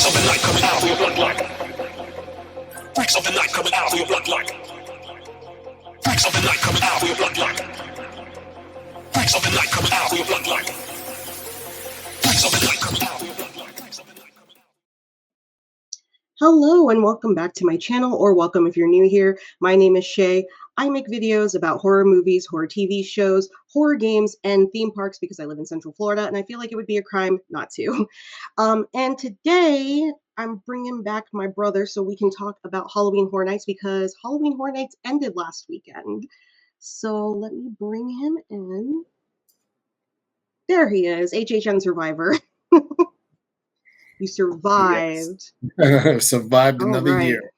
of the night coming out for your bloodline. Freaks of the night coming out for your bloodline. Freaks of the night coming out for your bloodline. Freaks of the night coming out for your bloodline. Freaks of the night coming out for your bloodline. Freaks of the night coming out. Hello and welcome back to my channel, or welcome if you're new here. My name is Shay. I make videos about horror movies, horror TV shows, horror games, and theme parks because I live in Central Florida and I feel like it would be a crime not to. And today I'm bringing back my brother so we can talk about Halloween Horror Nights because Halloween Horror Nights ended last weekend. So let me bring him in. There he is, HHN Survivor. You survived. Yes. Survived All another right. year.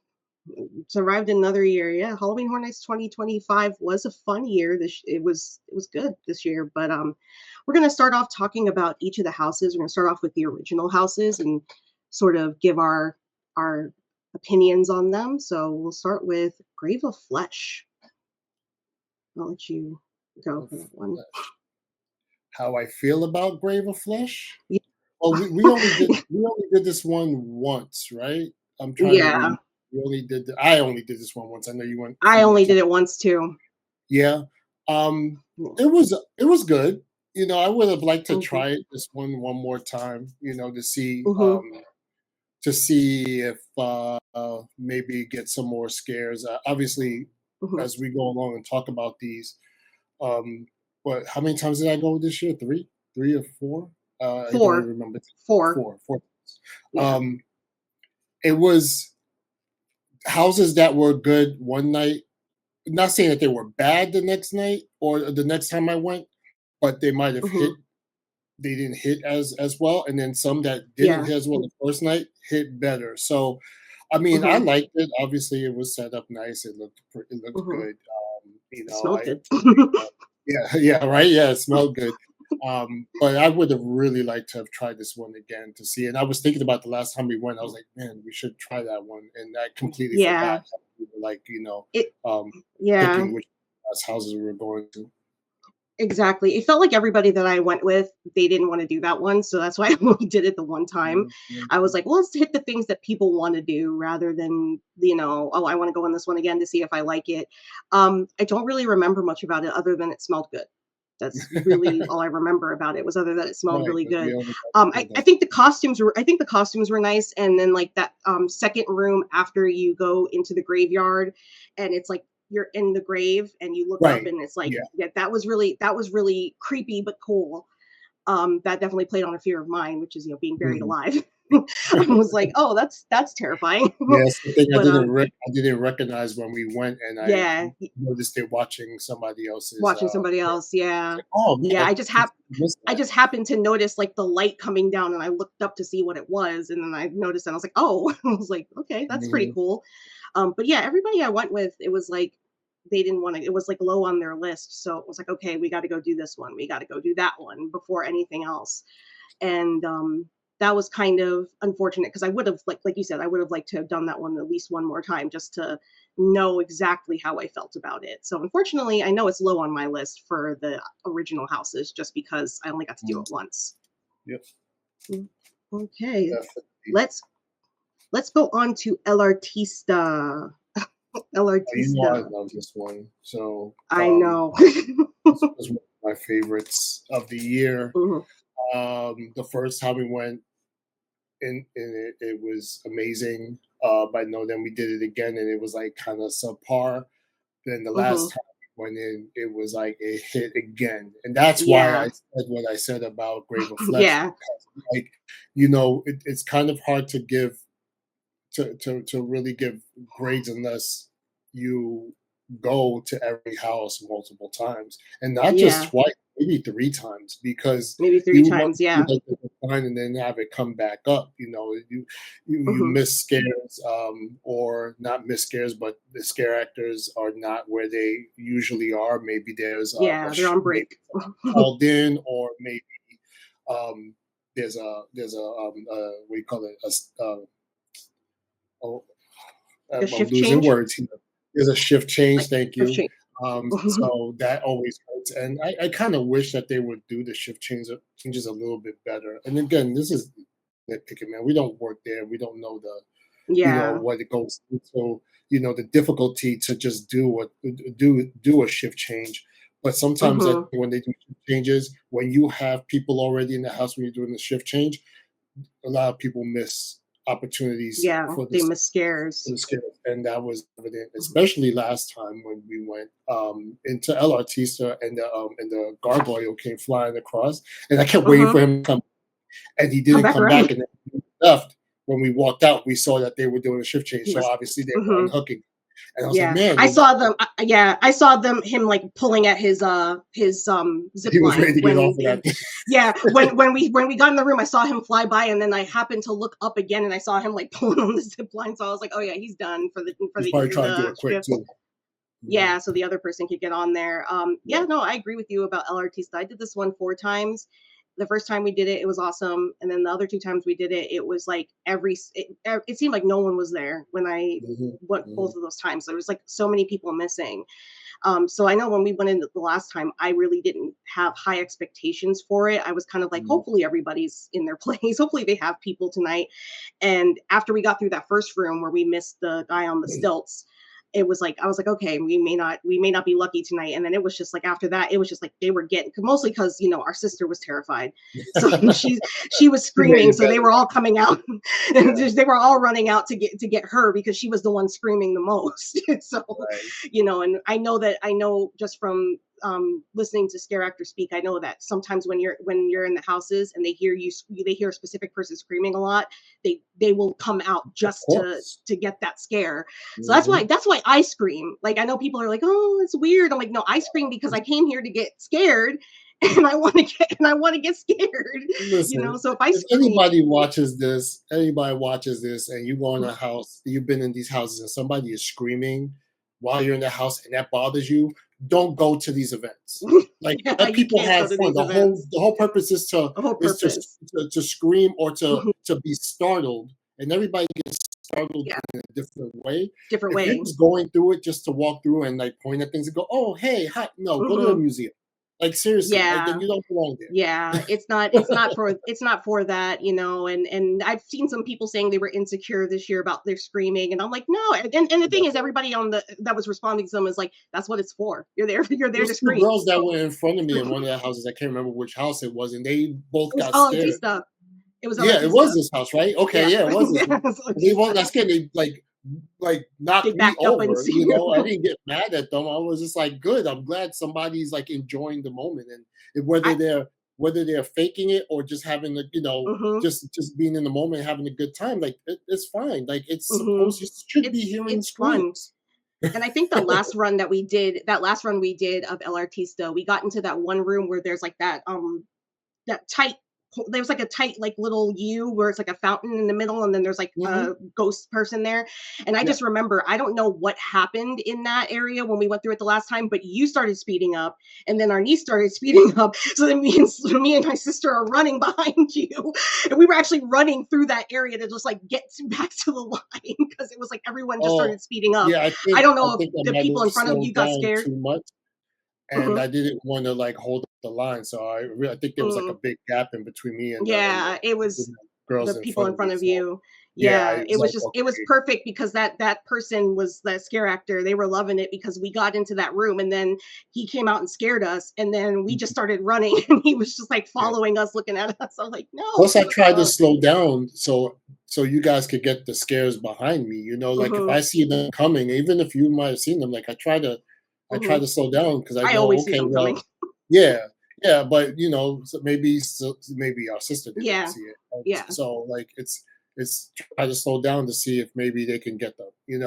Survived another year. Yeah, Halloween Horror Nights 2025 was a fun year. It was good this year. But we're gonna start off talking about each of the houses. We're gonna start off with the original houses and sort of give our opinions on them. So we'll start with Grave of Flesh. I'll let you go for that one. How I feel about Grave of Flesh? Yeah. Well, we only did this one once, right? I'm trying to remember. I only did this one once. I know you went. I only did it once too. Yeah. It was good. You know, I would have liked to try it this one more time, you know, to see if maybe get some more scares. Obviously, as we go along and talk about these, but how many times did I go this year? Three or four? I don't even remember. Four. Yeah. It was houses that were good one night. Not saying that they were bad the next night or the next time I went, but they might have hit. They didn't hit as well, and then some that didn't hit as well the first night hit better. So, I mean, I liked it. Obviously, it was set up nice. It looked good. You know, smelled good. yeah, right. Yeah, it smelled good. But I would have really liked to have tried this one again to see. And I was thinking about the last time we went. I was like, man, we should try that one. And I completely forgot. We were like, you know, picking which houses we were going to. Exactly. It felt like everybody that I went with, they didn't want to do that one. So that's why I only did it the one time. I was like, well, let's hit the things that people want to do rather than, you know, oh, I want to go on this one again to see if I like it. I don't really remember much about it other than it smelled good. That's really all I remember about it was other than it smelled really good. I think the costumes were nice. And then like that second room after you go into the graveyard and it's like you're in the grave and you look up and it's like that was really creepy but cool. That definitely played on a fear of mine, which is, you know, being buried alive. I was like, oh, that's terrifying. Yes, the thing I didn't recognize when we went, and I noticed it watching somebody else's. Yeah. Like, oh, man, yeah. I just happened to notice like the light coming down, and I looked up to see what it was, and then I noticed, and I was like, oh, I was like, okay, that's pretty cool. But yeah, everybody I went with, it was like they didn't want to. It was like low on their list, so it was like, okay, we got to go do this one, we got to go do that one before anything else, and that was kind of unfortunate because I would have like you said, I would have liked to have done that one at least one more time just to know exactly how I felt about it. So unfortunately, I know it's low on my list for the original houses just because I only got to do it once. Yep. Okay. Definitely. Let's go on to El Artista. El Artista. You know I love this one. So I know. This was one of my favorites of the year. The first time we went, and it was amazing. But no, then we did it again, and it was like kind of subpar. Then the last time we went in, it was like it hit again, and that's why I said what I said about Grave of Flesh. Because, like, you know, it's kind of hard to give to really give grades unless you go to every house multiple times, and not just twice, maybe 3 times, because maybe 3 times, and then have it come back up. You know, you miss scares, or not miss scares, but the scare actors are not where they usually are. Maybe there's they're on break, called in, or maybe there's a what do you call it? I'm losing change? words here. There's a shift change. Thank you. So that always hurts, and I kind of wish that they would do the shift changes a little bit better. And again, this is nitpicking, man. We don't work there. We don't know Yeah. what it goes into, the difficulty to just do a shift change. But sometimes I think Mhm. when they do shift changes, when you have people already in the house when you're doing the shift change, a lot of people miss opportunities Yeah, for they this miss scares. and that was evident, Mhm. especially last time when we went into El Artista and the gargoyle came flying across, and I kept waiting Mhm. for him to come, and he Come didn't back come around. back, and then when he left. When we walked out, we saw that they were doing a shift change, He so was obviously they were mhm. unhooking, and I was like, Yeah. "Man, I they saw them yeah, I saw them him, like, pulling at his, zip he was ready line to get off when of they that thing." yeah, when we got in the room, I saw him fly by, and then I happened to look up again, and I saw him, like, pulling on the zip line, so I was like, "Oh, yeah, he's done for He's probably trying to do the it quick shift." too. Mhm, Yeah, so the other person could get on there. yeah. Yeah, no, I agree with you about El Artista. I did this one 4 times. The first time we did it, it was awesome, and then the other 2 times we did it, it was like it seemed like no one was there when I Mhm, went mhm, both of those times. There was like so many people missing. So I know when we went in the last time, I really didn't have high expectations for it. I was kind of like, mhm, hopefully everybody's in their place. Hopefully they have people tonight. And after we got through that first room where we missed the guy on the stilts, it was like I was like, okay, we may not be lucky tonight. And then it was just like after that, it was just like they were getting mostly because our sister was terrified, so she was He made screaming, it so they better. were all coming out, and Yeah, they were all running out to get her because she was the one screaming the most. So right. and I know just from listening to scare actors speak, I know that sometimes when you're in the houses and they hear a specific person screaming a lot, they will come out Of just to course. to get that scare. So that's why Mhm. that's why I scream. Like I know people are like, "Oh, it's weird." I'm like, "No, I scream because I came here to get scared." And I want to get scared, Listen, so if I if scream, anybody watches this, and you go in a house, you've been in these houses, and somebody is screaming while you're in the house, and that bothers you, don't go to these events. Like, yeah, let you people can't go have to fun. these The events. whole purpose is to The whole is to purpose. to scream or to be startled, and everybody gets startled Yeah, in a different way. different If you're way. just going through it just to walk through and like point at things and go, "Oh, hey, hi," no, go to a Hmm. museum. Like seriously, like then Yeah. you don't belong Yeah, it's not for that. And I've seen some people saying they were insecure this year about their screaming, and I'm like, no. And the thing is, there. everybody on the that was responding to them is like, that's what it's for. You're there, you're there to There's two scream. girls that were in front of me in one of the houses. I can't remember which house it was, and they both It was got El scared. Artista. It was El Yeah, it was Artista. this house, right? Okay, Yeah, yeah, it was this yeah, one. it was El They both Artista. got scared. They like They knocked me backed up and over. see you. I didn't get mad at them. I was just like, good. I'm glad somebody's like enjoying the moment, and I, whether they're faking it or just having the hmm just being in the moment, having a good time. Like it's fine. Like it's hmm supposed you should be It's hearing it's fun. screams. And I think that last run we did of El Artista, we got into that one room where there's like that tight there was like a tight like little U where it's like a fountain in the middle, and then there's like Hmm. a ghost person there. And I Yeah. just remember, I don't know what happened in that area when we went through it the last time, but you started speeding up, and then our niece started speeding up. So then me and my sister are running behind you, and we were actually running through that area to just like back to the line because it was like everyone just Oh, started speeding up. yeah, I don't I know if think I the might people have in front of you slowed got down scared. too much, and Mhm. I didn't wanna, like, hold up the line, so I think there was, like, a Mm. big gap in between me Yeah, it and was the girls the in people front in of me, front of so, you. yeah, I Yeah, it was was like, just it was "Okay." perfect because that person was the scare actor. They were loving it because we got into that room, and then he came out and scared us, and then we just Mhm, started running and he was just like yeah. following us, looking at us. I was like, "No, Plus, I what's tried to up?" slow down so you guys could get the scares behind me, like, if Mhm. I see them coming, even if you might have seen them, like, I try Mhm. to slow down because I I know, always see okay, them coming. well. Yeah, yeah, but, maybe our sister didn't Yeah. see it, Yeah. so, like, it's try to slow down to see if maybe they can get them, and,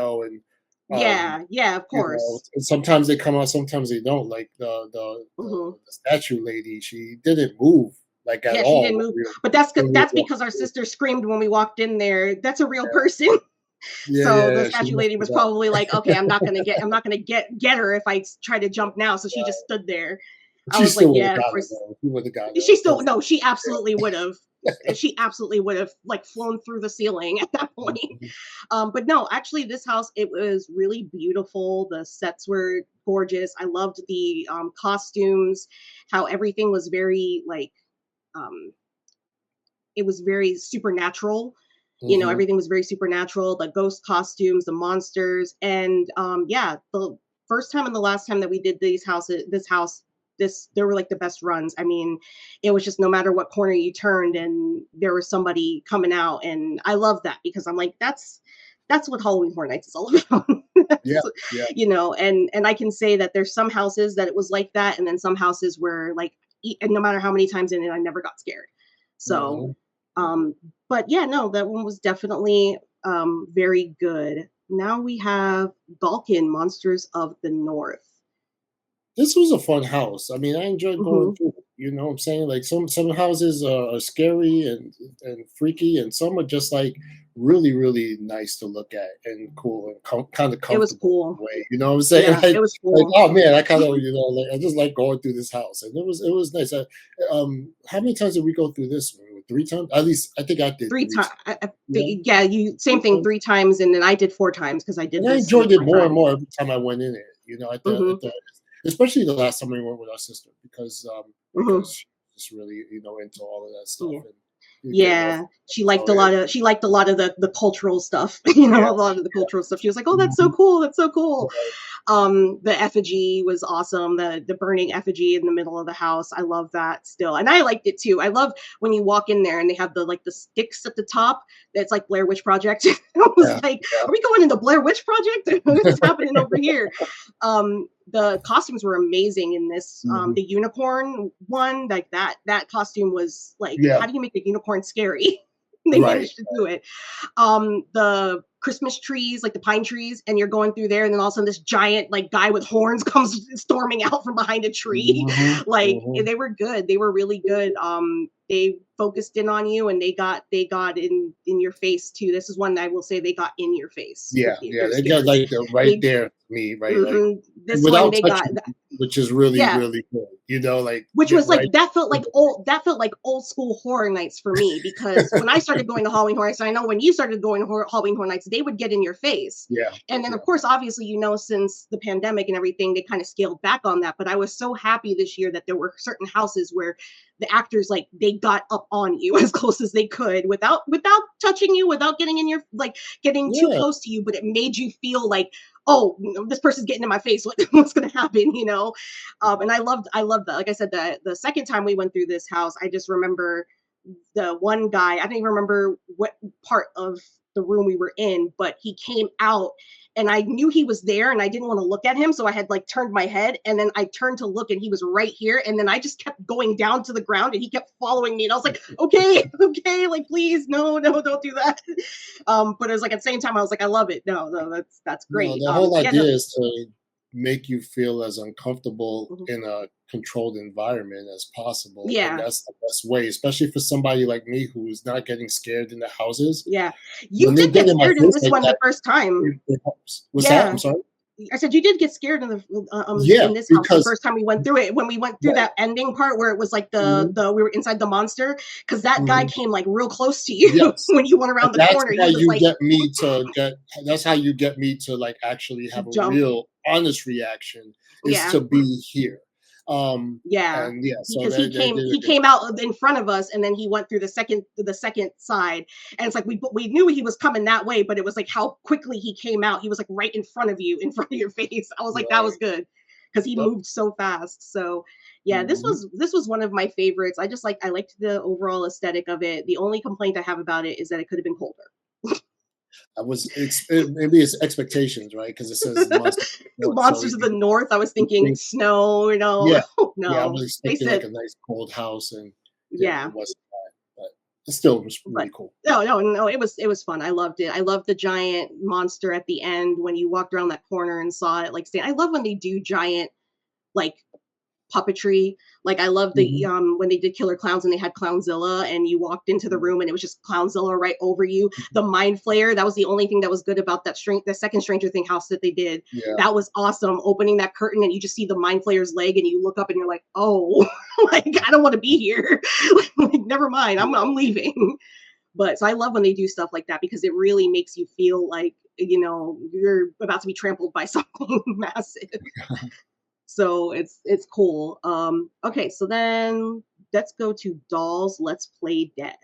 um, Yeah. Yeah, of course. and sometimes they come out, sometimes they don't, like, Mhm. the statue lady, she didn't move, like, at Yeah, she all didn't move. when But that's we were because walking our through. sister screamed when we walked in there. That's a real person. Yeah, So yeah, the yeah, she statue must lady have was probably like, okay, I'm not gonna get her if try to jump now. So she just got stood there. I she was like, still would've yeah, of got her, course. though, she would've got her, She still 'cause no, she absolutely would have. She absolutely would have like flown through the ceiling at that point. Mhm. But no, actually, this house it was really beautiful. The sets were gorgeous. I loved the costumes, how everything was very like um it was very supernatural. You know, Hmm. everything was very supernatural, the ghost costumes, the monsters, and yeah, the first time and the last time that we did this they were like the best runs. I mean, it was just no matter what corner you turned and there was somebody coming out, and I love that because I'm like that's what Halloween Horror Nights is all about. Yeah, That's, yeah. you know, and I can say that there's some houses that it was like that, and then some houses where like and no matter how many times in it, I never got scared. So, Hmm. Hmm. um, but yeah, no, that one was definitely very good. Now we have Balkan Monsters of the North. This was a fun house. I mean, I enjoyed going Hmm. through it, you know what I'm saying? Like, some houses are scary and freaky, and some are just, like, really, really nice to look at and cool and kinda It was comfortable cool. in a way, you know what I'm saying? Yeah, it was Like, cool. "Oh, man, I kinda," you know, like, I just like going through this house, and it was nice. How many times did we go through this one? 3 times? At least I think I did 3 3 times. times. Yeah, Yeah, you 3 same thing times. 3 times, and then I did 4 times because I did And I this with enjoyed it my more and friend. more every time I went in it, you know, Mhm, at the especially the last time we went with our sister mhm. because she was just really, you know, into all of that stuff Yeah. and you getting all Yeah, so it she liked a lot of the cultural stuff, you know, yeah, a lot of the cultural stuff. She was like, "Oh, that's so mhm, cool. That's so cool." right, The effigy was awesome. The burning effigy in the middle of the house. I love that still. And I liked it too. I love when you walk in there and they have the sticks at the top. That's like Blair Witch Project. I was yeah, like, yeah, are we going into Blair Witch Project? What is happening over here? The costumes were amazing in this. mhm, The unicorn one, like that costume was like, yeah, how do you make a unicorn scary? They right, managed to do it. The Christmas trees, like the pine trees, and you're going through there, and then all of a sudden this giant like guy with horns comes storming out from behind a tree. mhm, Like mhm, they were good. They were really good. They focused in on you and they got in your face too. This is one that I will say they got in your face with yeah, yeah, their they got, scares. like, right They there for me, right, like, this one without they got touching me, which is really, yeah, really good, you know, like, which get was right like that felt like old school horror nights for me because when I started going to Halloween Horror Nights, I know when you started going to Halloween Horror Nights, they would get in your face. yeah, And then yeah, of course, obviously, you know, since the pandemic and everything, they kind of scaled back on that. But I was so happy this year that there were certain houses where the actors like they got up on you as close as they could without touching you, without getting in your like getting too yeah, close to you, but it made you feel like, oh, this person's getting in my face. What's going to happen? You know, and I loved that. Like I said, the second time we went through this house, I just remember the one guy. I don't even remember what part of the room we were in, but he came out and I knew he was there and I didn't want to look at him. So I had like turned my head and then I turned to look and he was right here. And then I just kept going down to the ground and he kept following me. And I was like, okay, okay, like please, no, no, don't do that. But it was like at the same time, I was like, I love it. No, no, that's no, great. the whole Yeah, idea no. is to make you feel as uncomfortable Mhm. in a controlled environment as possible, and Yeah. that's the best way, especially for somebody like me who's not getting scared in the houses. Yeah. You When they did get get in my scared in face this like one that, the first time. it helps. What's that? I'm Yeah. sorry? I said you did get scared Yeah, in this house the because first time we went through it when we went through right. that ending part where it was like Mhm, the we were inside the monster because that guy mhm. came like real close to you Yes, when you went and around the corner. He was like that's how you get me to, like, actually to have a jump. real honest reaction is Yeah. to be here. Yeah, And yeah, so because they did a he good came job. out in front of us, and then he went through the second side, and it's like we knew he was coming that way, but it was like how quickly he came out. He was like right in front of you, in front of your face. I was like, that was Right. good because he Yep. moved so fast. So yeah, Mhm. this was one of my favorites. I liked the overall aesthetic of it. The only complaint I have about it is that it could have been colder. Maybe it's expectations, right? Because it says Monster North, so Monsters of the North. I was you thinking think snow. You know, yeah, yeah, I no, was they expecting, like, said a nice cold house, and, yeah, it yeah. wasn't that, but it still was But really cool. no, it was fun. I loved it. I loved the giant monster at the end when you walked around that corner and saw it. Like, I love when they do giant like puppetry. Like, I love the Mhm. when they did Killer Clowns and they had Clownzilla and you walked into the Mhm. room and it was just Clownzilla right over you. The Mind Flayer, that was the only thing that was good about the second Stranger Thing house that they did. Yeah. That was awesome. Opening that curtain and you just see the Mind Flayer's leg and you look up and you're like, oh, like I don't want to be here. Like, never mind. I'm leaving. But so I love when they do stuff like that because it really makes you feel like, you know, you're about to be trampled by something massive. So it's cool. Okay, so then let's go to Dolls Let's Play Dead.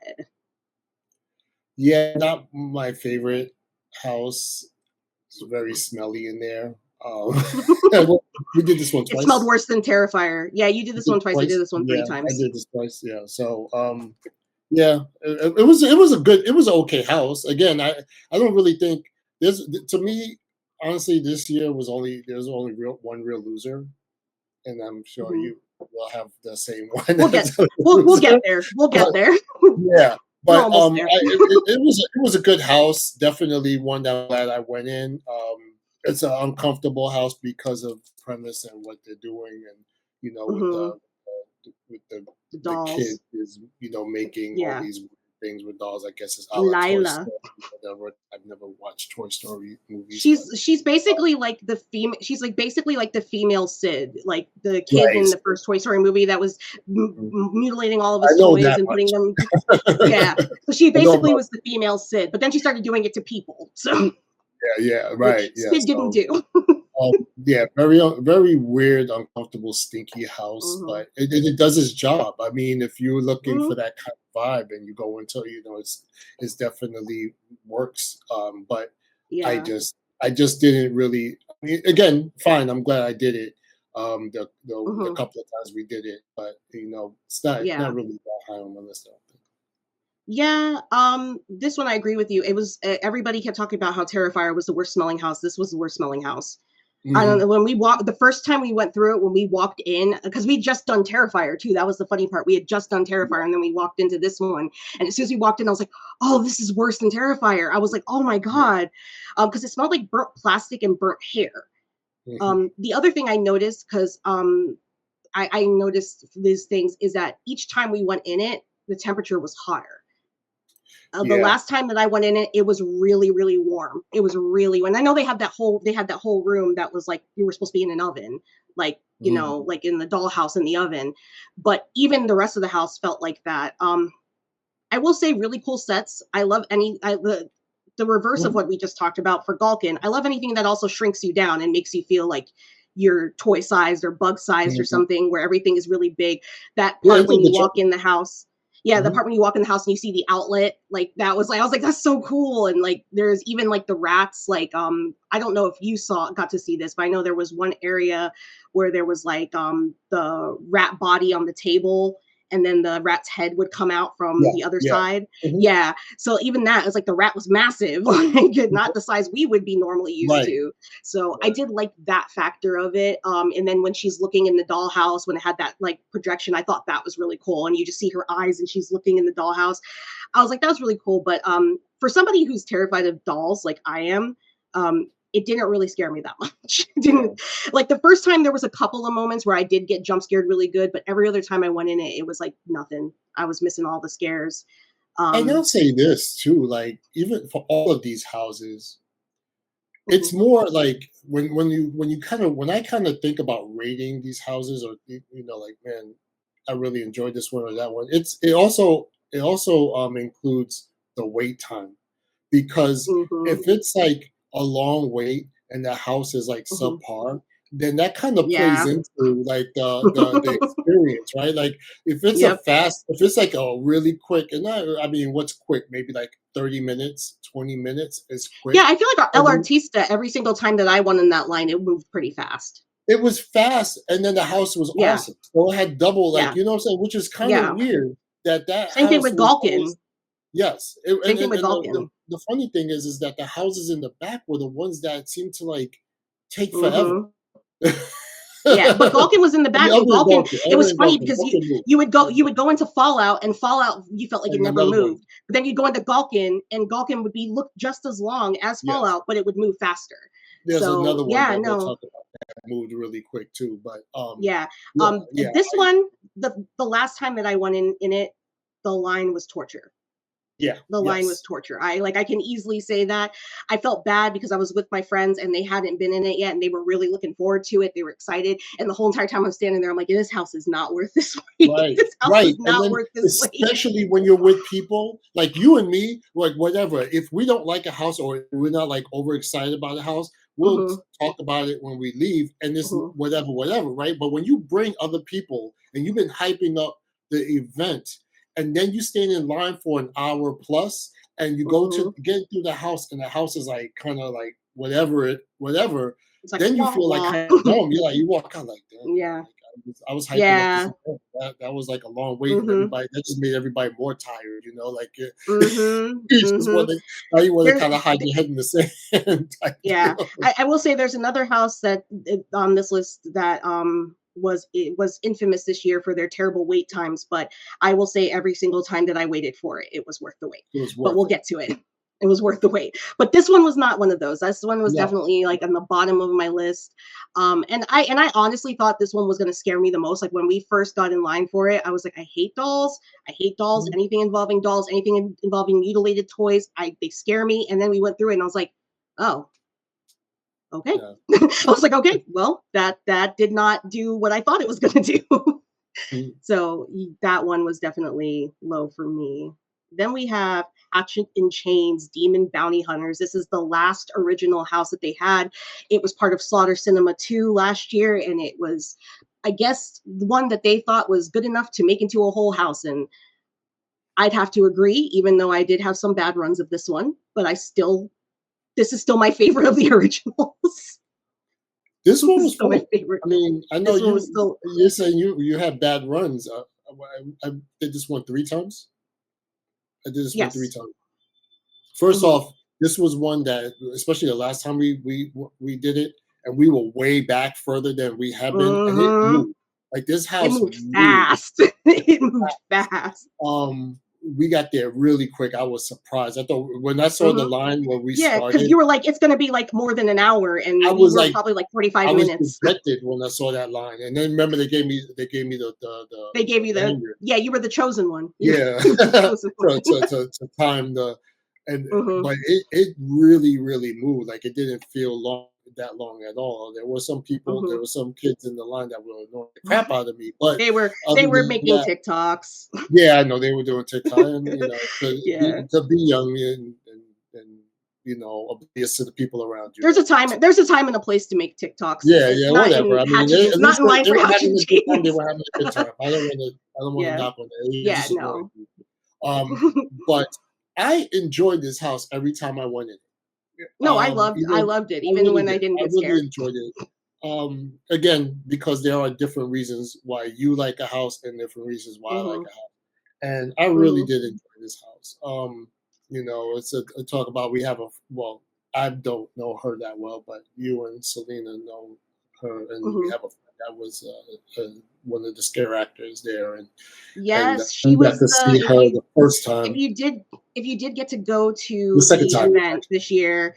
Yeah, not my favorite house. It's very smelly in there. Well, we did this one It smelled twice. worse than Terrifier. Yeah, you did We this did one it twice. I did twice. this one three Yeah, I times. did this twice. Yeah. So, yeah, it was a good, it was an okay house. Again, I don't really think there's, to me, honestly, this year was only, there's only one real loser, and I'm sure Mhm. you will have the same one We'll get as a we'll loser. get there. We'll get But there. yeah, We're but almost there. it was a good house. Definitely one that I'm glad I went in. It's an uncomfortable house because of the premise and what they're doing, and with Mhm. with the The the kid dolls. is making all Yeah. these weird things with dolls. I guess it's a la Toy Lila. Story. Whatever. I've never watched Toy Story movies, but She's basically like the female. She's like basically like the female Sid, like the kid right. in the first Toy Story movie that was mutilating all of I his know toys that and putting them. much. Yeah, so she I know basically about, was the female Sid, but then she started doing it to people. So yeah, right, which yeah. Sid didn't So do. yeah, very very weird, uncomfortable, stinky house, Mhm. but it does its job. I mean, if you're looking Mhm. for that kind of vibe and you go into, it's definitely works. But I Yeah. just I just didn't really. I mean, again, fine. I'm glad I did it. The Mhm. couple of times we did it, but it's not Yeah. really that high on my list. I don't think. Yeah, this one I agree with you. It was everybody kept talking about how Terrifier was the worst smelling house. This was the worst smelling house. I don't Hmm. know when we walked the first time we went through it when we walked in because we just done Terrifier too. That was the funny part. We had just done Terrifier and then we walked into this one. And as soon as we walked in, I was like, "Oh, this is worse than Terrifier." I was like, "Oh my god," because it smelled like burnt plastic and burnt hair. Hmm. The other thing I noticed because I noticed these things is that each time we went in it, the temperature was hotter. The Yeah. last time that I went in it, it was really, really warm. It was really when I know they had that whole room that was like you were supposed to be in an oven, like Mhm. like in the dollhouse in the oven. But even the rest of the house felt like that. I will say really cool sets. I love the reverse of Mhm. what we just talked about for Galkin. I love anything that also shrinks you down and makes you feel like you're toy sized or bug sized or Mhm. something where everything is really big. That Yeah, part it's a when you good walk show. in the house, yeah, the Mhm. part when you walk in the house and you see the outlet, like that was like I was like that's so cool. And like there's even like the rats. Like I don't know if you got to see this, but I know there was one area where there was like the rat body on the table and then the rat's head would come out from Yeah, the other yeah. side. Mhm. Yeah. So even that, it's like the rat was massive, like not Mhm. the size we would be normally used Right, to. So I right. did like that factor of it. And then when she's looking in the dollhouse, when it had that like projection, I thought that was really cool. And you just see her eyes and she's looking in the dollhouse. I was like, that was really cool. But for somebody who's terrified of dolls like I am, it didn't really scare me that much. It Yeah. didn't like the first time there was a couple of moments where I did get jump scared really good, but every other time I went in it, it was like nothing. I was missing all the scares. And Um, I'll say this too, like, even for all of these houses, it's mhm, more like when I kind of think about rating these houses, or like, man, I really enjoyed this one or that one. It also includes the wait time, because mhm, if it's like a long wait and the house is like mhm. subpar, then that kind of plays Yeah. into like the experience, right? Like Yep. if it's like a really quick, and I mean, what's quick? Maybe like 30 minutes, 20 minutes is Yeah, quick. I feel like our El And then Artista, every single time that I went in that line, it moved pretty fast. it was fast, and then the house was Yeah. awesome. So it had double, like, Yeah. you know what I'm saying, which is kind of Yeah. weird that Same thing house with was always. Galkin. Yes, Same thing with and the Galkin. the funny thing is that the houses in the back were the ones that seemed to, like, take forever. Mhm. Yeah, but Galkin was in the back, and Galkin, it Other was than funny Vulcan, because Vulcan moved, you would go into Fallout, and Fallout you felt like it and never another one. moved. But then you'd go into Galkin, and Galkin would be look just as long as Yes. Fallout, but it would move faster. There's So another one yeah, that we'll no, talk about that moved really quick too, but, yeah. yeah, yeah, This one, the last time that I went in it, the line was torture. yeah, The line was yes. torture. I can easily say that. I felt bad because I was with my friends and they hadn't been in it yet and they were really looking forward to it. They were excited. And the whole entire time I'm standing there, I'm like, this house is not worth this wait. Right, This house right, is and not then worth this wait. especially when you're with people like you and me, like, whatever, if we don't like a house or we're not, like, overexcited about a house, we'll Hmm. talk about it when we leave, and this Hmm. whatever, whatever, right? But when you bring other people and you've been hyping up the event, and then you stand in line for an hour plus, and you go to Mhm. get through the house, and the house is like kind of like whatever. It's like, Then you "Wah, feel like wah." kind of home. You're like you walk out like damn. Yeah. Like I was hyping up this Yeah. event. That was like a long wait, and Mhm. everybody that just made everybody more tired. Like Mhm. you just Mhm. want to now you want to There's kind of hide your head in the sand type Yeah, deal. I will say there's another house that on this list that was infamous this year for their terrible wait times, but I will say every single time that I waited for it, it was worth the wait. It was But worth we'll it. get to it. It was worth the wait. But this one was not one of those. This one was No. definitely like on the bottom of my list. And I honestly thought this one was going to scare me the most. Like when we first got in line for it, I was like, I hate dolls. I hate dolls. Mhm. Anything involving dolls, anything involving mutilated toys, they scare me. And then we went through it, and I was like, oh, okay. Yeah. I was like, okay, well, that did not do what I thought it was going to do. Mhm. So that one was definitely low for me. Then we have Hatchet in Chains, Demon Bounty Hunters. This is the last original house that they had. It was part of Slaughter Cinema 2 last year, and it was, I guess, the one that they thought was good enough to make into a whole house. And I'd have to agree, even though I did have some bad runs of this one, but this is still my favorite of the originals. This one This is was still my fun. favorite. I mean, I know This one was still you're saying you had bad runs. I did this one 3 times. I did this one 3 yes. times. First Mhm. off, this was one that, especially the last time we did it, and we were way back further than we have been, and it Mhm. moved. Like this It house moved moved. fast. It moved fast. We got there really quick. I was surprised. I thought when I saw the Mhm. line where we Yeah, because started, you were like, "It's gonna be, like, more than an hour," I and we was were like, probably, like, I 45 was minutes. dejected when I saw that line. And then remember they gave me They gave you the the lanyard. yeah, you were the chosen one. Yeah, You were the chosen one. to time the and Mhm. but it really moved. Like it didn't feel that long at all. There Mhm. were some kids in the line that were annoying the crap out of me. But They other were than making that, TikToks. yeah, I know they were doing TikTok, and Yeah. to be young and oblivious to the people around you. There's a time and a place to make TikToks. Yeah, It's yeah, not whatever. in I mean, Hatchet at not least in line they for were Hatchet having and a good time. They Chains. were having a good time. I don't want to Yeah. knock on it. It Yeah, just annoyed no. me. But I enjoyed this house every time I went in. No, I Even loved it I even really when I did. didn't I get really scared. enjoyed it. Again, because there are different reasons why you like a house and different reasons why I like Mhm. a house. And I really Mhm. did enjoy this house. It's a talk about we have I don't know her that well, but you and Selena know her, and we Mhm. have a friend that was one of the scare actors there, and Yes, we she got was to the see her the first if time, you did if you did get to go the to second the time event actually. this year,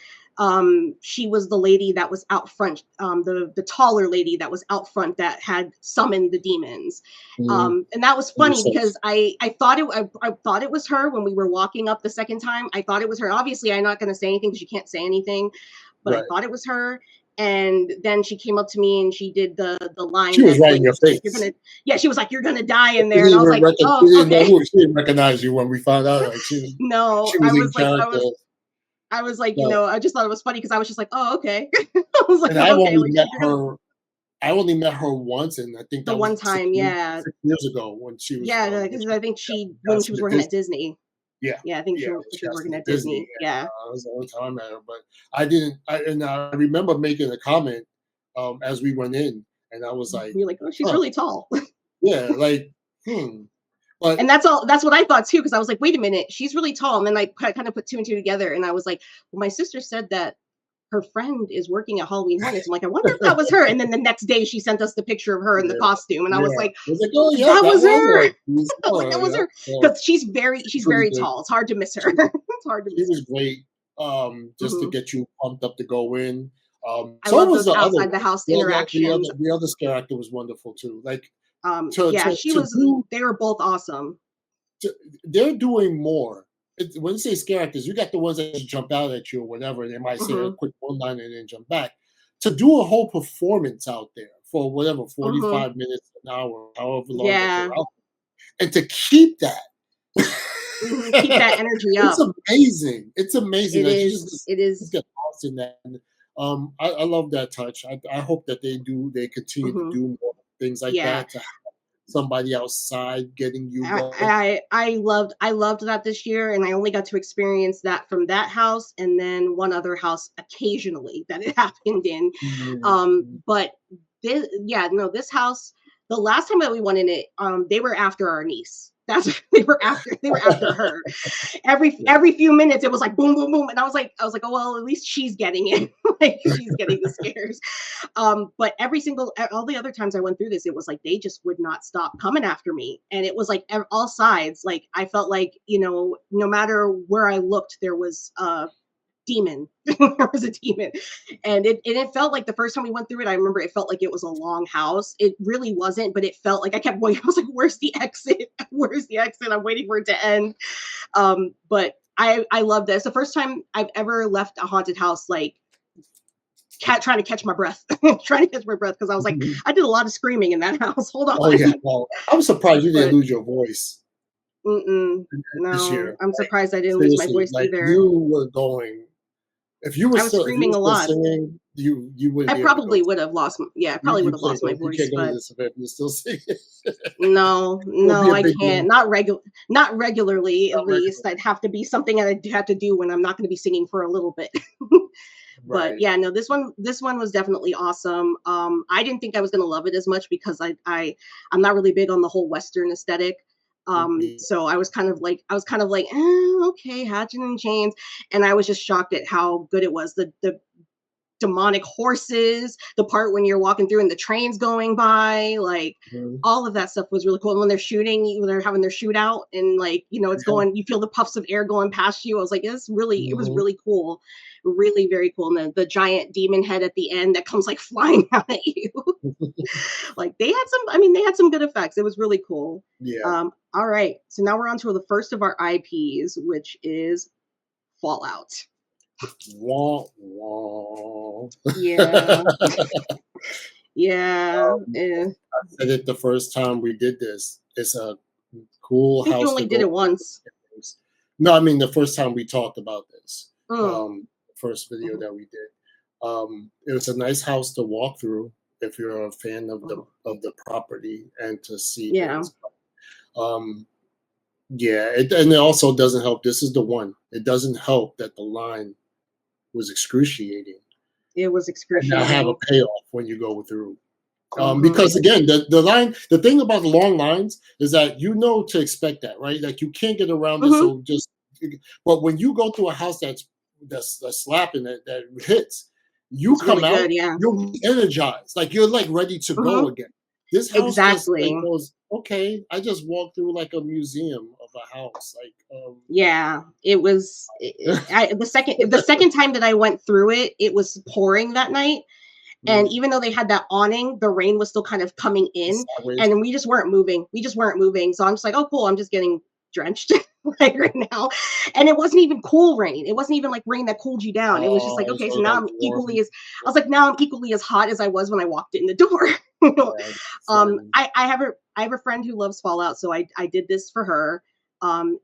she was the lady that was out front, the taller lady that was out front that had summoned the demons. Mhm. And that was It funny was so because I thought it was her when we were walking up the second time. I thought it was her. Obviously, I'm not going to say anything because you can't say anything, but I right. thought it was her. And then she came up to me and she did the line She was that right in when your she's like, "You're face. gonna," yeah, she was like, "You're gonna die in She there," and didn't I was even like, "Oh, okay." she didn't recognize you when we found out. Like No, she was in character. I was like, No, I just thought it was funny because I was just like, "Oh, okay." I was like, and "Oh, okay." Like you're gonna I only met her once, and I think the that was one time, yeah, 6 years ago when she was yeah, when because she I think when got she was to working at Disney. Disney. Yeah, Yeah, I think yeah, when she she was got working to at Disney. Disney. Yeah, Yeah. that was the only time I met her. But I remember making a comment as we went in, and I was like, You're like, "Oh, she's "Huh, really tall." yeah, like hmm." But And that's what I thought too because I was like, "Wait a minute, she's really tall." And then I kind of put two and two together and I was like, "Well, my sister said that her friend is working at Halloween Hornets." I'm like, "I wonder if that was her." And then the next day she sent us the picture of her in the yeah, costume and I was yeah, like, I was like, "Oh, yeah, "That that was was her." her." You I was like, saw "That her, was yeah. her." So Because she's she's pretty very good. tall. It's hard to miss her. She It's hard to She miss her. was great, just to Mhm. get you pumped up to go in. I So love was those the other outside the one. house interactions. The other scare actor was wonderful too. Like Yeah, she to was. do They were both awesome. to, they're doing more. When you say scare actors, you got the ones that just jump out at you or whatever. They might say a Mhm. quick one line and then jump back. To do a whole performance out there for whatever Mhm. 45 minutes, an hour, however long that they're Yeah. out, and to keep that. Mhm. Keep that energy It's up. amazing. It's amazing. It Like you is. just It is. get lost in that. And, I love that touch. I hope that they continue to Mhm. do more things like Yeah. that. somebody outside getting you I going. I loved that this year, and I only got to experience that from that house, and then one other house occasionally that it happened in. Mhm. But this, yeah, no, this house. The last time that we went in it, they were after our niece. That's they were after her. Yeah. Every few minutes, it was like boom, boom, boom, and I was like, oh well, at least she's getting it. Like she's getting the scares. But all the other times I went through this, it was like they just would not stop coming after me, and it was like all sides. Like I felt like no matter where I looked, there was a demon. There was a demon, and it felt like the first time we went through it. I remember it felt like it was a long house. It really wasn't, but it felt like I kept waiting. I was like, "Where's the exit? Where's the exit?" I'm waiting for it to end. But I love this. The first time I've ever left a haunted house, like trying to catch my breath, trying to catch my breath because I was like, Mhm. I did a lot of screaming in that house. Hold Oh yeah. on, Well, I'm surprised you didn't but lose your voice this no, year. I'm Like surprised I didn't lose my seriously, voice like either. you were going. I was If you were screaming a still lot. singing, you wouldn't I be able to go. probably would have lost. Yeah, I probably would have lost my You voice, can't go to but this event. You're still singing. no, It'll be no, a I big can't. deal. Not regularly. At Not least regular. I'd have to be something that I'd have to do when I'm not going to be singing for a little bit. But Right. yeah, no, this one was definitely awesome. I didn't think I was gonna love it as much because I'm not really big on the whole Western aesthetic. Me. So I was kind of like, okay, Hatchet and Chains, and I was just shocked at how good it was. The demonic horses, the part when you're walking through and the trains going by, like Mhm. all of that stuff was really cool. And when they're shooting, when they're having their shootout, and like it's Yeah. going, you feel the puffs of air going past you. I was like, it was Mhm. really cool, really very cool. And the giant demon head at the end that comes like flying out at you, like they had some good effects. It was really cool. Yeah. All right, so now we're on to the first of our IPs, which is Fallout. Wah, wah. Yeah, yeah. Said it the first time we did this. It's a I cool think you house only to did go it to. once. No, I mean the first time we talked about this. Mm, First video mhm, that we did. It was a nice house to walk through if you're a fan of mhm. the property and to see Yeah, things. Um, yeah, and it also doesn't help. This is the one. It doesn't help that the line was excruciating, it was and now have a excruciating. payoff when you go through. Mhm, Because again, the thing about the long lines is that you know to expect that, right? Like you can't get around it. mhm. So just, but when you go through a house that's slapping that hits, you It's come really out, good, yeah. you're energized, like you're like ready to go Mhm. again. This house just like Exactly. goes, okay, I just walked through like a museum of a house, like Yeah, it was the second time that I went through it, it was pouring that night, and mm, even though they had that awning, the rain was still kind of coming in, sideways. and we just weren't moving. We just weren't moving. So I'm just like, oh, cool. I'm just getting drenched like right now. And it wasn't even cool rain. It wasn't even like rain that cooled you down. It was just like, okay, So so now like I'm warm. equally as I was like, now I'm equally as hot as I was when I walked in the door. Yeah, fun. I have a friend who loves Fallout, so I did this for her.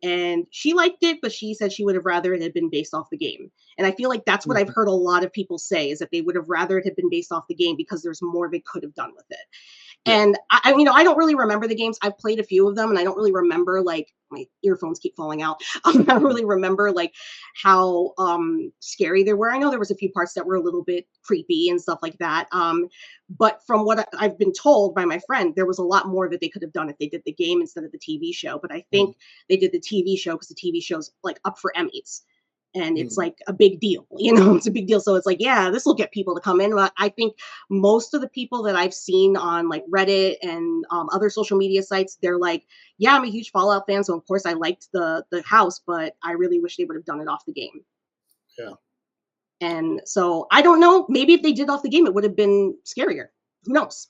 And she liked it, but she said she would have rather it had been based off the game. And I feel like that's what I've Mhm, heard a lot of people say is that they would have rather it had been based off the game because there's more they could have done with it. yeah. And I don't really remember the games. I've played a few of them, and I don't really remember like my earphones keep falling out. I don't really remember like how scary they were. I know there was a few parts that were a little bit creepy and stuff like that. But from what I've been told by my friend, there was a lot more that they could have done if they did the game instead of the TV show. But I Mm, think they did the TV show because the TV show's like up for Emmys, and it's mm. like a big deal. It's a big deal. So it's like, yeah, this will get people to come in. But I think most of the people that I've seen on like Reddit and other social media sites, they're like, yeah, I'm a huge Fallout fan, so of course I liked the house, but I really wish they would have done it off the game. Yeah. And so I don't know. Maybe if they did off the game, it would have been scarier. Who knows?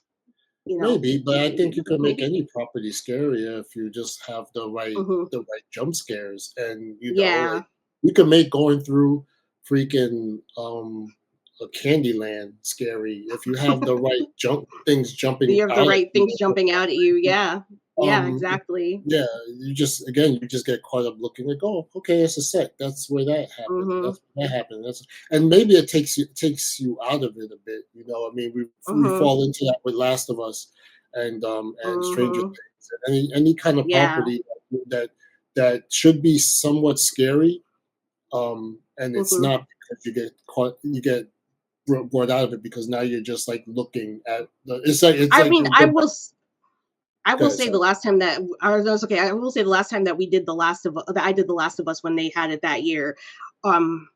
Maybe, but I think you can make Maybe. any property scarier if you just have Hmm. the right jump scares, and Yeah. like you can make going through freaking a Candyland scary if you have the right things jumping You have the out at right you. things jumping out at you. Yeah. Yeah. Um, Exactly. yeah, you just get caught up looking like, oh, okay, it's a set. That's where that happened. Hmm. That's where that happened. And maybe it takes you out of it a bit. I mean, we Hmm. fall into that with Last of Us. and Stranger Mhm. Things, and any kind of Yeah. property that should be somewhat scary, and it's Mhm. not because you get brought out of it because now you're just like looking at it's I like mean, I go will ahead, say the sorry. last time that I was okay. I will say the last time that we did the Last of that I did the Last of Us when they had it that year. Um,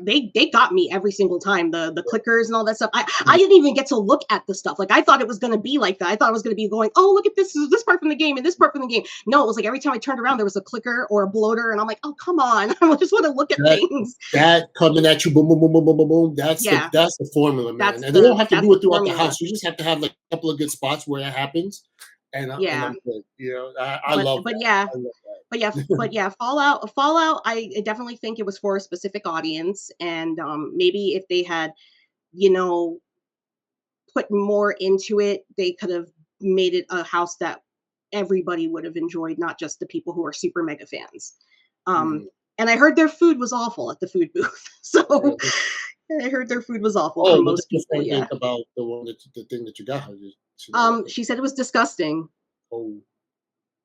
they got me every single time, the clickers and all that stuff. I didn't even get to look at the stuff. Like I thought it was going to be like that. I thought it was going to be going, oh, look at this part from the game and this part from the game. No, it was like every time I turned around there was a clicker or a bloater and I'm like, oh, come on. I just want to look at That things. that coming at you, boom, boom, boom, boom, boom, boom, boom. Yeah, That's the formula, man. And they don't have to that's do the it throughout the formula. house. You just have to have like a couple of good spots where it happens, and Yeah. I'm good. You know, I but love but that. yeah, I love but that. yeah, Fallout. I definitely think it was for a specific audience, and maybe if they had, you know, put more into it, they could have made it a house that everybody would have enjoyed, not just the people who are super mega fans. Um, Mhm. and I heard their food was awful at the food booth, so Really? I heard their food was awful for Oh, what did most your people. friend think Yeah. about the thing that you got her? Did she not like it? She said it was disgusting. Oh,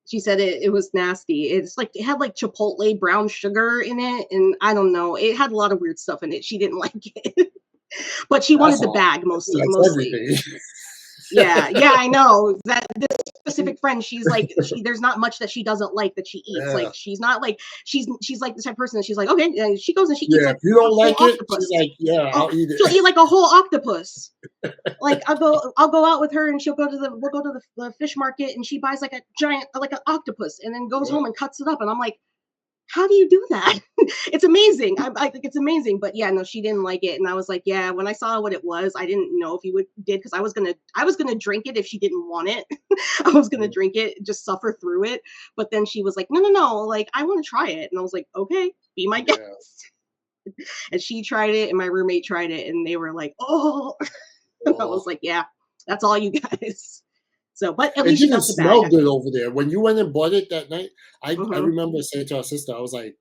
She said it was nasty. It's like it had like chipotle brown sugar in it, and I don't know. It had a lot of weird stuff in it. She didn't like it, but she that's wanted the all. bag She likes mostly. everything. Yeah, yeah, I know that this specific friend. She's like, there's not much that she doesn't like that she eats. Like, Yeah. she's not like she's like the type of person that she's like, okay, she goes and she eats Yeah. like If you a don't whole like it, she's octopus. like, yeah, Oh, I'll eat she'll it. eat like a whole octopus. Like I'll go out with her and we'll go to the fish market and she buys like a giant like an octopus and then goes Yeah. home and cuts it up and I'm like, how do you do that? It's amazing. I think it's amazing. But yeah, no, she didn't like it, and I was like, yeah. When I saw what it was, I didn't know if you would did because I was gonna drink it if she didn't want it. I was gonna drink it, just suffer through it. But then she was like, no, no, no, like I want to try it, and I was like, okay, be my guest. Yeah. And she tried it, and my roommate tried it, and they were like, oh, and I was Oh. like, yeah, that's all you guys. So, but at It least she didn't got the bag, smell I good think. over there. When you went and bought it that night, I Hmm. remember saying to our sister, I was like,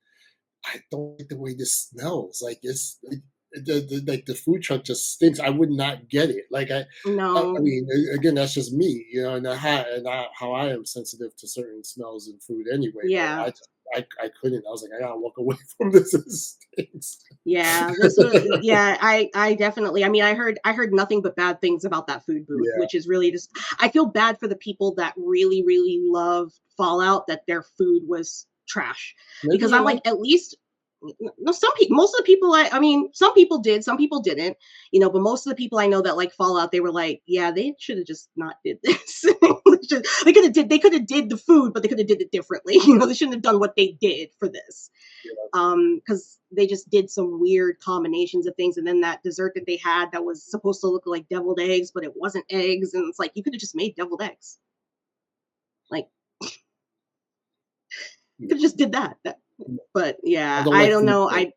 I don't like the way this smells. Like like the food truck just stinks. I would not get it. Like I No, mean, again, that's just me, you know, how I am sensitive to certain smells in food anyway. But yeah. I couldn't. I was like, I gotta walk away from this. It stinks. Yeah, this was yeah, I definitely I mean I heard nothing but bad things about that food booth, Yeah, which is really just I feel bad for the people that really, really love Fallout that their food was trash. maybe Because they I'm like. like, at least no, some people most of the people I mean, some people did, some people didn't, you know, but most of the people I know that like Fallout, they were like, yeah, they should have just not did this. They could have did the food, but they could have did it differently. You know, they shouldn't have done what they did for this Yeah, because they just did some weird combinations of things and then that dessert that they had that was supposed to look like deviled eggs but it wasn't eggs and it's like you could have just made deviled eggs like you yeah. could have just did but I yeah don't I like don't food know porn. I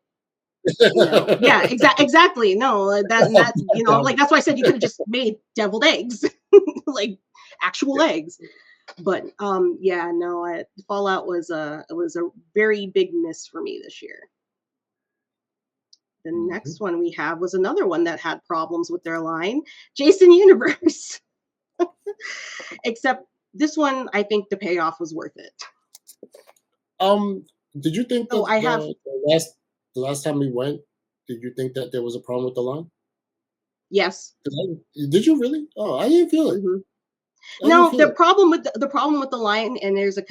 no yeah exactly no that you know like that's why I said you could have just made deviled eggs like actual eggs but yeah no Fallout was a very big miss for me this year. The Mhm. next one we have was another one that had problems with their line, Jason Universe. Except this one, I think the payoff was worth it. Um, did you think So that I have the last time we went, did you think that there was a problem with the line? yes. 'Cause did you really? Oh, I didn't feel it. Hmm. I didn't No, feel it. the problem with the line, and there was a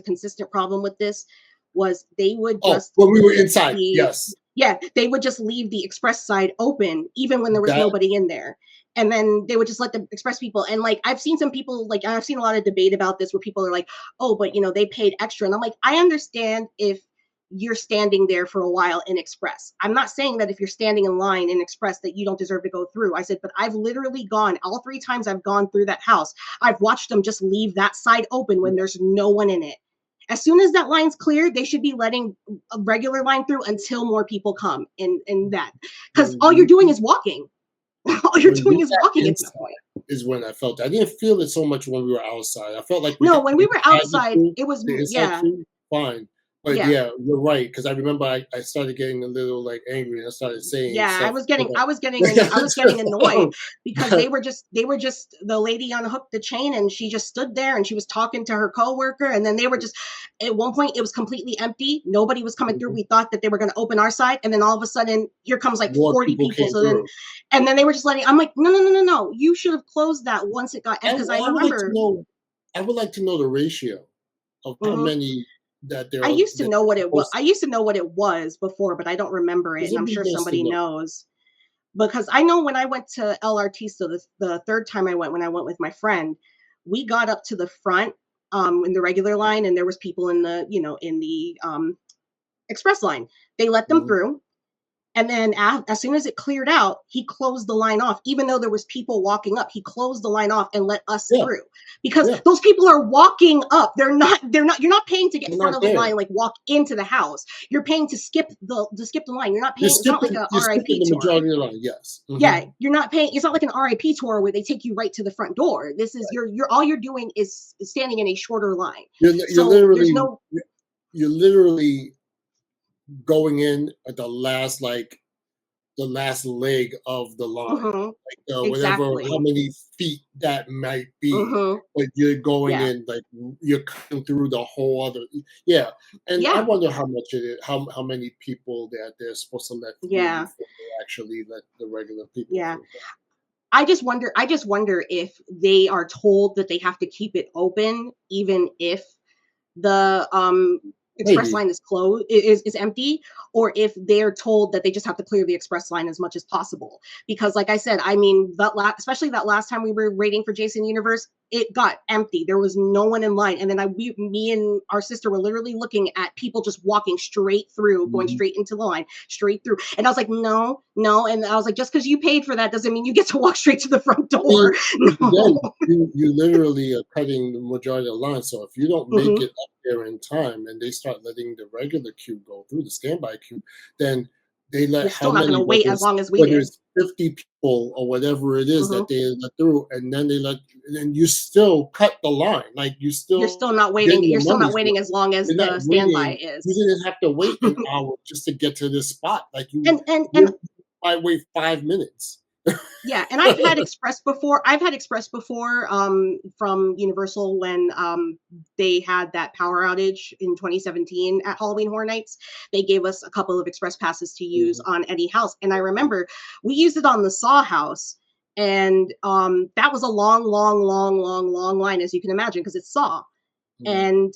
consistent problem with this, was they would Oh, just when we were leave inside, the yes. yeah, they would just leave the express side open even when there was That nobody in there. And then they would just let the express people and like I've seen some people like I've seen a lot of debate about this where people are like, "Oh, but you know, they paid extra." And I'm like, "I understand if you're standing there for a while in express. I'm not saying that if you're standing in line in express that you don't deserve to go through." I said, "But I've literally gone all three times I've gone through that house. I've watched them just leave that side open when there's no one in it. As soon as that line's cleared, they should be letting a regular line through until more people come in that. Because all you're when doing is walking. All you're when we doing is got walking at that inside point. is when I felt it. I didn't feel it so much when we were outside. I felt like we No, got when the we were inside outside, food, it was the inside yeah. food, fine. But Yeah. yeah, you're right, because I remember I started getting a little like angry and I started saying Yeah, stuff. I was getting annoyed because they were just the lady unhooked the chain and she just stood there and she was talking to her coworker and then they were just at one point it was completely empty. Nobody was coming through. We thought that they were going to open our side and then all of a sudden here comes like More 40 people people. came So then through. and then they were just letting I'm like, no. You should have closed that once it got I, because I I would like to remember know. I would like to know the ratio of how mhm. many that I they're used to that know they're what it was. supposed I to. used to know what it was before, but I don't remember it. Because And I'm it'd be sure nice to somebody know. knows because I know when I went to LRT, so the third time I went, when I went with my friend, we got up to the front in the regular line, and there was people in the in the express line. They let them Mhm. through, and then as soon as it cleared out, he closed the line off. Even though there was people walking up, he closed the line off and let us Yeah, through because yeah, those people are walking up. You're not paying to get they're front not of the there. line like walk into the house. You're paying to skip the line. You're not You're paying. It's not like skipping. a You're skipping RIP the tour. majority of the line. Yes. Yeah, you're not paying. It's not like an RIP tour where they take you right to the front door. This is you're all you're doing is standing in a shorter line. You're So there's literally no you're literally going in at the last the last leg of the line, mhm, whatever how exactly. many feet that might be, Hmm. but you're going Yeah, in like you're cutting through the whole other. Yeah, and I yeah, wonder how much it is, how many people that they're supposed to let through yeah, before they actually let the regular people yeah. through. I just wonder if they are told that they have to keep it open even if the express Maybe. line is closed is empty, or if they're told that they just have to clear the express line as much as possible because like I said, I mean especially that last time we were waiting for Jason Universe, it got empty. There was no one in line and then me and our sister were literally looking at people just walking straight through, going Mhm. straight into the line, straight through, and I was like no, and I was like just because you paid for that doesn't mean you get to walk straight to the front I door. mean, again, No. you literally are cutting the majority of the line. So if you don't make Hmm. it up there in time, and they start letting the regular queue go through the standby queue, then they let You're how still not going many, to wait as long as we whether did. it's 50 people or whatever it is Hmm. that they let through, and then then you still cut the line, like you still getting You're your still not money's waiting worth. as long as You're not the standby waiting. You is. didn't have to wait an hour just to get to this spot. Like And you might wait 5 minutes. yeah, and I've had Express before. I've had Express before from Universal when they had that power outage in 2017 at Halloween Horror Nights. They gave us a couple of Express passes to use Mhm. on any house, and I remember we used it on the Saw house, and that was a long line, as you can imagine, because it's Saw, Mhm. and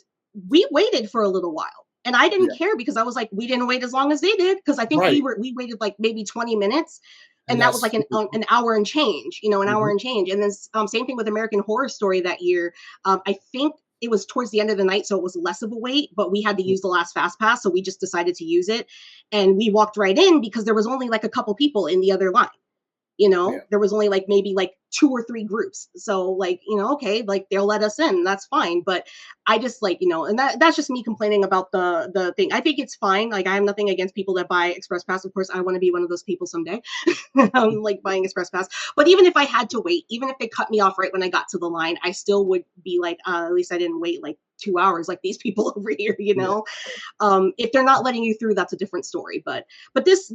we waited for a little while. And I Yeah. didn't care because I was like, we didn't wait as long as they did because I think Right. we waited like maybe 20 minutes, And and that was that's like an hour and change, an hour mhm, and change. And then same thing with American Horror Story that year. I think it was towards the end of the night, so it was less of a wait, but we had to use the last fast pass, so we just decided to use it, and we walked right in because there was only like a couple people in the other line. yeah. There was only like maybe like two or three groups, so like okay, like they'll let us in, that's fine. But I just like and that's just me complaining about the thing. I think it's fine, like I have nothing against people that buy express pass. Of course I want to be one of those people someday. Like buying express pass, but even if I had to wait, even if they cut me off right when I got to the line, I still would be like, at least I didn't wait like 2 hours like these people over here. Yeah. If they're not letting you through, that's a different story. But this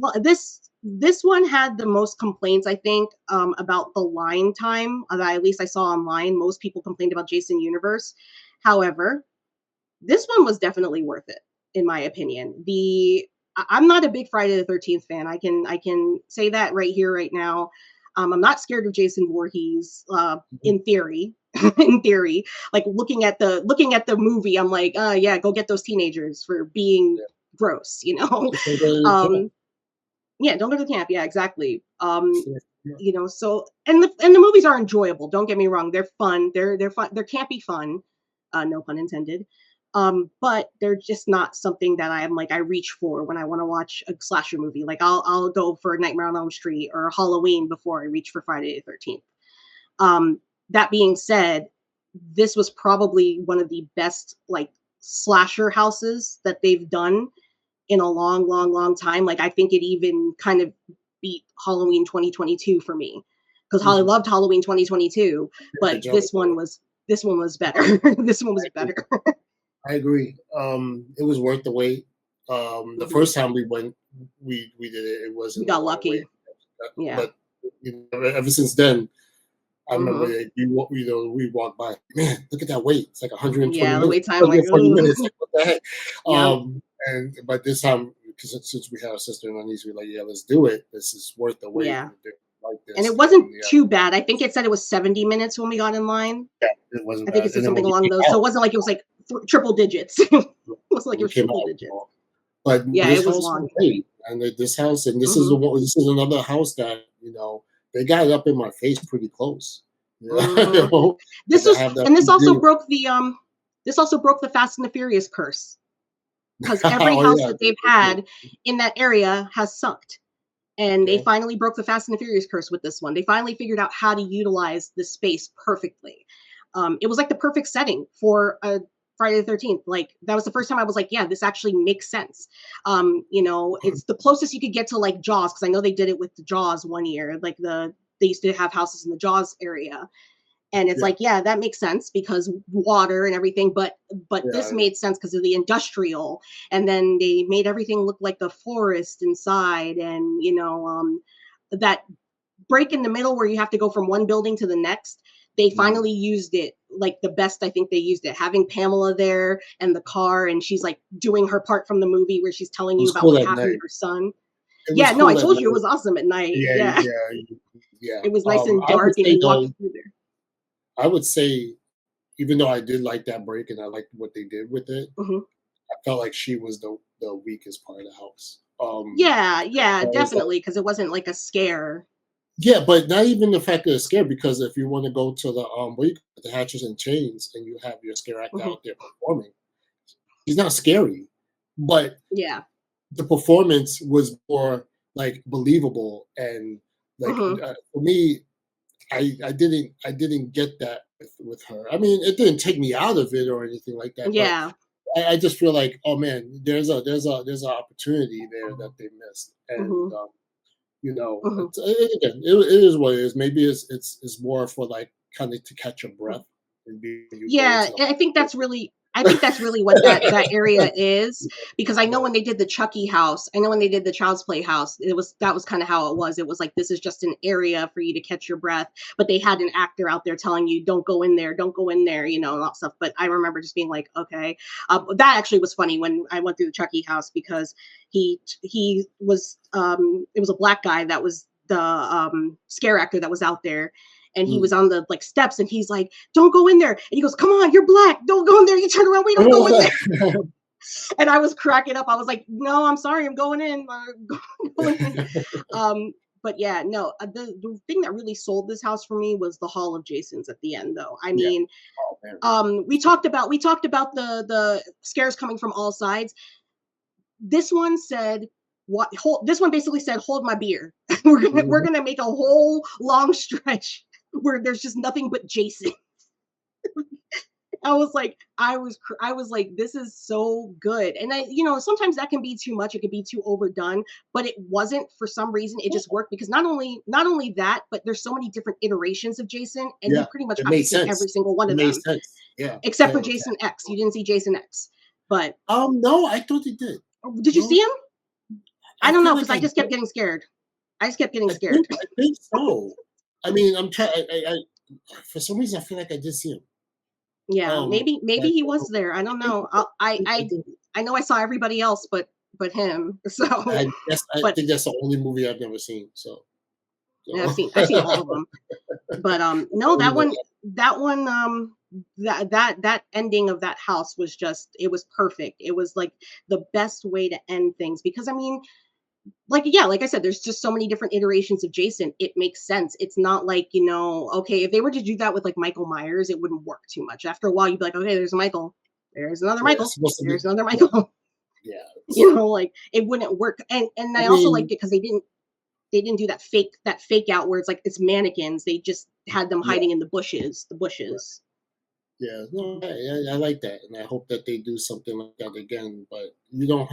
one had the most complaints, I think, about the line time that at least I saw online. Most people complained about Jason Universe. However, this one was definitely worth it, in my opinion. I'm not a big Friday the 13th fan. I can say that right here, right now. I'm not scared of Jason Voorhees, Mhm. in theory. In theory, like looking at the movie, I'm like, yeah, go get those teenagers for being Yeah. gross, Just don't go to the camp. um, yeah, don't go to camp. Yeah, exactly. Yeah. Yeah. So and the movies are enjoyable. Don't get me wrong; they're fun. They're fun. They're campy fun. No pun intended. But they're just not something that I'm like I reach for when I want to watch a slasher movie. Like I'll go for Nightmare on Elm Street or Halloween before I reach for Friday the 13th. Um, that being said, this was probably one of the best like slasher houses that they've done in a long time. Like I think it even kind of beat Halloween 2022 for me because I Mhm. loved Halloween 2022, Did a but good job with that one. this one was better. This one was I agree. better. I agree. It was worth the wait. The Mhm. first time we went, we did it. It We wasn't a got long wait, lucky. Yeah. but ever since then, I remember Mhm. that we walked by. Man, look at that wait! It's like 120 Yeah, the minutes, wait time, like, 140 ooh. minutes. Like what the heck? Yep. And but this time, because since we had a sister and a niece, we were like, yeah, let's do it. This is worth the wait. Yeah. We did like And this, it and wasn't too bad. I think it said it was 70 minutes when we got in line. yeah, it wasn't I think it bad. said And then something when you along came those. So out, it wasn't like it was like triple digits. It wasn't like it we was came triple out. digits. But Yeah, this it was house long. was great, and this house, and this is the Mhm. one. This is another house that they got it up in my face pretty close. Yeah, Mhm. and This to was have that and view. this also broke the Fast and the Furious curse because every Oh house yeah, that they've had in that area has sucked. And they yeah. finally broke the Fast and the Furious curse with this one. They finally figured out how to utilize the space perfectly. It was like the perfect setting for a Friday the 13th. Like that was the first time I was like, yeah, this actually makes sense. It's the closest you could get to like Jaws because I know they did it with the Jaws one year. Like they used to have houses in the Jaws area, and it's Yeah, like, yeah, that makes sense because water and everything, but this yeah, made sense because of the industrial, and then they made everything look like the forest inside, and that break in the middle where you have to go from one building to the next. They mm. finally used it like the best. I think they used it, having Pamela there and the car, and she's like doing her part from the movie where she's telling It you was about cool what at happened to night. her son. It was Yeah, no, I cool at told you it night. was awesome at night. Yeah, Yeah. yeah. It was nice and I would dark and say you walked though, through there. I would say even though I did like that break and I liked what they did with it, Mhm. I felt like she was the weakest part of the house. Yeah, yeah, I was like, definitely, because it wasn't like a scare. yeah, but not even the fact that it's scary because if you want to go to the Hatches and Chains and you have your scare actor Mhm. out there performing, he's not scary, but Yeah. the performance was more like believable and like Mhm. for me, I didn't get that with her. I mean, it didn't take me out of it or anything like that, but Yeah. I just feel like, oh man, there's an opportunity there that they missed, and Mhm. Mhm. again, it is what it is. Maybe it's more for like kind of to catch your breath and be you go Yeah, into and I think that's really what that the. area is, because I know But when they did the Chucky house, I know when they did the Child's Play house, that was kind of how it was. It was like this is just an area for you to catch your breath, but they had an actor out there telling you don't go in there, don't go in there, and all stuff. But I remember just being like, okay, that actually was funny when I went through the Chucky house because he was it was a black guy that was the scare actor that was out there, and he was mm. on the like steps, and he's like, don't go in there. And he goes, come on, you're black. Don't go in there. You turn around. We don't go in there. And I was cracking up. I was like, no, I'm sorry. I'm going in. Going in. Um, but yeah, no, the thing that really sold this house for me was the Hall of Jasons at the end, though. I Yeah. mean, Oh man. we talked about the scares coming from all sides. This one said, this one basically said, hold my beer. We're Mhm. gonna make a whole long stretch where there's just nothing but Jason. I was like, this is so good. And sometimes that can be too much. It could be too overdone, but it wasn't for some reason. It just worked because not only that, but there's so many different iterations of Jason, and you Yeah, pretty much it got to made see every sense. single one It of made them, sense. Yeah. except for No, Jason exactly. X. You didn't see Jason X, but No, I thought they did. did you see No, him? I I don't feel know like because I I just did. kept getting scared. I just kept getting scared. I think so. I mean, I'm trying. For some reason, I feel like I did see him. Yeah, I maybe he don't was know. there. I don't I think know. I did. I think I know I saw everybody else, but him. So, I but think that's the only movie I've never seen. yeah, So I've seen all of them. But that's the no, only one. that one that ending of that house was just, it was perfect. It was like the best way to end things because I mean, like, yeah, like I said, there's just so many different iterations of Jason. It makes sense. It's not like, okay, if they were to do that with like Michael Myers, it wouldn't work too much. After a while, you'd be like, okay, there's Michael. There's another Yeah, it's Michael. supposed to be. There's another Yeah, Michael. yeah. It's, Like it wouldn't work. And I I also liked mean, it because they didn't do that fake out where it's like it's mannequins. They just had them yeah. hiding in the bushes. The bushes. Yeah, no, I like that, and I hope that they do something like that again. But you don't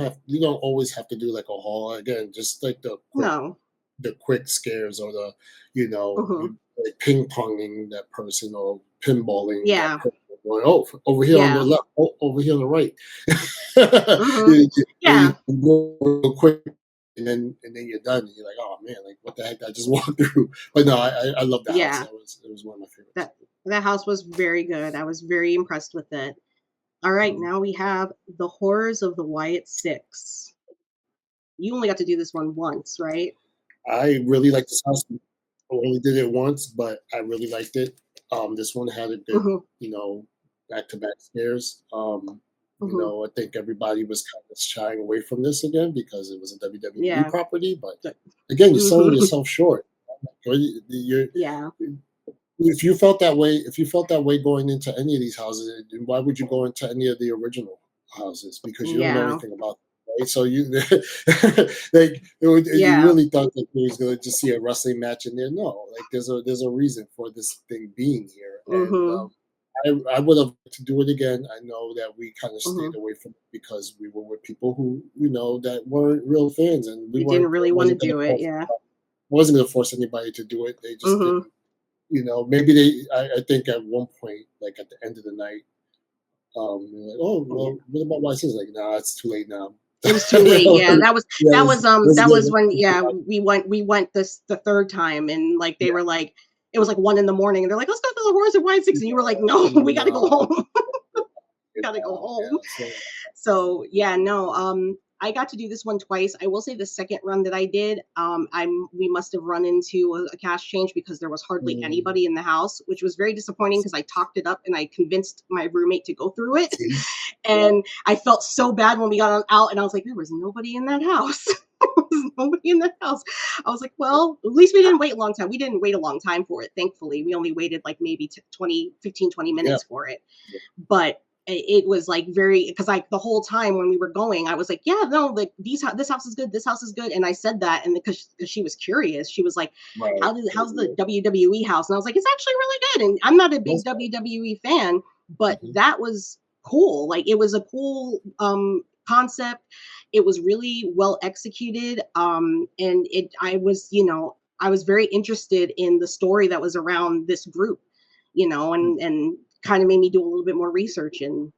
always have to do like a haul again. Just like No. the quick scares or the, Hmm. you like ping ponging that person or pinballing that Yeah. person. Going, oh, over here on the Yeah. left, oh, over here on the right. Mhm. You Yeah. go real quick, and then you're done. And you're like, oh man, like what the heck did I just walk through? But no, I love the house. Yeah. It was one of my favorites. That house was very good. I was very impressed with it. All right, Mhm. now we have The Horrors of the Wyatt Six. You only got to do this one once, right? I really like this house. I only did it once, but I really liked it. This one had a good, Mhm. back-to-back scares. Mhm. I think everybody was kind of shying away from this again because it was a WWE Yeah. property. But Good. again, you're selling Mhm. yourself short. You're, Yeah. if you felt that way going into any of these houses, then why would you go into any of the original houses? Because you don't know Yeah. anything about them, right? So you like you Yeah. really thought that you was going to just see a wrestling match in there. No, like there's a reason for this thing being here, and Mhm. I would have to do it again. I know that we kind of stayed Mhm. away from it because we were with people who that weren't real fans, and we You didn't weren't. really want to do it. Yeah. I wasn't going to force anybody to do it. They just Mhm. didn't. Maybe I think at one point, like at the end of the night, they're like, oh Yeah. well, what about why Like, nah, it's too late now. It was too late. Yeah, that was Yeah, that let's, was let's that get was when yeah we went this the third time, and like they yeah, were like it was like 1 in the morning, and they're like, let's go to the Horrors of Wyatt Six, and you were like, no, we got to go no, home. We you got to go yeah. home. So So yeah, no, I got to do this one twice. I will say the second run that I did, we must have run into a cash change because there was hardly mm, anybody in the house, which was very disappointing because I talked it up and I convinced my roommate to go through it. see, yeah, And I felt so bad when we got out, and I was like, there was nobody in that house. There was nobody in the house. I was like, well, at least we didn't wait a long time. We didn't wait a long time for it, thankfully. We only waited like maybe 20, 15, 20 yeah, minutes for it. But it was like very because like the whole time when we were going, I was like, yeah, no, like this house is good, this house is good, and I said that, and because she was curious, she was like, right. how's the WWE house? And I was like, it's actually really good, and I'm not a big That's WWE fan, but mhm, that was cool. Like it was a cool concept. It was really well executed, and it I was I was very interested in the story that was around this group, mm, and kind of made me do a little bit more research and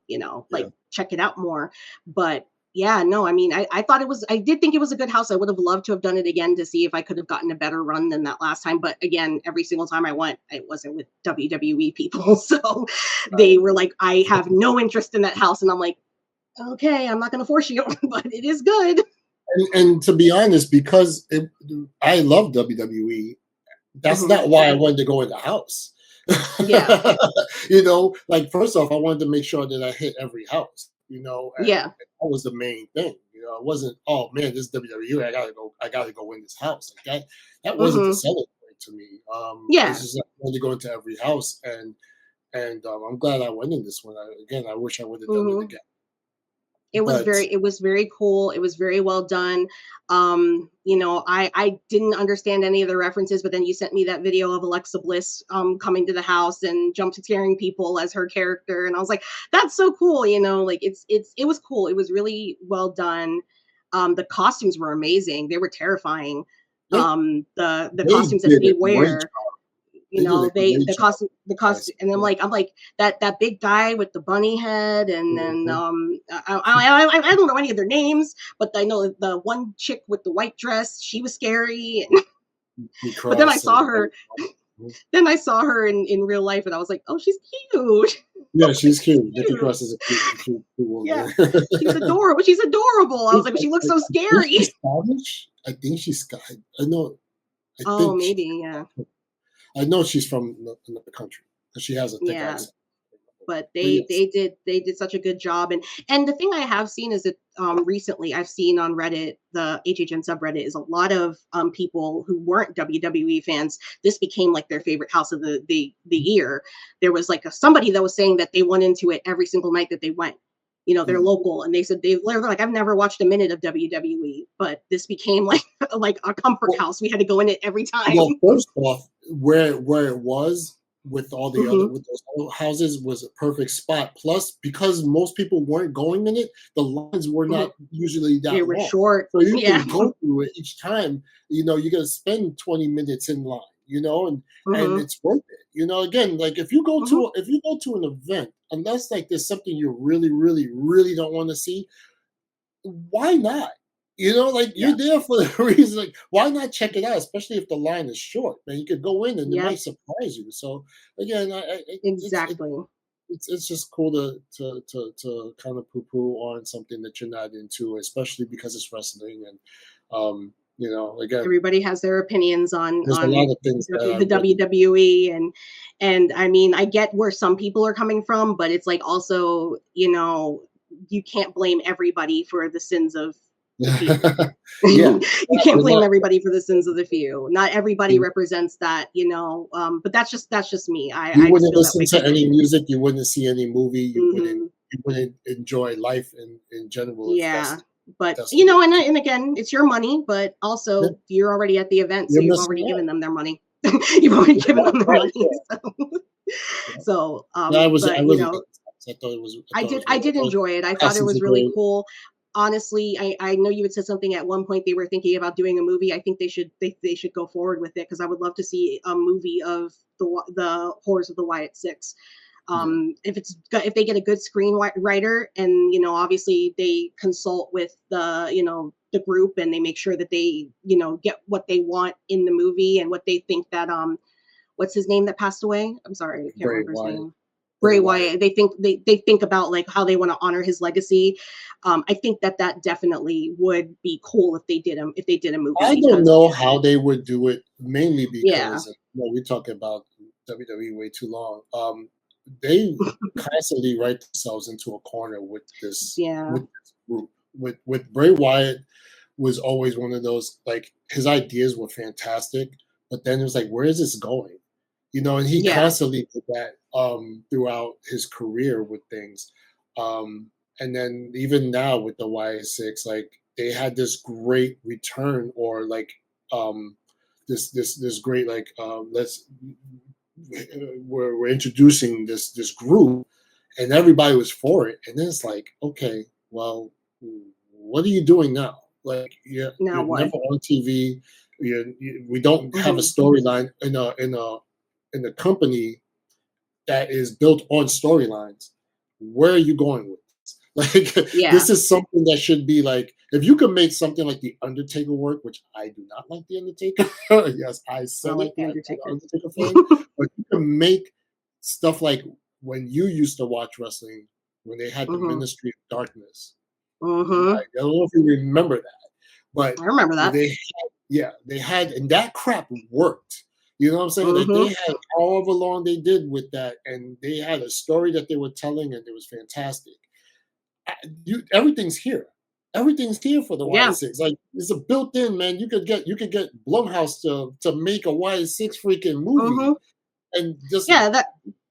like yeah, check it out more. But yeah, no, I mean, I thought I did think it was a good house. I would have loved to have done it again to see if I could have gotten a better run than that last time. But again, every single time I went, it wasn't with WWE people. So they right. were like, I have no interest in that house. And I'm like, okay, I'm not going to force you, but it is good. And to be honest, because I love WWE, that's Hmm. not why I wanted to go in the house. Yeah. Like first off, I wanted to make sure that I hit every house, and Yeah. that was the main thing. It wasn't, oh man, this is WWE, I gotta go in this house. Like that wasn't the Hmm. selling point to me. It's Yeah. just like, I wanted to go into every house, and I'm glad I went in this one. Again, I wish I would have done it Hmm. again. It But was very cool. It was very well done. I didn't understand any of the references, but then you sent me that video of Alexa Bliss coming to the house and jump scaring people as her character, and I was like, that's so cool. Like it was cool. It was really well done. The costumes were amazing. They were terrifying. they The they costumes that did they a great wear, job. They did a they great job. the costume, and I'm like that big guy with the bunny head, and then Mhm. I don't know any of their names, but I know the one chick with the white dress, she was scary. But then I Cross saw and her, then I saw her in real life, and I was like, oh, she's cute. yeah, she's She's cute. Nikki cute. Cross is a cute Yeah, woman. she's adorable. She's adorable. I was like, but she looks so I think scary. she's Scottish. I think she's Scott. I know. I Oh, think she's. maybe, yeah, I know she's from another country because she has a thick yeah. accent. But But yes, they did such a good job. And the thing I have seen is that recently I've seen on Reddit, the HHN subreddit, is a lot of people who weren't WWE fans. This became like their favorite house of the year. There was like somebody that was saying that they went into it every single night that they went. They're mm, local, and they said they're like, I've never watched a minute of WWE, but this became like like a comfort well, house. We had to go in it every time. well, first off, where it was with all the other Hmm. with those other houses was a perfect spot. Plus, because most people weren't going in it, the lines were Hmm. not usually They that were long. short. So you Yeah. can go through it each time. You're gonna spend 20 minutes in line. And Hmm. it's worth it. Again, like if you go to an event, unless like there's something you really, really, really don't want to see, why not? You know, like Yeah. you're there for the reason. Like, why not check it out? Especially if the line is short, man. You could go in and it Yeah. might surprise you. So again, Exactly. it's just cool to kind of poo poo on something that you're not into, especially because it's wrestling. And again, Everybody has their opinions there's a lot of things that I the wouldn't. WWE, and I mean, I get where some people are coming from, but it's like also, you can't blame everybody for the sins of the few. Yeah, You can't you're blame not. everybody for the sins of the few. Not everybody You represents that, but that's just me. you I just wouldn't feel that listen way to because any music. You wouldn't see any movie. hmm You wouldn't enjoy life in general if yeah. But that's the case. and again, it's your money, but Yeah, also you're already at the event, so you're you've missing already out. given them their money. You've already given them their Right. money. Yeah. So, Yeah. so No, I but really liked it. I I thought it did was I great. did enjoy it. I thought it Costumes was are really great. cool. Honestly, I know you had said something at one point they were thinking about doing a movie. I think they should go forward with it because I would love to see a movie of the horrors of the Wyatt Six. Yeah. If they get a good screenwriter and obviously they consult with the group and they make sure that they get what they want in the movie and what they think that what's his name that passed away? I'm sorry, I can't Bray remember his Wyatt. name. Bray Bray Wyatt. Wyatt. They think about like how they want to honor his legacy. I think that definitely would be cool if they did a movie I don't because know how they would do it, mainly yeah, because we're talking about WWE way too long. They constantly write themselves into a corner yeah, with this group. With Bray Wyatt was always one of those, like, his ideas were fantastic, but then it was like, where is this going? And he yeah. constantly did that throughout his career with things. And then even now with the YS6, like, they had this great return, or like this great, like, we're introducing this group, and everybody was for it, and then it's like, okay, well, what are you doing now? Like, Now you're what? never on TV. We don't have a Hmm. storyline in a company that is built on storylines. Where are you going with this? Like, Yeah, this is something that should be like, if you could make something like the Undertaker work, which I do not like the Undertaker. Yes, I I said it. like the I'm not an Undertaker. Undertaker fan, but you can make stuff like when you used to watch wrestling, when they had the Hmm. Ministry of Darkness. Hmm. I don't know if you remember that, but I remember that. they had, and that crap worked. You know what I'm saying? Like, they Hmm. had however long they did with that, and they had a story that they were telling, and it was fantastic. Everything's here. Everything's here for the Yeah. Y6. Like, it's a built-in, man. You could get Blumhouse to make a Y6 freaking movie, Hmm. and just Yeah.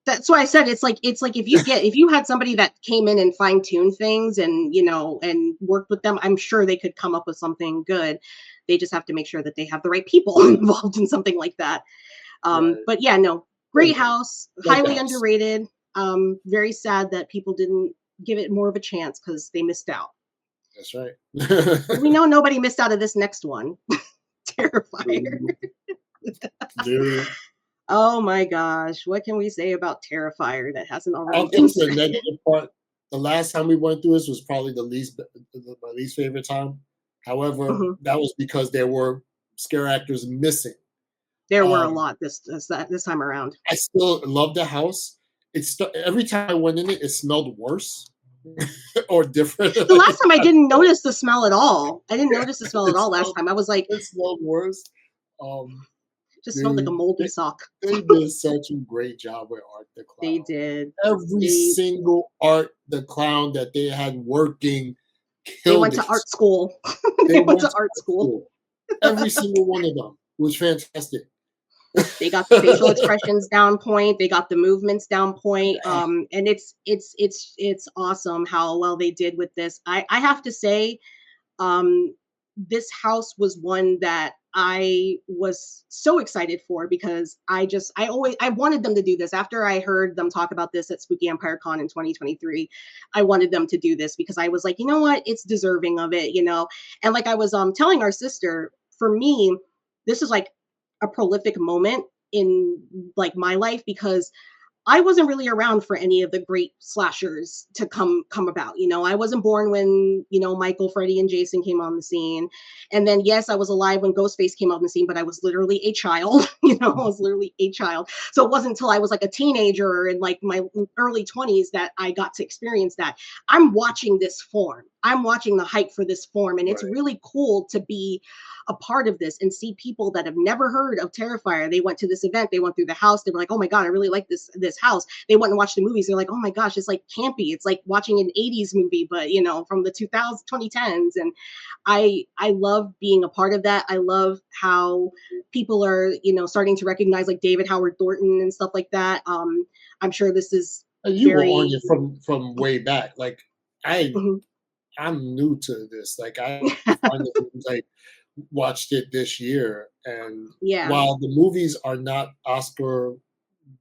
That's why I said it's like if you had somebody that came in and fine tuned things and and worked with them, I'm sure they could come up with something good. They just have to make sure that they have the right people involved in something like that. right. But yeah, no, Great great house. house, Like the highly house. underrated. Very sad that people didn't give it more of a chance because they missed out. That's right. But we know nobody missed out of this next one. Terrifier. Dude, Oh my gosh, what can we say about Terrifier that hasn't already I'll been take the said? negative part. The last time we went through this was probably my least favorite time. However, Mhm. that was because there were scare actors missing. There were a Um, lot this time around. I still love the house. Every time I went in it, it smelled worse or different. The last time I didn't notice the smell at all. I didn't notice the smell at it all last smelled time. I was like, it smelled worse. Um, just smelled like a Dude, moldy they, sock. they did such a great job with Art the They Clown. did. Every They single Art the Clown that they had working they killed went to it. art school. They They went went to to art art school. school. Every single one of them was fantastic. They got the facial expressions down point. They got the movements down point. And it's awesome how well they did with this. I have to say, um, this house was one that I was so excited for because I wanted them to do this after I heard them talk about this at Spooky Empire Con in 2023. I wanted them to do this because I was like, you know what, it's deserving of it. And like I was telling our sister, for me, this is like a prolific moment in like my life because I wasn't really around for any of the great slashers to come about. I wasn't born when, Michael, Freddy, and Jason came on the scene. And then yes, I was alive when Ghostface came on the scene, but I was literally a child. I was literally a child. So it wasn't until I was like a teenager in like my early 20s that I got to experience that. I'm watching this form. I'm watching the hype for this form. And it's really cool to be a part of this and see people that have never heard of Terrifier. They went to this event, they went through the house, they were like, oh my God, I really like this house. They went and watched the movies. They're like, oh my gosh, it's like campy. It's like watching an 80s movie, but from the 2010s. And I love being a part of that. I love how people are, starting to recognize like David Howard Thornton and stuff like that. I'm sure this is you were on it from way back. Like I'm new to this. Like I like watched it this year, and while the movies are not Oscar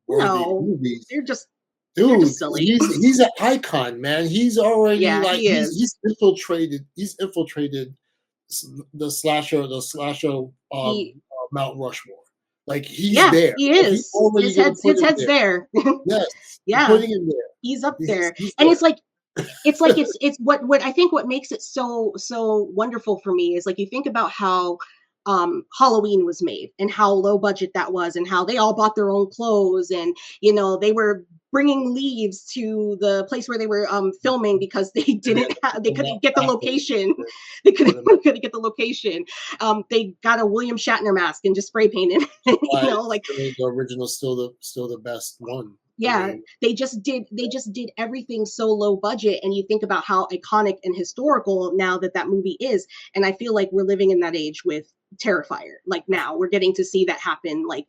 worthy movies, you're just silly. He's an icon, man. He's already he's infiltrated the slasher Mount Rushmore. Like he's there. He is. His head's there. Yes. Yeah. Putting him there. He's up there. And it's like it's what I think what makes it so wonderful for me is like you think about how Halloween was made and how low budget that was and how they all bought their own clothes and they were bringing leaves to the place where they were filming because they couldn't get the location. They couldn't get the location. They got a William Shatner mask and just spray painted. Like the original still the best one. Yeah, they just did everything so low budget, and you think about how iconic and historical now that movie is, and I feel like we're living in that age with Terrifier. Like now we're getting to see that happen, like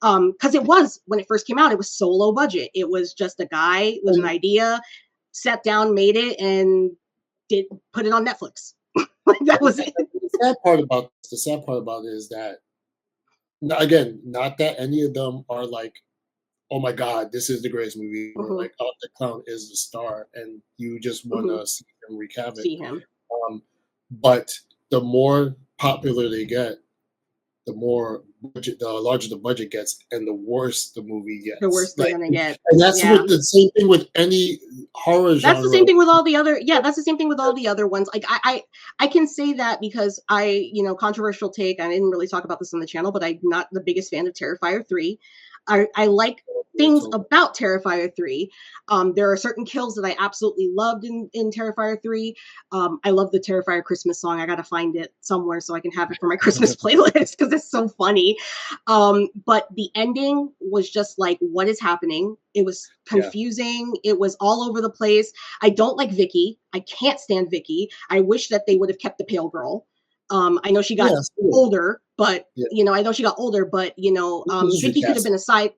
because it was when it first came out, it was so low budget. It was just a guy with an idea, sat down, made it, and put it on Netflix. Like that was it. The sad part about it is that, again, not that any of them are like, oh my God, this is the greatest movie. Or like, oh, the clown is the star, and you just want to see him wreak havoc. See him. But the more popular they get, the larger the budget gets, and the worse the movie gets. The worse they're gonna get. And that's the same thing with any horror genre. That's the same thing with all the other. Yeah, that's the same thing with all the other ones. Like I can say that because controversial take. I didn't really talk about this on the channel, but I'm not the biggest fan of Terrifier 3. I like things about Terrifier 3. There are certain kills that I absolutely loved in Terrifier 3. I love the Terrifier Christmas song. I got to find it somewhere so I can have it for my Christmas playlist because it's so funny. But the ending was just like, what is happening? It was confusing. It was all over the place. I don't like Vicky. I can't stand Vicky. I wish that they would have kept the pale girl. I know she got older, but I know she got older, but Vicky could have been a side.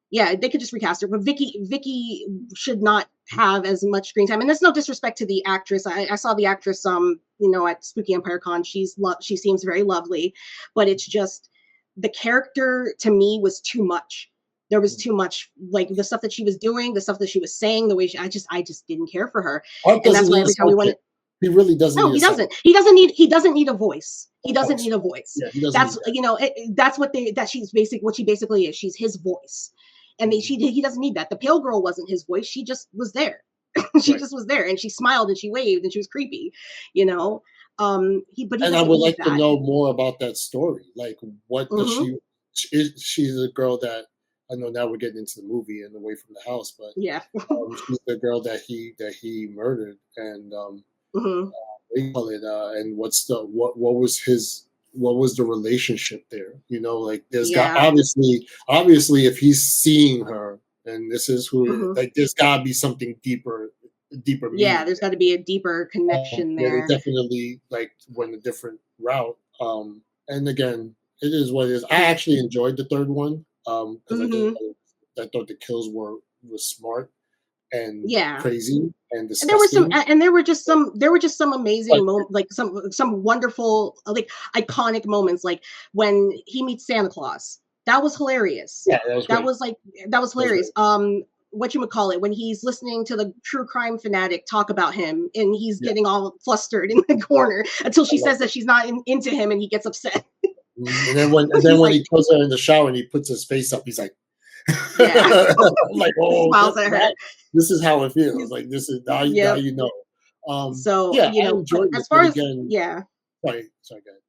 Yeah, they could just recast her, but Vicky should not have as much screen time. And that's no disrespect to the actress. I saw the actress, at Spooky Empire Con. She seems very lovely, but it's just the character to me was too much. There was too much, like the stuff that she was doing, the stuff that she was saying, the way I just didn't care for her, and that's why every time we went. He really doesn't. No, he doesn't. He doesn't need a voice. He doesn't need a voice. Yeah, that's that's what she's what she basically is. She's his voice, and he doesn't need that. The pale girl wasn't his voice. She just was there. She just was there, and she smiled and she waved and she was creepy, But I would like to know more about that story. Like, what does she's a girl that. I know now we're getting into the movie and away from the house, but she's the girl that he murdered, and and what was the relationship there? Like there's obviously if he's seeing her and this is who like there's gotta be something deeper. Yeah, there's got to be a deeper connection there. They definitely like went a different route. And again, it is what it is. I actually enjoyed the third one because I thought the kills were smart and crazy and disgusting. There were just some amazing moments, like some wonderful, like iconic moments, like when he meets Santa Claus. That was hilarious. Yeah, that was hilarious. Whatchamacallit, when he's listening to the true crime fanatic talk about him and he's getting all flustered in the corner until she says that she's not into him, and he gets upset. And then when he kills her in the shower and he puts his face up, he's like, Yeah. Like, oh, Smiles at her. this is how it feels. Like this is now Yep. you know. So, Yeah, I but enjoyed it, as but far as again, yeah. sorry, go ahead.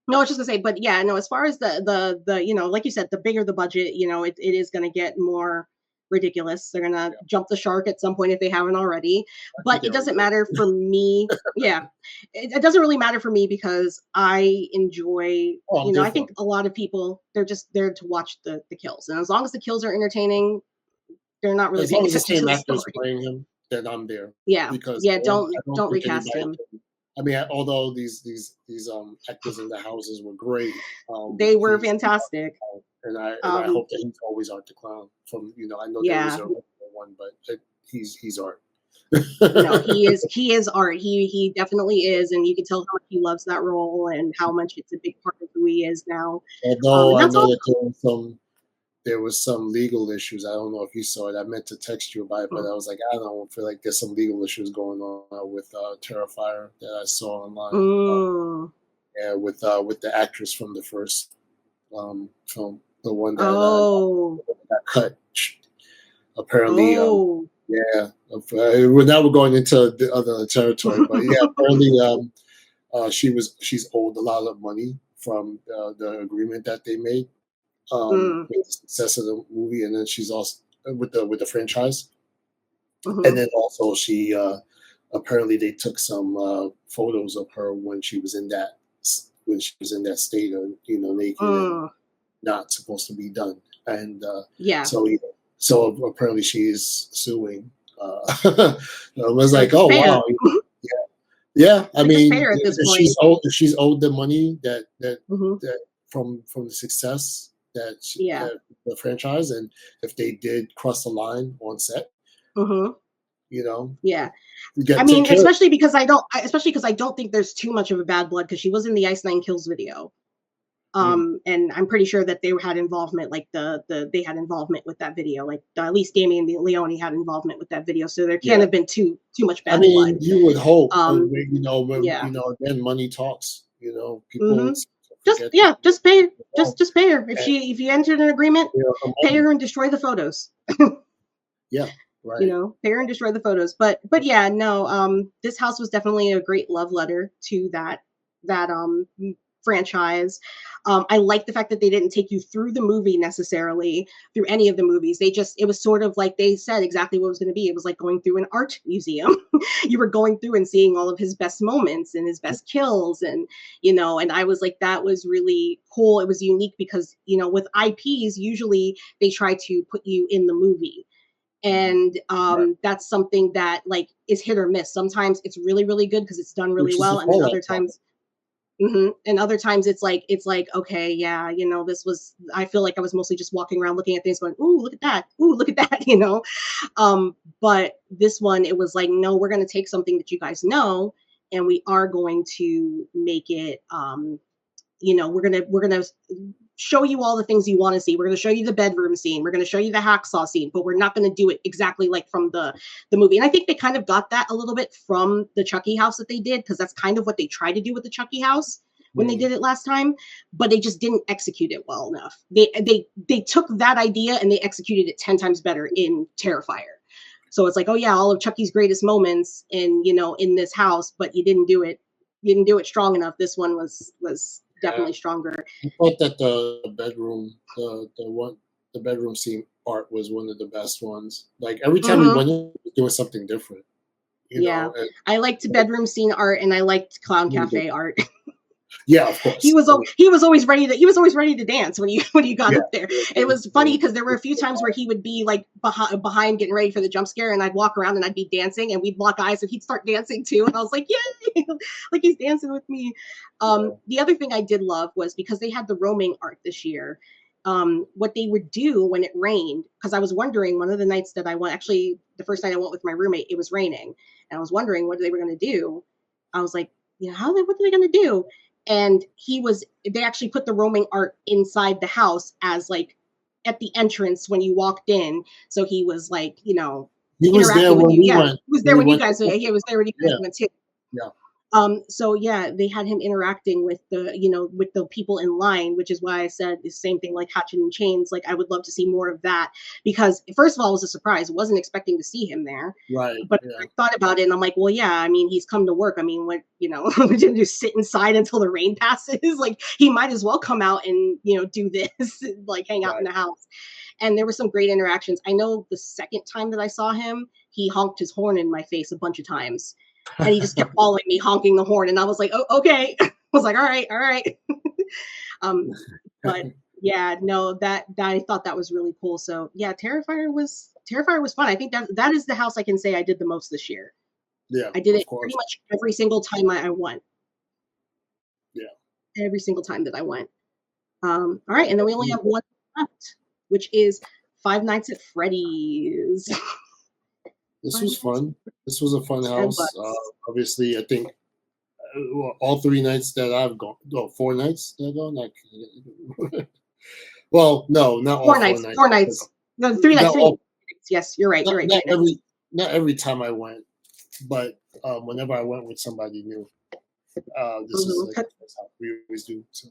No, I was just gonna say, but yeah, no, as far as the like you said, the bigger the budget, it is gonna get more ridiculous. They're gonna Yeah, jump the shark at some point if they haven't already. I think But they it already doesn't did. matter for me. Yeah. It doesn't really matter for me because I enjoy, Oh, I'm there I for think it. a lot of people they're just there to watch the kills. And as long as the kills are entertaining, they're not really As paying long as the attention to same the actor is story. playing him, then I'm there Yeah. because Yeah, I don't don't think recast anybody him. can. I mean, although these actors in the houses were great, They were he's Art fantastic. the Clown, and I Um hope that he's always Art the Clown. From I know there was yeah. a one, but he's Art. No, he is art. He definitely is, and you can tell how much he loves that role and how much it's a big part of who he is now. Although And I that's know all. that there was some legal issues. I don't know if you saw it. I meant to text you about it, but I was like, I don't feel like there's some legal issues going on with Terrifier that I saw online. Mm. Yeah, with the actress from the first film, the one that Oh, got cut. Apparently, oh. yeah. Now we're going into the other territory, but yeah, apparently, she's owed a lot of money from the agreement that they made Mm. with the success of the movie, and then she's also with the franchise, and Hmm. then also she apparently they took some photos of her when she was in that state of naked and Mm. not supposed to be done, and Yeah, so so apparently she is suing. I was so like, just oh pay her. wow, yeah, yeah. I Like just pay mean, her at this point. if she's owed the money Hmm. that from the success Yeah. that the franchise, and if they did cross the line on set, Hmm. you know, Yeah. you I get take mean, care of especially because I don't think there's too much of a bad blood because she was in the Ice Nine Kills video. it. Mm, And I'm pretty sure that they had involvement, like they had involvement with that video, like at least Damien Leone had involvement with that video, so there can't yeah. have been too much I bad blood. mean, you would hope, Um, when yeah. again, money talks. People Hmm. Just forget yeah, just pay her. well, Just pay her. and If you entered an agreement, her pay money. her and destroy the photos. Yeah, right. Pay her and destroy the photos. But yeah, no. This house was definitely a great love letter to that franchise. I like the fact that they didn't take you through the movie necessarily, through any of the movies. It was sort of like they said exactly what it was going to be. It was like going through an art museum. You were going through and seeing all of his best moments and his best kills. And I was like, that was really cool. It was unique because, with IPs, usually they try to put you in the movie. Mhm. And Right. that's something that like is hit or miss. Sometimes it's really, really good because it's done really Which is the well. And then fallout other from it. times and other times it's like, okay, yeah, this was, I feel like I was mostly just walking around looking at things going, ooh, look at that. Ooh, look at that, But this one, it was like, no, we're going to take something that you guys know, and we are going to make it, we're gonna show you all the things you want to see. We're going to show you the bedroom scene. We're going to show you the hacksaw scene, but we're not going to do it exactly like from the movie. And I think they kind of got that a little bit from the Chucky house that they did, because that's kind of what they tried to do with the Chucky house when they Mhm. did it last time, but they just didn't execute it well enough. They took that idea and they executed it 10 times better in Terrifier. So it's like, oh yeah, all of Chucky's greatest moments in this house, but you didn't do it strong enough. This one was Yeah. definitely stronger. I thought that the bedroom scene part was one of the best ones. Like every time we Hmm. went in, we were doing something different. Yeah, And I liked bedroom scene art and I liked clown really good. cafe art. Yeah, of he course. was I mean, he was always ready to dance when you when you got yeah, up there. yeah, It was yeah, funny because there were a few times where he would be like behind getting ready for the jump scare, and I'd walk around and I'd be dancing, and we'd lock eyes and he'd start dancing too, and I was like, yay, like he's dancing with me. yeah. The other thing I did love was because they had the roaming art this year. What they would do when it rained, because I was wondering one of the nights that I went, actually the first night I went with my roommate, it was raining, and I was wondering what they were going to do. I was like, what are they going to do? And they actually put the roaming art inside the house as like at the entrance when you walked in. So he was like, He was there interacting with when you. we Yeah, went he was when there we when you went to guys. Florida. He was there when you guys Yeah, went too. yeah. So yeah, they had him interacting with with the people in line, which is why I said the same thing like Hatchet and Chains. Like I would love to see more of that because first of all, it was a surprise. I wasn't expecting to see him there. Right. But Yeah. I thought about it and I'm like, well, yeah, I mean, he's come to work. I mean, what, we didn't just sit inside until the rain passes. Like he might as well come out and, do this, like hang out in Right. the house. And there were some great interactions. I know the second time that I saw him, he honked his horn in my face a bunch of times and he just kept following me, honking the horn. And I was like, oh, okay. I was like, all right, all right. um, but yeah, no, that I thought that was really cool. So yeah, Terrifier was fun. I think that is the house I can say I did the most this year. Yeah. I did Of it pretty course. much every single time I went. Yeah. Every single time that I went. All right, and then we only have one left, which is Five Nights at Freddy's. This was fun. This was a fun It house. was. Obviously, I think all 3 nights that I've gone, 4 nights that I've gone. Well, no, not all Four 4 nights. nights. 4 nights. No, 3 nights. Not Three all, nights. Yes, you're right. not, You're right. not 3 nights. every time I went, but whenever I went with somebody new, this is like that's how we always do. So,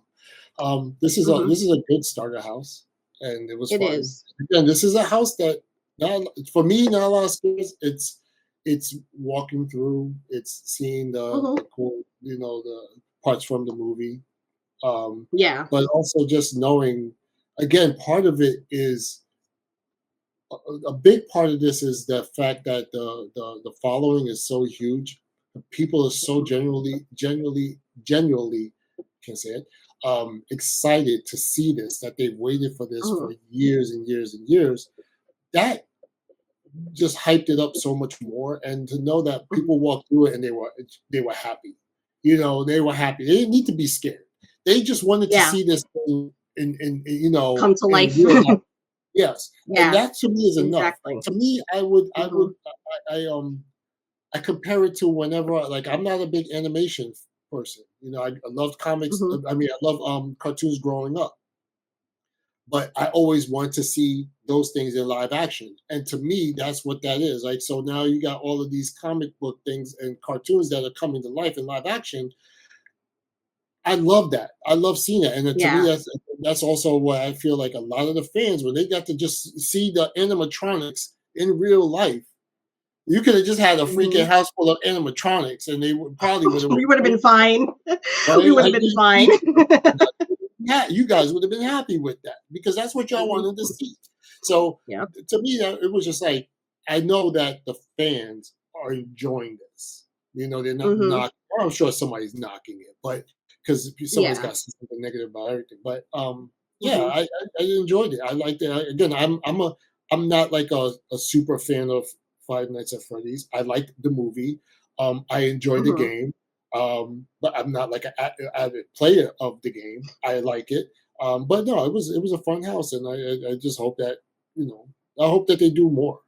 this is a good starter house, and it was It fun. is. Again, this is a house that not for me, not a lot of scares. It's walking through, it's seeing the cool, the parts from the movie, Yeah. but also just knowing. Again, part of it is a big part of this is the fact that the following is so huge. People are so genuinely can't say it, excited to see this, that they've waited for this for years and years and years. That just hyped it up so much more, and to know that people walked through it and they were happy. They were happy. They didn't need to be scared. They just wanted to Yeah. see this thing in Come to life. Yes, and Yeah. that to me is enough. Exactly. To me, I compare it to whenever, like, I'm not a big animation person. I loved comics. I mean, I love cartoons growing up, but I always want to see those things in live action. And to me, that's what that is. Like, so now you got all of these comic book things and cartoons that are coming to life in live action. I love that. I love seeing it. And then to me, Yeah. that's also what I feel like a lot of the fans, when they got to just see the animatronics in real life. You could have just had a freaking house full of animatronics, and they probably would have. We would have been fine. Right? We would have been fine. Yeah, you guys would have been happy with that because that's what y'all wanted to see. So to me, it was just like, I know that the fans are enjoying this. They're not knocking. I'm sure somebody's knocking it, but because somebody's got something negative about everything. But yeah, I enjoyed it. I liked it. Again, I'm not like a super fan of Five Nights at Freddy's. I liked the movie. I enjoyed the game. But I'm not like an avid player of the game. I like it. But no, it was a fun house, and I just hope that I hope that they do more.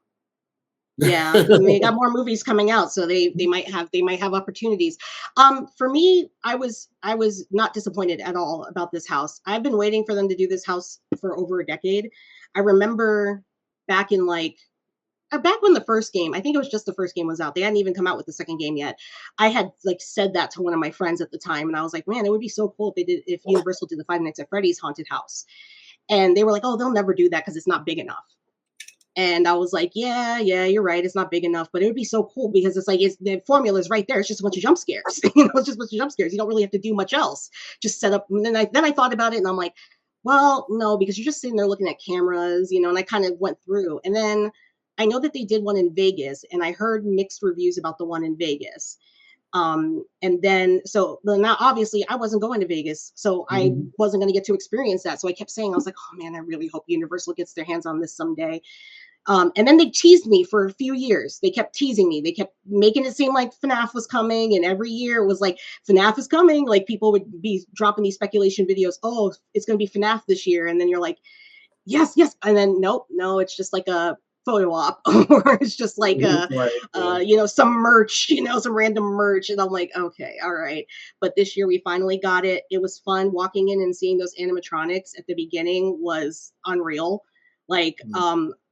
Yeah, and they got more movies coming out, so they might have opportunities. For me, I was not disappointed at all about this house. I've been waiting for them to do this house for over a decade. I remember back in back when the first game, I think it was just the first game was out. They hadn't even come out with the second game yet. I had said that to one of my friends at the time, and I was like, man, it would be so cool if Universal did the Five Nights at Freddy's haunted house. And they were like, oh, they'll never do that because it's not big enough. And I was like, yeah, you're right. It's not big enough, but it would be so cool because it's like the formula is right there. It's just a bunch of jump scares. It's just a bunch of jump scares. You don't really have to do much else. Just set up. And then I thought about it, and I'm like, well, no, because you're just sitting there looking at cameras, and I kind of went through. And then I know that they did one in Vegas, and I heard mixed reviews about the one in Vegas. And then now obviously I wasn't going to Vegas, so I wasn't going to get to experience that. So I kept saying, I was like, oh man, I really hope Universal gets their hands on this someday. And then they teased me for a few years. They kept teasing me. They kept making it seem like FNAF was coming. And every year it was like, FNAF is coming. Like people would be dropping these speculation videos. Oh, it's going to be FNAF this year. And then you're like, yes. And then no, it's just like a photo op, or it's just like some merch, some random merch. And I'm like, okay, all right. But this year we finally got it. It was fun walking in and seeing those animatronics at the beginning was unreal.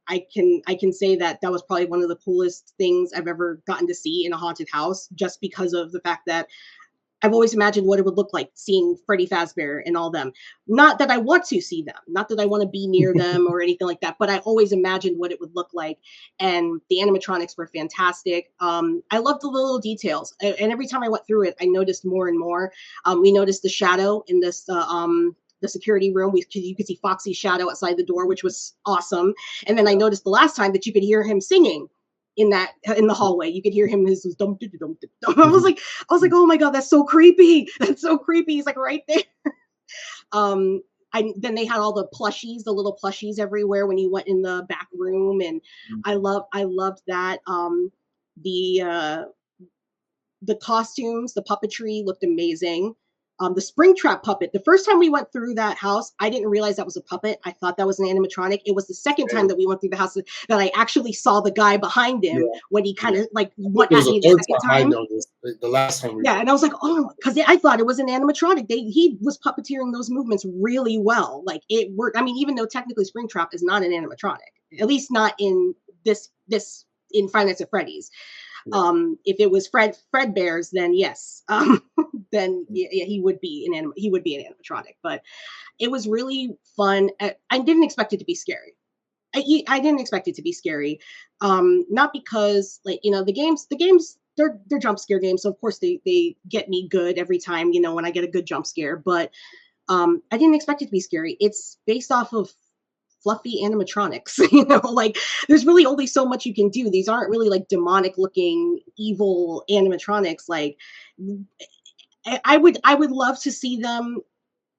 I can say that that was probably one of the coolest things I've ever gotten to see in a haunted house, just because of the fact that I've always imagined what it would look like seeing Freddy Fazbear and all them. Not that I want to see them, not that I want to be near them or anything like that, but I always imagined what it would look like. And the animatronics were fantastic. I love the little details, and every time I went through it, I noticed more and more. We noticed the shadow in this. The security room, you could see Foxy's shadow outside the door, which was awesome. And then I noticed the last time that you could hear him singing in the hallway. You could hear him his dum dum dum dum. I was like, oh my god, that's so creepy. That's so creepy. He's like right there. Then they had all the plushies, the little plushies everywhere when you went in the back room, and I loved that. The the costumes, the puppetry looked amazing. The Springtrap puppet. The first time we went through that house, I didn't realize that was a puppet. I thought that was an animatronic. It was the second time that we went through the house that I actually saw the guy behind him when he kind of like went at me the second time. I noticed the last time. And I was like, oh, because I thought it was an animatronic. He was puppeteering those movements really well. Like it worked. I mean, even though technically Springtrap is not an animatronic, at least not in this in Five Nights at Freddy's. If it was Fred Bears, then yes, then yeah, he would be an animatronic. But it was really fun. I didn't expect it to be scary. I didn't expect it to be scary. Not because like the games they're jump scare games, so of course they get me good every time when I get a good jump scare. But I didn't expect it to be scary. It's based off of fluffy animatronics. Like there's really only so much you can do. These aren't really like demonic looking evil animatronics. Like I would love to see them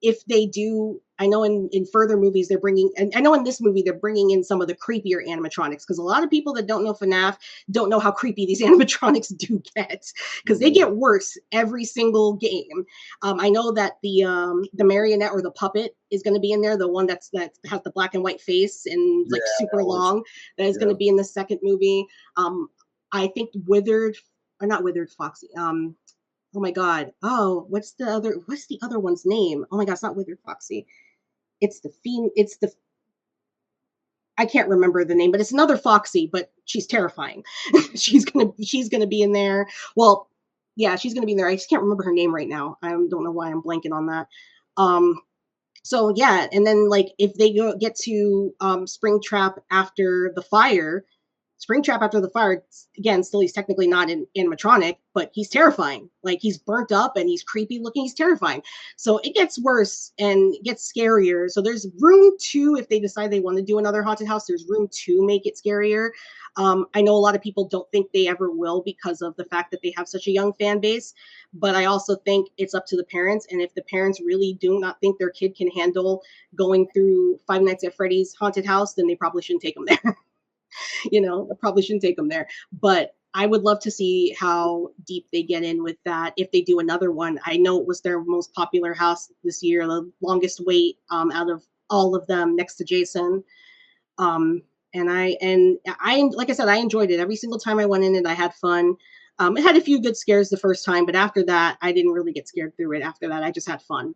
if they do. I know in further movies they're bringing, and I know in this movie they're bringing in some of the creepier animatronics, because a lot of people that don't know FNAF don't know how creepy these animatronics do get, because they get worse every single game. I know that the marionette or the puppet is going to be in there, the one that has the black and white face and like super long. That is going to be in the second movie. I think not Withered Foxy. Oh my god. Oh, what's the other one's name? Oh my god, it's not Withered Foxy. It's I can't remember the name, but it's another Foxy, but she's terrifying. she's gonna be in there. Well, yeah, she's gonna be in there. I just can't remember her name right now. I don't know why I'm blanking on that. So yeah, and then like if they get to Springtrap after the fire, again, still he's technically not an animatronic, but he's terrifying. Like he's burnt up and he's creepy looking. He's terrifying. So it gets worse and it gets scarier. So there's room to, if they decide they want to do another haunted house, there's room to make it scarier. I know a lot of people don't think they ever will because of the fact that they have such a young fan base, but I also think it's up to the parents. And if the parents really do not think their kid can handle going through Five Nights at Freddy's haunted house, then they probably shouldn't take them there. I probably shouldn't take them there. But I would love to see how deep they get in with that if they do another one. I know it was their most popular house this year, the longest wait out of all of them, next to Jason. And I like I said, I enjoyed it every single time I went in, and I had fun. It had a few good scares the first time, but after that, I didn't really get scared through it. After that, I just had fun.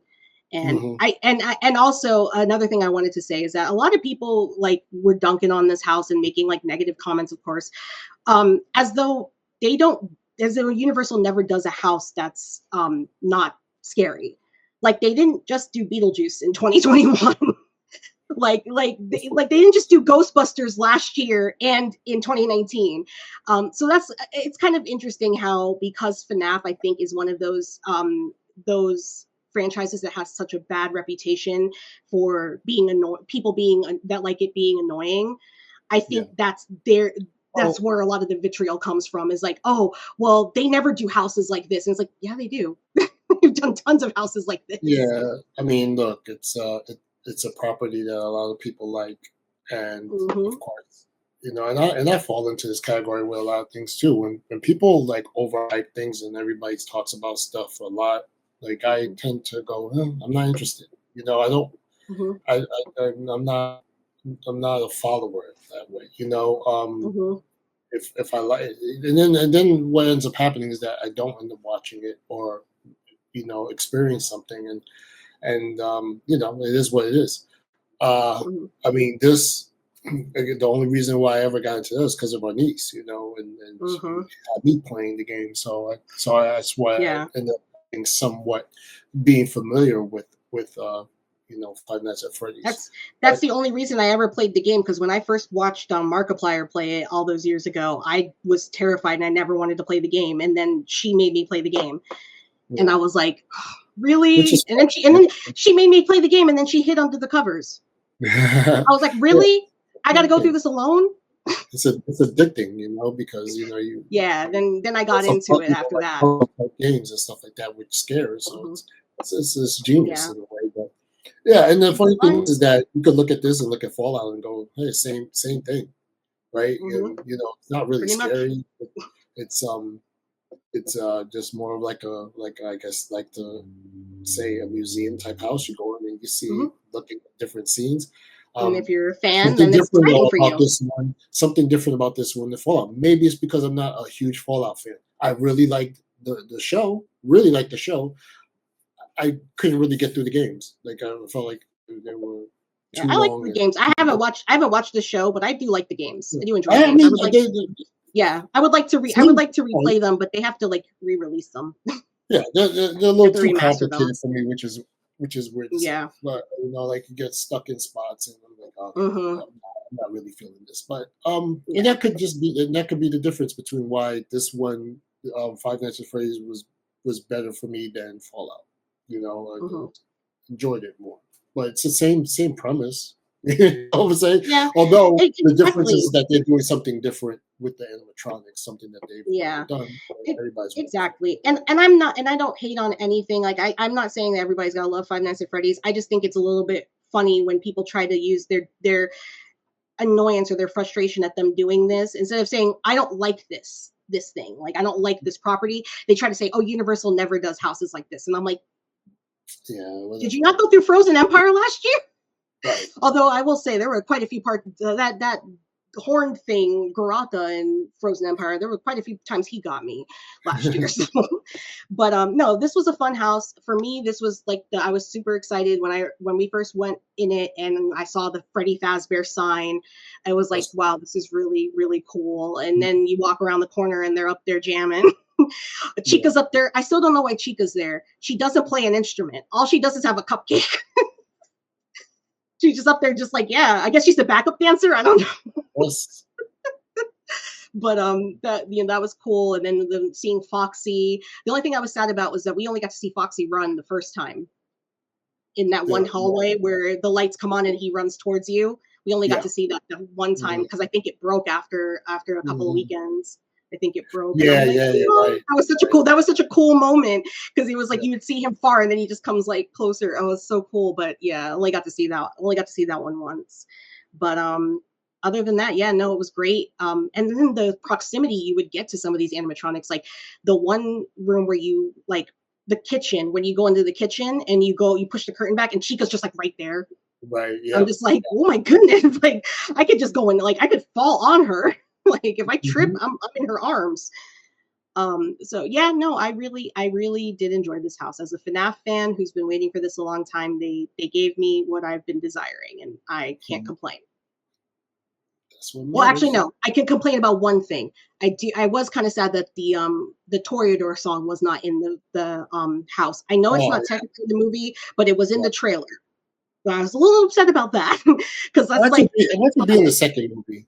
And and also another thing I wanted to say is that a lot of people like were dunking on this house and making like negative comments, of course, as though Universal never does a house that's not scary. Like they didn't just do Beetlejuice in 2021. like they didn't just do Ghostbusters last year and in 2019. So it's kind of interesting how, because FNAF I think is one of those franchises that has such a bad reputation for being people being that like it being annoying. I think that's where a lot of the vitriol comes from, is like, oh, well, they never do houses like this. And it's like, yeah, they do. They've done tons of houses like this. Yeah. I mean, look, it's a property that a lot of people like. And of course, and I fall into this category with a lot of things too. When people like overhype things and everybody talks about stuff a lot, like I tend to go, I'm not interested. I don't. I'm not a follower that way. If I like it, and then what ends up happening is that I don't end up watching it or experience something, and it is what it is. I mean, this again, the only reason why I ever got into this because of our niece, and she Mm-hmm. had me playing the game, that's why I Yeah. ended up being somewhat being familiar with Five Nights at Freddy's. That's the only reason I ever played the game, because when I first watched Markiplier play it all those years ago, I was terrified and I never wanted to play the game. And then she made me play the game, and I Yeah, was like, oh, which really? is And then she made me play the game, and then she hid under the covers. yeah, I was like, really? I got to go through this alone? it's addicting, because you Yeah. Then I got some into it after like that. puzzle games and stuff like that, which scares. So Hmm. it's genius Yeah. in a way, but yeah. And the It's funny thing fun. is that you could look at this and look at Fallout and go, hey, same thing, right? Hmm. And it's not really Pretty much. scary. It's just more of like I guess like to say a museum type house. You go in and you see Hmm. looking at different scenes. And if Um, you're a fan, Something then it's different exciting for about you. this one. Something different about this one. The Fallout. Maybe it's because I'm not a huge Fallout fan. I really liked the show. Really liked the show. I couldn't really get through the games. Like I felt like they were Yeah, too I like long. the And games. I haven't watched the show, but I do like the games. I do enjoy the I games. I mean, would like, yeah, I would seem like to replay them, but they have to like re-release them. yeah, they're a They little have to too remaster them. complicated for me, which is weird to say. Yeah. But like you get stuck in spots, and I'm like, okay, Hmm. I'm not really feeling this. But and Yeah. that could be the difference between why this one, Five Nights at Freddy's was better for me than Fallout. Hmm. Enjoyed it more. But it's the same premise. You know what I'm saying? Yeah. Although the difference Exactly. is that they're doing something different with the animatronics, something that they've never Yeah. done. E- Everybody's waiting for. Exactly. And I'm not, and I don't hate on anything. Like I'm not saying that everybody's gotta love Five Nights at Freddy's. I just think it's a little bit funny when people try to use their annoyance or their frustration at them doing this, instead of saying, I don't like this thing. Like I don't like this property. They try to say, oh, Universal never does houses like this. And I'm like, Yeah, did whatever. you not go through Frozen Empire last year? Right. Although I will say there were quite a few parts that horn thing, Garata in Frozen Empire. There were quite a few times he got me last year. So, but no, this was a fun house for me. This was like I was super excited when we first went in it and I saw the Freddy Fazbear sign. I was like, That's- wow, this is really really cool. And then you walk around the corner and they're up there jamming. yeah. Chica's up there. I still don't know why Chica's there. She doesn't play an instrument. All she does is have a cupcake. She's just up there, just like, yeah. I guess she's the backup dancer. I don't know, That's- but that was cool. And then seeing Foxy. The only thing I was sad about was that we only got to see Foxy run the first time in that one yeah. hallway where the lights come on and he runs towards you. We only got Yeah. to see that the one time Mhm. because I think it broke after a couple of Mhm. weekends. I think it broke, and I'm Yeah, like, yeah, yeah, oh, right. that was such a cool moment because he was like, Yeah. you would see him far, and then he just comes like closer. Oh, it's so cool. But yeah, I only got to see that. Only got to see that one once. But other than that, yeah, no, it was great. And then the proximity you would get to some of these animatronics, like the one room where you like the kitchen, when you go into the kitchen and you push the curtain back, and Chica's just like right there. Right, I'm yeah. just like, oh my goodness, like I could just go in, like I could fall on her. Like if I trip, Mhm. I'm in her arms. So yeah, no, I really did enjoy this house. As a FNAF fan who's been waiting for this a long time, they gave me what I've been desiring, and I can't Mhm. complain. That's what Well, actually, matters. no, I can complain about one thing. I was kind of sad that the Toreador song was not in the house. I know it's Oh, not technically the movie, but it was in yeah. the trailer. So I was a little upset about that because that's like It had to be in the second movie.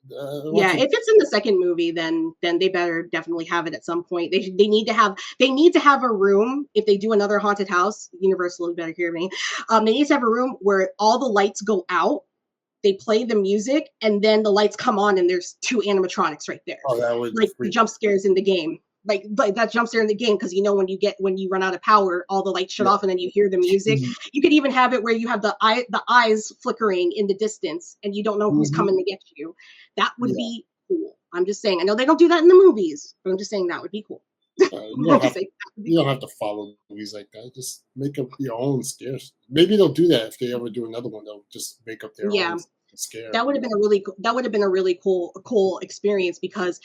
yeah, Watch it. if it's in the second movie, then they better definitely have it at some point. They need to have a room if they do another haunted house. Universal better hear me. They need to have a room where all the lights go out. They play the music, and then the lights come on, and there's two animatronics right there, Oh, that would like the freak. jump scares in the game. Like that jump scare in the game, because when you run out of power, all the lights shut Yeah. off, and then you hear the music. Mhm. You could even have it where you have the eyes flickering in the distance, and you don't know who's Mhm. coming to get you. That would Yeah. be cool. I'm just saying. I know they don't do that in the movies, but I'm just saying that would be cool. You I'm don't just have saying that would be you don't cool. have to follow movies like that. Just make up your own scares. Maybe they'll do that if they ever do another one. They'll just make up their Yeah, own. scare. That would have been a really cool experience, because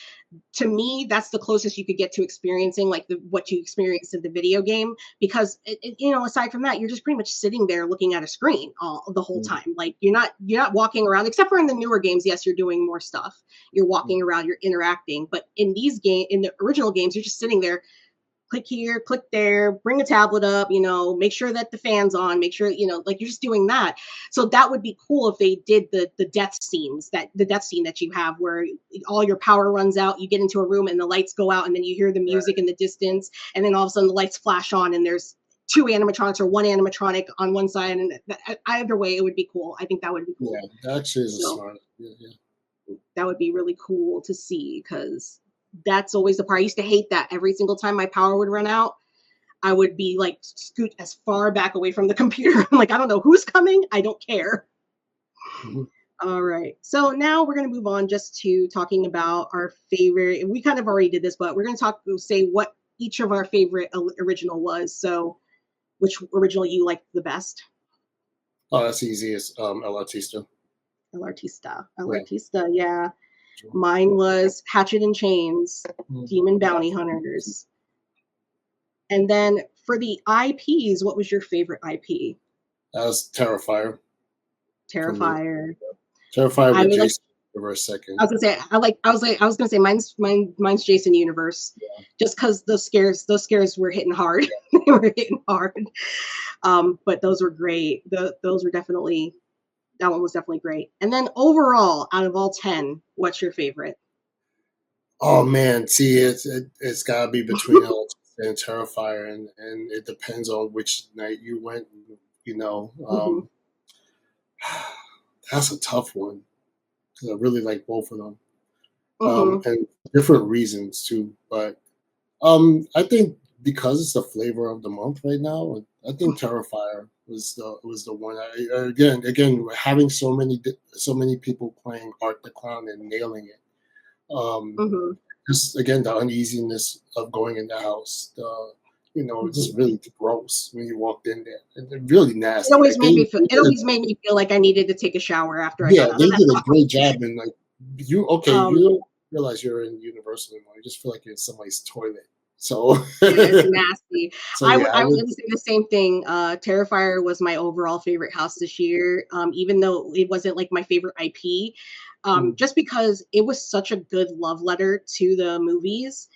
to me that's the closest you could get to experiencing like what you experienced in the video game, because aside from that, you're just pretty much sitting there looking at a screen the whole time. Like you're not walking around, except for in the newer games. Yes, you're doing more stuff, you're walking around, you're interacting, but in the original games, you're just sitting there, click here, click there, bring a tablet up, make sure that the fan's on, make sure, like you're just doing that. So that would be cool if they did the death scenes, the death scene that you have where all your power runs out, you get into a room and the lights go out and then you hear the music in the distance, and then all of a sudden the lights flash on and there's two animatronics or one animatronic on one side, and either way it would be cool. I think that would be cool. Yeah, that actually is smart. Yeah. That would be really cool to see, because that's always the part. I used to hate that every single time my power would run out, I would be like, scoot as far back away from the computer. I'm like, I don't know who's coming. I don't care. Mm-hmm. All right. So now we're going to move on just to talking about our favorite. We kind of already did this, but we're going to say what each of our favorite original was. So which original you liked the best? Oh, that's easy. It's El Artista. El Artista, yeah. Mine was Hatchet and Chains, Demon Bounty Hunters. And then for the IPs, what was your favorite IP? That was Terrifier. Terrifier Terrifier with Jason Universe second. I was gonna say mine's Jason Universe. Yeah. Just because those scares were hitting hard. They were hitting hard. But those were great. Those were definitely. That one was definitely great. And then overall, out of all 10, what's your favorite? Oh man, see, it's gotta be between El and Terrifier, and it depends on which night you went. That's a tough one, because I really like both of them, and different reasons too. But I think because it's the flavor of the month right now, I think Terrifier was the one. Again, having so many people playing Art the Clown and nailing it. Just again, the uneasiness of going in the house. Just really gross when you walked in there. And really nasty. It always made me feel like I needed to take a shower after I got out. Yeah, they did a great job. And like you don't realize you're in Universal anymore. You just feel like you're in somebody's toilet. So it's nasty. So, I was going to say the same thing. Terrifier was my overall favorite house this year, even though it wasn't like my favorite IP, just because it was such a good love letter to the movies.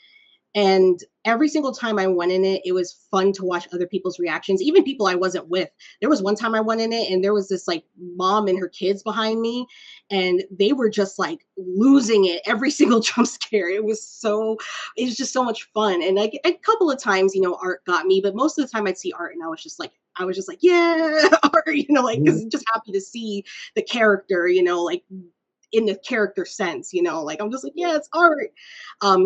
And every single time I went in it, it was fun to watch other people's reactions, even people I wasn't with. There was one time I went in it and there was this like mom and her kids behind me, and they were just like losing it every single jump scare. It was just so much fun. And like a couple of times, Art got me, but most of the time I'd see Art and I was just like, yeah, Art, cause I'm just happy to see the character, like in the character sense, like I'm just like, yeah, it's Art.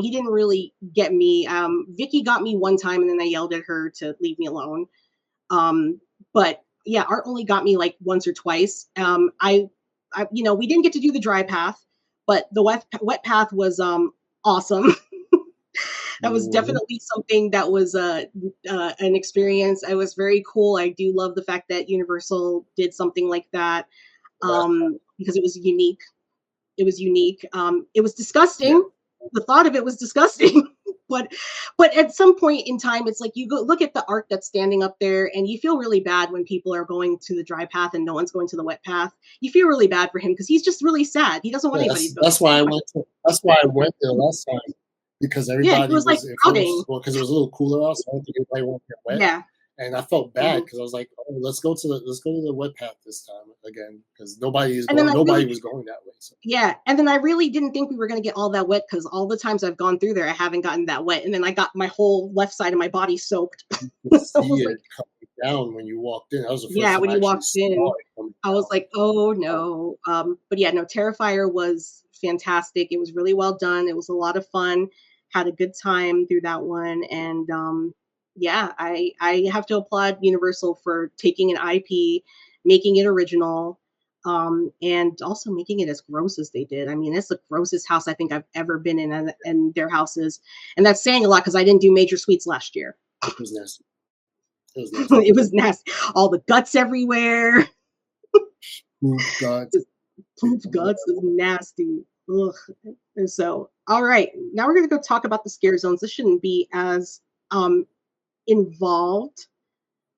He didn't really get me. Vicky got me one time and then I yelled at her to leave me alone. But yeah, Art only got me like once or twice. I we didn't get to do the dry path, but the wet path was awesome. That was definitely something that was an experience. It was very cool. I do love the fact that Universal did something like that, because it was unique. It was unique. It was disgusting. Yeah. The thought of it was disgusting. but at some point in time, it's like you go look at the Art that's standing up there, and you feel really bad when people are going to the dry path and no one's going to the wet path. You feel really bad for him because he's just really sad. He doesn't want anybody to go. That's why I went there last time, because everybody was like because it was a little cooler out, so I don't think everybody went there wet. Yeah. And I felt bad because I was like, "Oh, let's go to the wet path this time again," because nobody was going that way. So. Yeah, and then I really didn't think we were going to get all that wet, because all the times I've gone through there, I haven't gotten that wet, and then I got my whole left side of my body soaked. You see it coming down when you walked in. That was the first time when you walked in, I was like, "Oh no!" But yeah, no, Terrifier was fantastic. It was really well done. It was a lot of fun. Had a good time through that one, and yeah, I have to applaud Universal for taking an IP, making it original, and also making it as gross as they did. I mean, it's the grossest house I think I've ever been in their houses. And that's saying a lot because I didn't do Major Suites last year. It was nasty. It was nasty. All the guts everywhere. Guts. Poop guts is nasty. Ugh. And so, all right, now we're gonna go talk about the scare zones. This shouldn't be as um involved.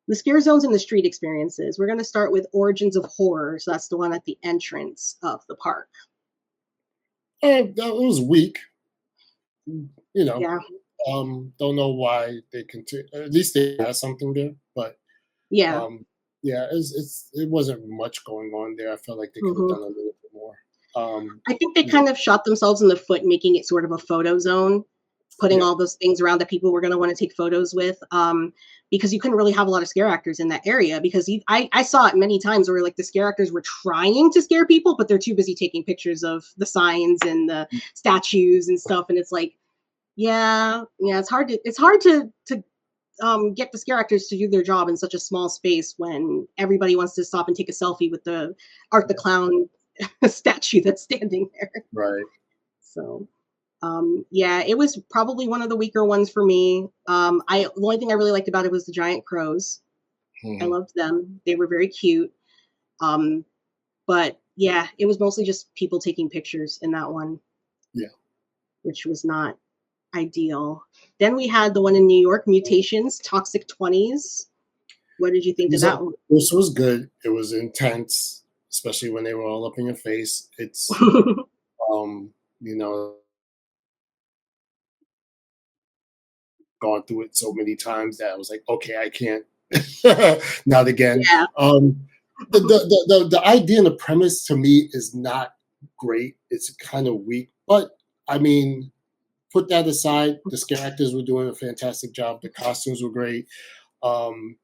The scare zones and the street experiences. We're gonna start with Origins of Horror. So that's the one at the entrance of the park. That was weak. You know, Yeah. don't know why they continue. At least they had something there, but Yeah. yeah, it wasn't much going on there. I felt like they could have Hmm. done a little bit more. I think they Yeah, kind of shot themselves in the foot, making it sort of a photo zone, putting yeah, all those things around that people were going to want to take photos with. Because you couldn't really have a lot of scare actors in that area because I saw it many times where like the scare actors were trying to scare people, but they're too busy taking pictures of the signs and the statues and stuff. And it's like, yeah, it's hard to get the scare actors to do their job in such a small space when everybody wants to stop and take a selfie with the Art the yeah, Clown statue that's standing there. right. So, yeah, it was probably one of the weaker ones for me. The only thing I really liked about it was the giant crows. I Hmm. loved them; they were very cute. Um, but yeah, it was mostly just people taking pictures in that one, Yeah, which was not ideal. Then we had the one in New York, Mutations, Toxic 20s. What did you think of that one? this was good. It was intense, especially when they were all up in your face. It's um, you know, gone through it so many times that I was like, okay, I can't. Not again. Yeah. Um, the idea and the premise to me is not great. It's kind of weak, but I mean, put that aside. The scare actors were doing a fantastic job. The costumes were great. Um,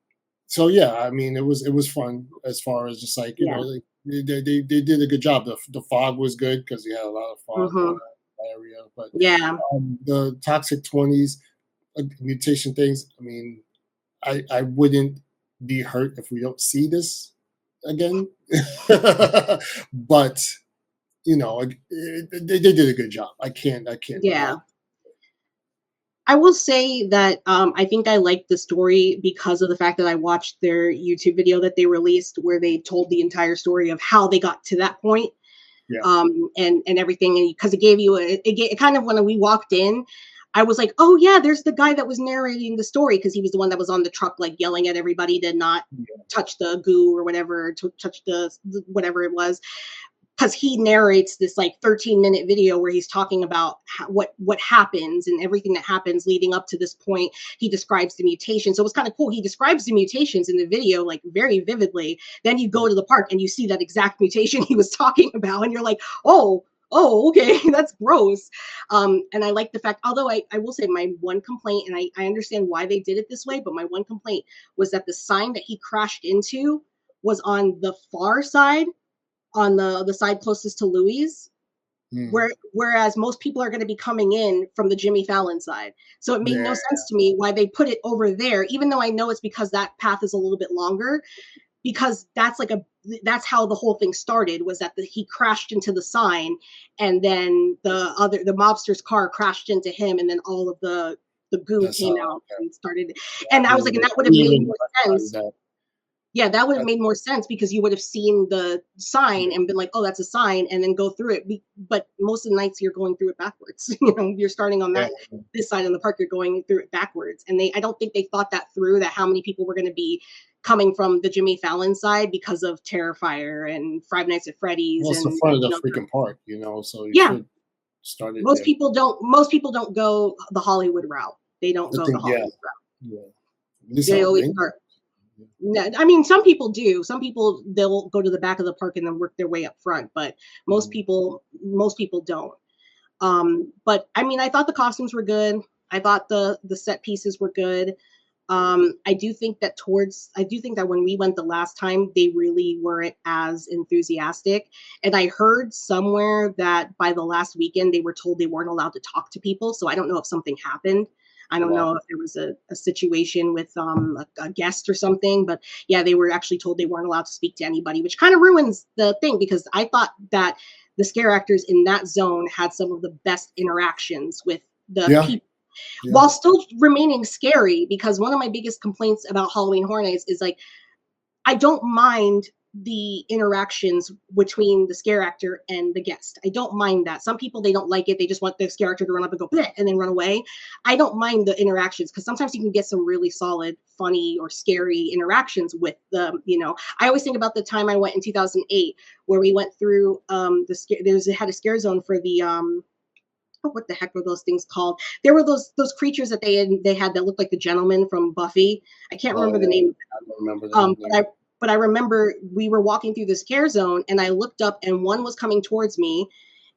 so yeah, I mean, it was fun as far as just like Yeah. like they did a good job. The fog was good because you had a lot of fog going Hmm. on in that area. But Yeah. the toxic 20s mutation things. I mean, I wouldn't be hurt if we don't see this again. But they did a good job. I can't Yeah. not. I will say that I think I liked the story because of the fact that I watched their YouTube video that they released where they told the entire story of how they got to that point, Yeah, and everything. And because it gave you it kind of when we walked in, I was like, oh yeah, there's the guy that was narrating the story because he was the one that was on the truck like yelling at everybody to not yeah, touch the goo or whatever, to touch the whatever it was, because he narrates this like 13-minute video where he's talking about what happens and everything that happens leading up to this point. He describes the mutation, so it was kind of cool. He describes the mutations in the video like very vividly. Then you go to the park and you see that exact mutation he was talking about, and you're like, oh, okay, that's gross. And I like the fact, although I will say my one complaint, and I understand why they did it this way, but my one complaint was that the sign that he crashed into was on the far side, on the side closest to Louis, mm, whereas most people are going to be coming in from the Jimmy Fallon side. So it made no yeah. sense to me why they put it over there, even though I know it's because that path is a little bit longer. Because that's how the whole thing started, was that he crashed into the sign, and then the mobster's car crashed into him, and then all of the goo That's came how out and started. And I was like, and that I would have didn't made even more recognize sense. that. Yeah, that would have I, made more sense because you would have seen the sign yeah, and been like, "Oh, that's a sign," and then go through it. But most of the nights you're going through it backwards. You're starting on yeah, that this side of the park, you're going through it backwards. And I don't think they thought that through. That how many people were going to be coming from the Jimmy Fallon side because of Terrifier and Five Nights at Freddy's, well, it's the and front of the freaking park, so you yeah, should start it most there. people don't. Most people don't go the Hollywood route. They don't I go the think, yeah, Hollywood route. yeah. At least I They don't always think. start. No, I mean, some people do. Some people they'll go to the back of the park and then work their way up front, but Mm, most people don't. But I mean, I thought the costumes were good. I thought the set pieces were good. I do think that when we went the last time, they really weren't as enthusiastic. And I heard somewhere that by the last weekend, they were told they weren't allowed to talk to people. So I don't know if something happened. I don't wow. know if there was a situation with a guest or something, but yeah, they were actually told they weren't allowed to speak to anybody, which kind of ruins the thing because I thought that the scare actors in that zone had some of the best interactions with the Yeah, people yeah, while still remaining scary. Because one of my biggest complaints about Halloween Horror Nights is like, I don't mind the interactions between the scare actor and the guest. I don't mind that. Some people, they don't like it. They just want the scare actor to run up and go bleh, and then run away. I don't mind the interactions because sometimes you can get some really solid, funny or scary interactions with them. I always think about the time I went in 2008 where we went through had a scare zone for the what the heck were those things called? There were those creatures that they had that looked like the gentleman from Buffy. I can't remember the name. I don't remember that. But I remember we were walking through the scare zone and I looked up and one was coming towards me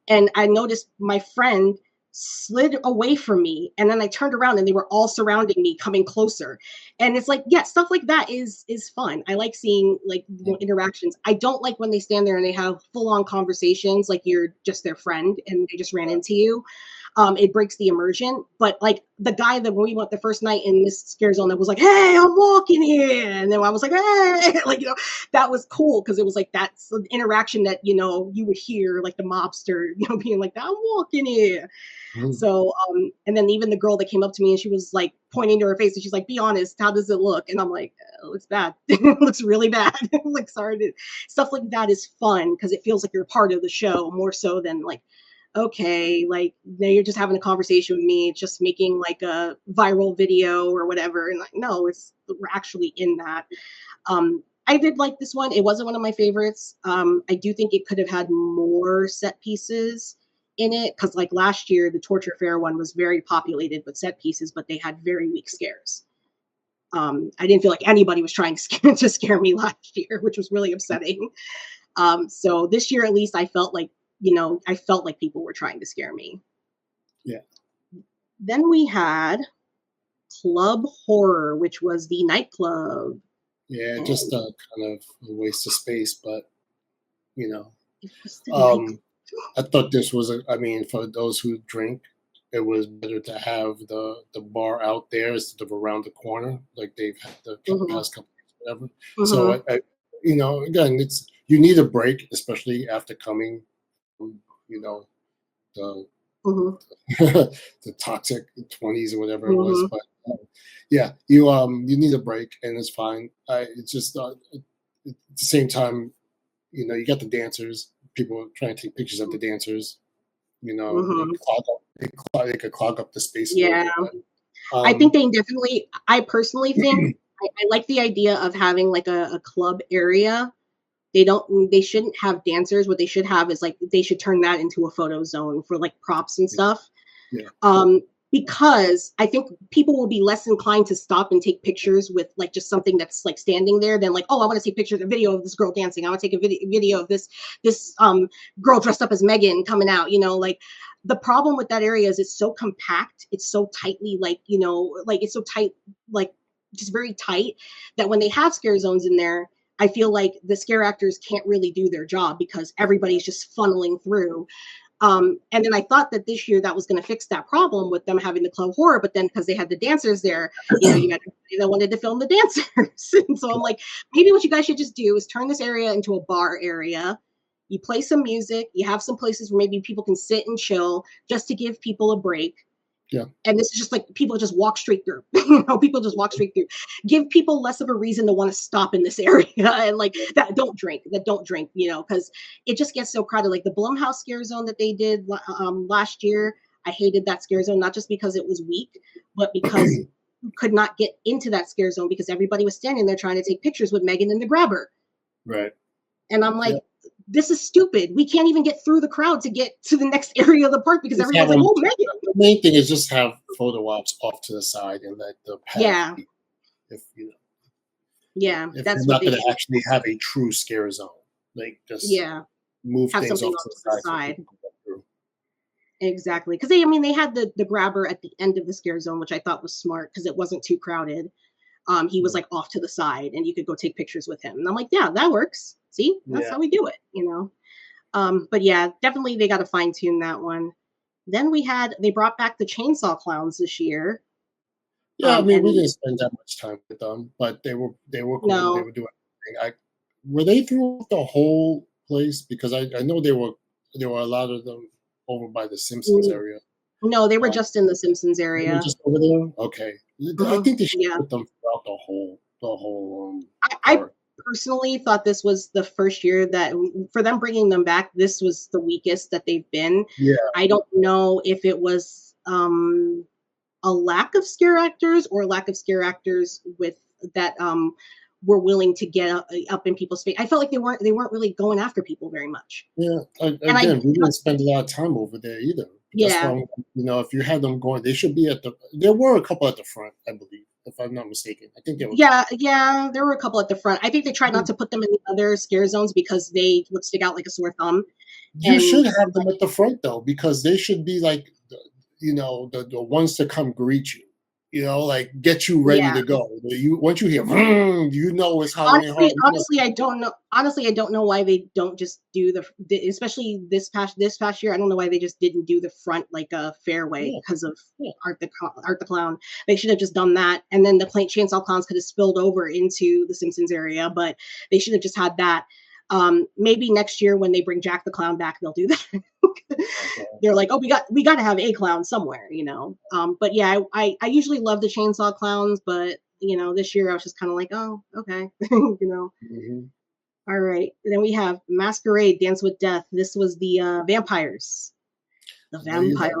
and I noticed my friend slid away from me. And then I turned around and they were all surrounding me, coming closer. And it's like, yeah, stuff like that is fun. I like seeing like interactions. I don't like when they stand there and they have full on conversations like you're just their friend and they just ran into you. It breaks the immersion. But like the guy that when we went the first night in this scare zone that was like, hey, I'm walking here. And then I was like, hey, like, that was cool because it was like that's an interaction that, you would hear like the mobster, being like, I'm walking here. So, and then even the girl that came up to me and she was like pointing to her face and she's like, be honest, how does it look? And I'm like, it looks bad. It looks really bad. Like, sorry. Stuff like that is fun because it feels like you're part of the show more so than like, okay, like now you're just having a conversation with me, just making like a viral video or whatever. And like, no, we're actually in that. I did like this one. It wasn't one of my favorites. I do think it could have had more set pieces in it because like last year, the Torture Fair one was very populated with set pieces, but they had very weak scares. I didn't feel like anybody was trying to scare me last year, which was really upsetting. So this year, at least I felt like people were trying to scare me. Yeah. Then we had Club Horror, which was the nightclub. Yeah, just kind of a waste of space, but I thought this was for those who drink, it was better to have the bar out there instead of around the corner, like they've had the past couple of years, whatever. So again, you need a break, especially after coming from, the the toxic 20s or whatever it was. But yeah, you need a break and it's fine. It's just at the same time, you got the dancers, people trying to take pictures of the dancers. They could clog up the space. Yeah, I think they definitely. I personally think I like the idea of having like a club area. They shouldn't have dancers. What they should have is like they should turn that into a photo zone for like props and stuff. Yeah. Because I think people will be less inclined to stop and take pictures with like just something that's like standing there than like, oh, I want to take pictures, a video of this girl dancing. I want to take a video of this girl dressed up as Megan coming out. Like the problem with that area is it's so compact. It's so tightly like it's so tight, like just very tight that when they have scare zones in there, I feel like the scare actors can't really do their job because everybody's just funneling through. And then I thought that this year that was going to fix that problem with them having the Club Horror, but then because they had the dancers there, you got everybody that wanted to film the dancers. And so I'm like, maybe what you guys should just do is turn this area into a bar area. You play some music, you have some places where maybe people can sit and chill just to give people a break. Yeah. And this is just like people just walk straight through. People just walk straight through. Give people less of a reason to want to stop in this area and like that don't drink, because it just gets so crowded. Like the Blumhouse scare zone that they did last year, I hated that scare zone, not just because it was weak, but because you could not get into that scare zone because everybody was standing there trying to take pictures with Megan and the grabber. Right. And I'm like, this is stupid. We can't even get through the crowd to get to the next area of the park because everyone's like, oh, Megan. The main thing is just have photo ops off to the side and let the path be, if that's you're not going to actually have a true scare zone. Like just move have things something off to the side. Exactly. Because they had the grabber at the end of the scare zone, which I thought was smart because it wasn't too crowded. He was like off to the side and you could go take pictures with him. And I'm like, yeah, that works. See, that's how we do it, But yeah, definitely they got to fine tune that one. Then they brought back the Chainsaw Clowns this year. Yeah, we didn't spend that much time with them, but they were cool. No. They were doing everything. Were they through the whole place? Because I know there were a lot of them over by the Simpsons area. No, they were just in the Simpsons area. Just over there? Okay. I think they should put them throughout the whole I personally thought this was the first year that for them bringing them back, this was the weakest that they've been. Yeah. I don't know if it was a lack of scare actors or a lack of scare actors with that were willing to get up in people's face. I felt like they weren't really going after people very much. Yeah. And We didn't spend a lot of time over there either. That's yeah, why, if you had them going, they should be at the. There were a couple at the front, I believe, if I'm not mistaken. I think there were. yeah, there were a couple at the front. I think they tried not to put them in the other scare zones because they would stick out like a sore thumb. You should have them at the front though, because they should be like, the ones to come greet you. Like get you ready to go. Once you hear, it's Halloween. Honestly, I don't know. Honestly, I don't know why they don't just do especially this past year. I don't know why they just didn't do the front like a fairway because of Art the Clown. They should have just done that, and then the Chainsaw Clowns could have spilled over into the Simpsons area. But they should have just had that. Maybe next year when they bring Jack the Clown back, they'll do that. They're like, oh, we got to have a clown somewhere, But yeah, I usually love the Chainsaw Clowns, but this year I was just kind of like, oh, okay, Mm-hmm. All right. Then we have Masquerade Dance with Death. This was the vampires. The vampires.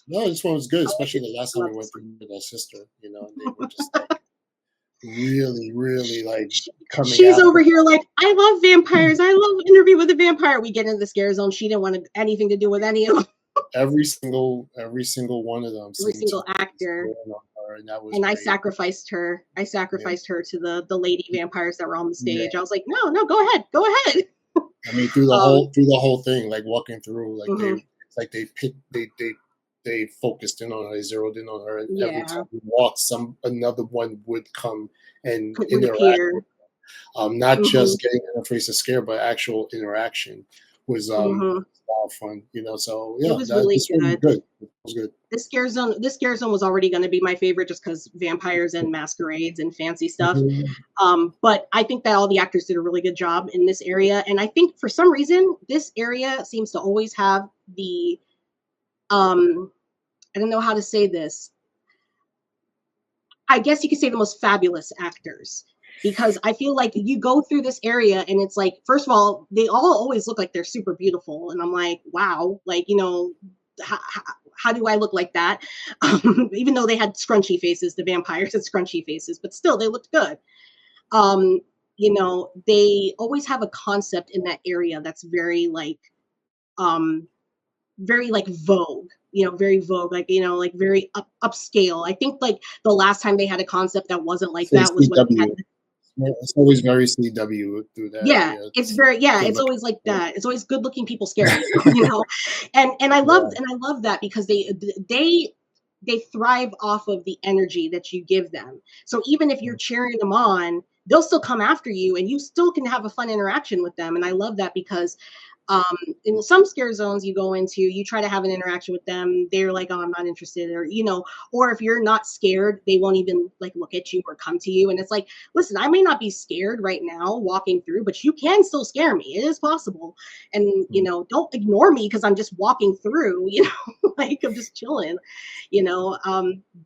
No, this one was good, especially the last time we went with our sister. And they were just like, really, really like coming. She's over here like, I love vampires. I love Interview with a Vampire. We get into the scare zone. She didn't want anything to do with any of them. Every single one of them. Every single actor. And I sacrificed her. I sacrificed her to the lady vampires that were on the stage. I was like, no, go ahead. I mean, through the whole thing, like walking through, like they focused in on her, they zeroed in on her, and every time we walked, another one would come and interact. Not just getting in her face a scare, but actual interaction was a lot of fun, So yeah, it was really good. It was good. This scare zone was already going to be my favorite just because vampires and masquerades and fancy stuff. But I think that all the actors did a really good job in this area, and I think for some reason this area seems to always have the I don't know how to say this. I guess you could say the most fabulous actors, because I feel like you go through this area and it's like, first of all, they all always look like they're super beautiful. And I'm like, wow, like, how do I look like that? Even though they had scrunchy faces, the vampires had scrunchy faces, but still they looked good. They always have a concept in that area that's very like Vogue, very Vogue, like very upscale. I think like the last time they had a concept that wasn't like that was when they had it's always very CW through that. Yeah, it's very it's always like that. It's always good looking people scary, And I love that because they thrive off of the energy that you give them. So even if you're cheering them on, they'll still come after you and you still can have a fun interaction with them. And I love that because in some scare zones you go into, you try to have an interaction with them, they're like, oh, I'm not interested, or if you're not scared, they won't even like look at you or come to you. And it's like, listen, I may not be scared right now walking through, but you can still scare me. It is possible. And don't ignore me because I'm just walking through, like I'm just chilling,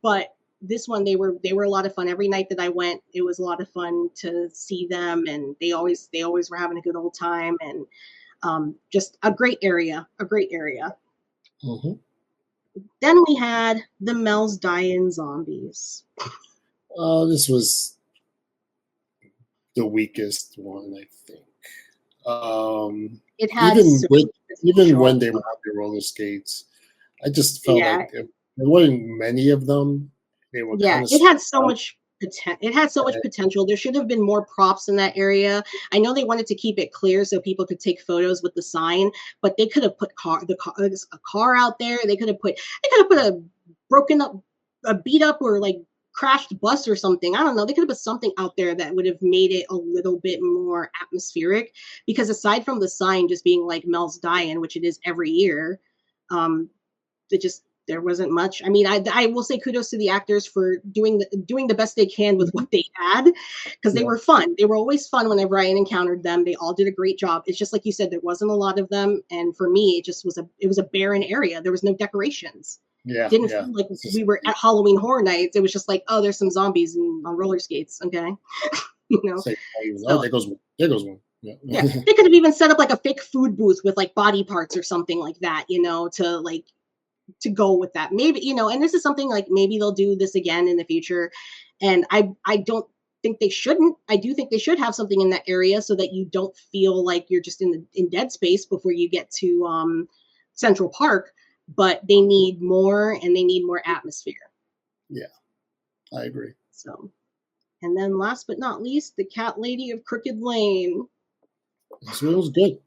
but this one, they were a lot of fun. Every night that I went, it was a lot of fun to see them, and they always were having a good old time, and just a great area. Mm-hmm. Then we had the Mel's Die-In Zombies. This was the weakest one, I think. It had even when they were on their roller skates, I just felt like there weren't many of them. They were it had so much. It had so much potential. There should have been more props in that area. I know they wanted to keep it clear so people could take photos with the sign, but they could have put a car out there. They could have put a broken up, a beat up or like crashed bus or something. I don't know. They could have put something out there that would have made it a little bit more atmospheric, because aside from the sign just being like Mel's Die-In, which it is every year, there wasn't much. I mean, I will say kudos to the actors for doing the best they can with what they had, because they were fun. They were always fun whenever I encountered them. They all did a great job. It's just like you said, there wasn't a lot of them, and for me, it just was a barren area. There was no decorations. Didn't feel like we were at Halloween Horror Nights. It was just like, oh, there's some zombies on roller skates. Okay, there There goes one. Yeah. Yeah, they could have even set up like a fake food booth with like body parts or something like that, to like to go with that. Maybe, and this is something like maybe they'll do this again in the future. And I don't think they shouldn't. I do think they should have something in that area so that you don't feel like you're just in dead space before you get to Central Park, but they need more and they need more atmosphere. Yeah, I agree. So, and then last but not least, the Cat Lady of Crooked Lane. This one was good.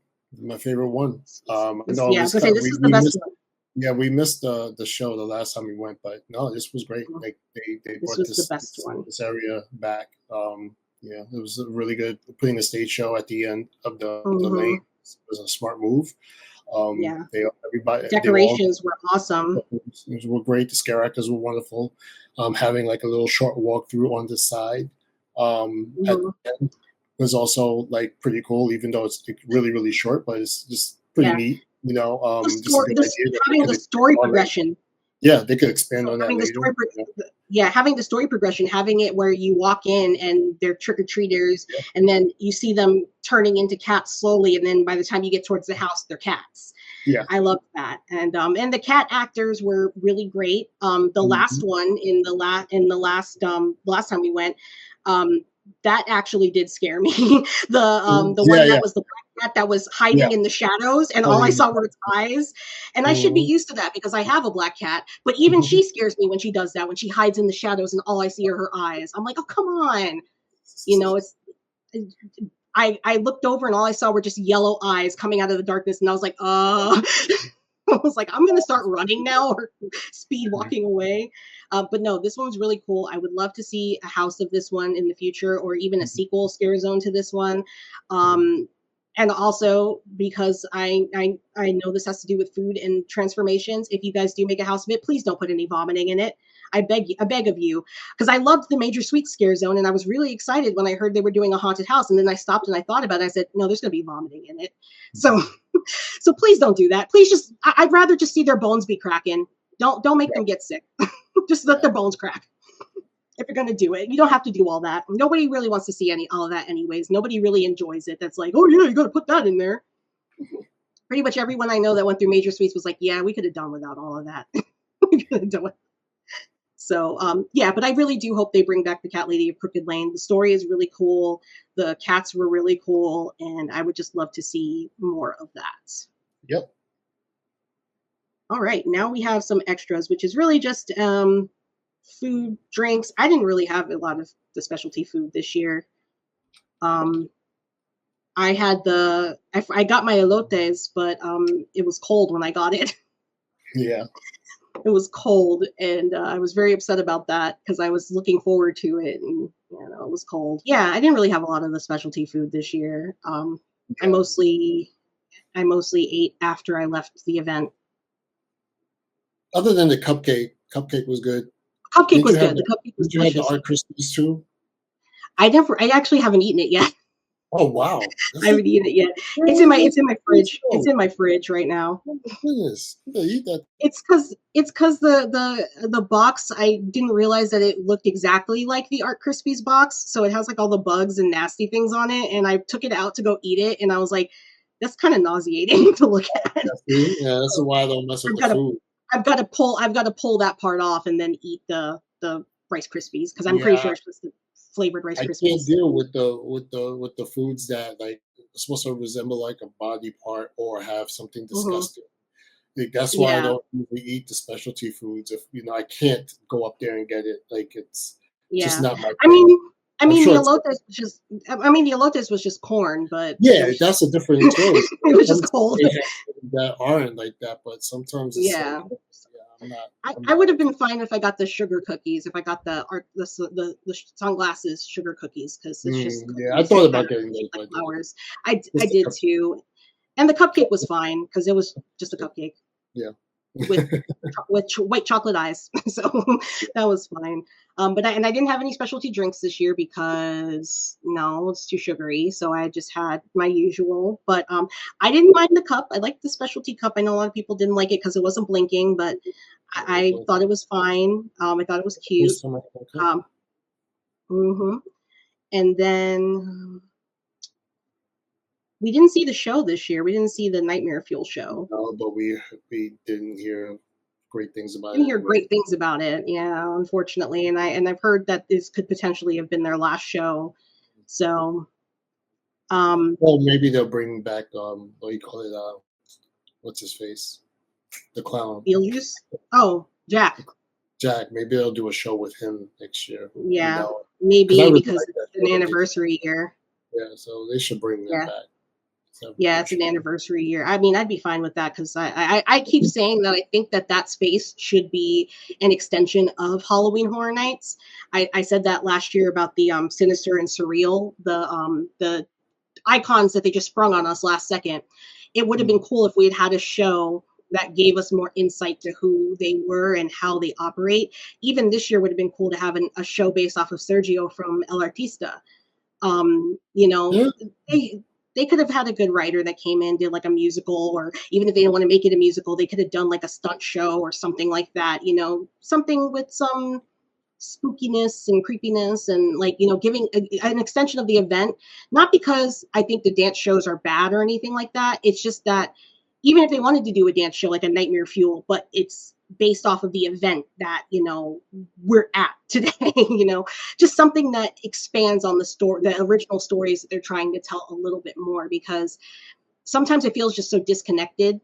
My favorite one. This is the best one. Yeah, we missed the show the last time we went, but no, this was great. Like they brought this area back. Yeah, it was really good. Putting a stage show at the end of the lane was a smart move. Yeah, everybody decorations were awesome. It were great. The scare actors were wonderful. Having like a little short walkthrough on the side at the end was also like pretty cool, even though it's like, really, really short, but it's just pretty neat. Having the story progression. Yeah, they could expand on that later. Having the story progression, having it where you walk in and they're trick-or-treaters, and then you see them turning into cats slowly, and then by the time you get towards the house, they're cats. Yeah, I love that, and the cat actors were really great. The last one in the last time we went, that actually did scare me. The one that was the black cat that was hiding in the shadows, and all I saw were its eyes. And I should be used to that because I have a black cat. But even she scares me when she does that, when she hides in the shadows and all I see are her eyes. I'm like, oh, come on. I looked over and all I saw were just yellow eyes coming out of the darkness, and I was like, I was like, I'm going to start running now or speed walking away. But no, this one's really cool. I would love to see a house of this one in the future, or even a sequel Scare Zone to this one. And also because I know this has to do with food and transformations. If you guys do make a house of it, please don't put any vomiting in it. I beg of you, because I loved the Major Sweets Scare Zone, and I was really excited when I heard they were doing a haunted house. And then I stopped and I thought about it. I said, no, there's going to be vomiting in it. So please don't do that. Please I'd rather just see their bones be cracking. Don't make them get sick. Just let their bones crack. If you're going to do it, you don't have to do all that. Nobody really wants to see all of that anyways. Nobody really enjoys it. That's like, oh yeah, you got to put that in there. Pretty much everyone I know that went through Major Sweets was like, yeah, we could have done without all of that. We could have done it. So, but I really do hope they bring back the Cat Lady of Crooked Lane. The story is really cool. The cats were really cool. And I would just love to see more of that. Yep. All right. Now we have some extras, which is really just food, drinks. I didn't really have a lot of the specialty food this year. I got my elotes, but it was cold when I got it. Yeah. It was cold, and I was very upset about that because I was looking forward to it, and it was cold. Yeah, I didn't really have a lot of the specialty food this year. I mostly ate after I left the event. Other than the cupcake was good. Cupcake was good. The cupcake was delicious. Did you have the Art Krispies too? I actually haven't eaten it yet. Oh wow! I haven't eaten it yet. It's in my fridge. It's in my fridge right now. Oh my goodness! You gotta eat that. It's because the box, I didn't realize that it looked exactly like the Art Krispies box. So it has like all the bugs and nasty things on it. And I took it out to go eat it, and I was like, that's kind of nauseating to look at. Yeah, that's why I don't mess with the food. I've got to pull that part off and then eat the Rice Krispies because I'm pretty sure it's just the flavored Rice Krispies. I can't deal with the foods that like are supposed to resemble like a body part or have something disgusting. Like, that's why I don't usually eat the specialty foods. If I can't go up there and get it. Like it's just not my. I mean, the elotes was just corn, but that's a different story. It was just cold. That aren't like that, but sometimes it's I would have been fine if I got the sugar cookies. If I got the sunglasses sugar cookies, because it's just I thought about getting those flowers. I did too, and the cupcake was fine because it was just a cupcake. Yeah. with white chocolate eyes, so that was fine. But I didn't have any specialty drinks this year because it's too sugary. So I just had my usual. But I didn't mind the cup. I liked the specialty cup. I know a lot of people didn't like it because it wasn't blinking, but I thought it was fine. I thought it was cute. And then We didn't see the show this year. We didn't see the Nightmare Fuel show. No, but we didn't hear great things about Didn't it. hear Right? great things about it. Yeah, unfortunately, I've heard that this could potentially have been their last show. So, Well, maybe they'll bring back what do you call it? What's his face? The clown. Beetlejuice. Oh, Jack. Jack. Maybe they'll do a show with him next year. Yeah, Because I maybe really because like that it's an show that they did. anniversary year. Yeah, so they should bring that Yeah. back. So, Yeah, it's an anniversary year. I mean, I'd be fine with that because I keep saying that I think that space should be an extension of Halloween Horror Nights. I said that last year about the sinister and surreal, the icons that they just sprung on us last second. It would have been cool if we had a show that gave us more insight to who they were and how they operate. Even this year would have been cool to have a show based off of Sergio from El Artista. You know, Yeah. they could have had a good writer that came in, did like a musical, or even if they didn't want to make it a musical, they could have done like a stunt show or something like that, you know, something with some spookiness and creepiness and like, you know, giving an extension of the event. Not because I think the dance shows are bad or anything like that. It's just that even if they wanted to do a dance show like a Nightmare Fuel, but it's based off of the event that, you know, we're at today, you know, just something that expands on the story, the original stories that they're trying to tell a little bit more, because sometimes it feels just so disconnected.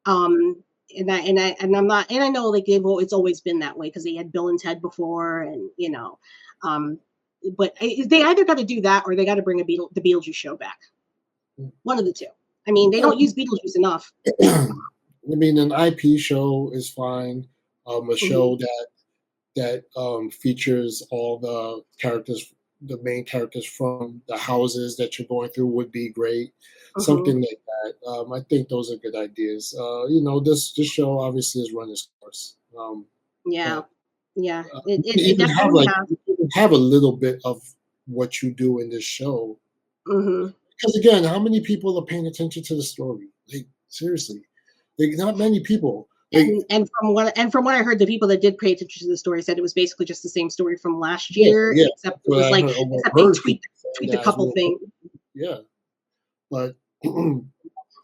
I'm not, and I know like it's always been that way because they had Bill and Ted before, and you know, um, but they either got to do that or they got to bring the Beetlejuice show back. One of the two. I mean, they don't use Beetlejuice enough. I mean, an IP show is fine. A show that features all the characters, the main characters from the houses that you're going through would be great. Something like that. I think those are good ideas. You know, this show obviously has run its course. Yeah, yeah. You It even have definitely like has. you even have a little bit of what you do in this show. Mm-hmm. Because again, how many people are paying attention to the story? Like seriously, like not many people. Like, And from what I heard, the people that did pay attention to the story said it was basically just the same story from last yeah, year, yeah. except it But was I like heard, except they heard tweaked people saying tweaked a that as couple well. things. Yeah, but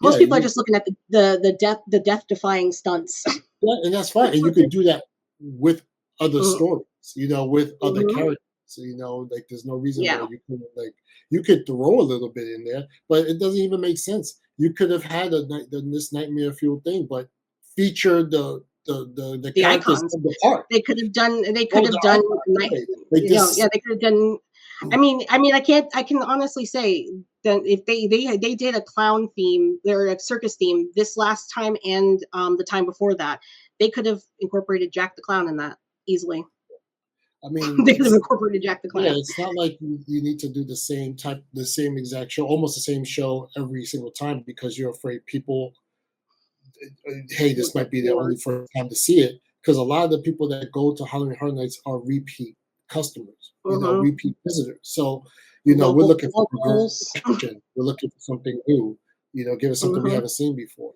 Most yeah, people are just looking at the death defying stunts. yeah, and that's fine. And you could do that with other Mm-hmm. stories, you know, with other Mm-hmm. characters. You know, like there's no reason why Yeah. you couldn't like you could throw a little bit in there, but it doesn't even make sense. You could have had this Nightmare Fuel thing, but feature the The characters icons. of the park. They could have done. They could Oh, have the done. icons, right. Like You know, this. yeah, they could have done. I can't. I can honestly say that if they did a clown theme or a circus theme this last time and the time before that, they could have incorporated Jack the Clown in that easily. I mean, They could have incorporated Jack the yeah, Clown. it's not like you need to do the same exact show, almost the same show every single time because you're afraid people, hey, this might be their only first time to see it. Because a lot of the people that go to Halloween Horror Nights are repeat customers, you know, repeat visitors. So, you know, we're looking for action. We're looking for something new. You know, give us something we haven't seen before.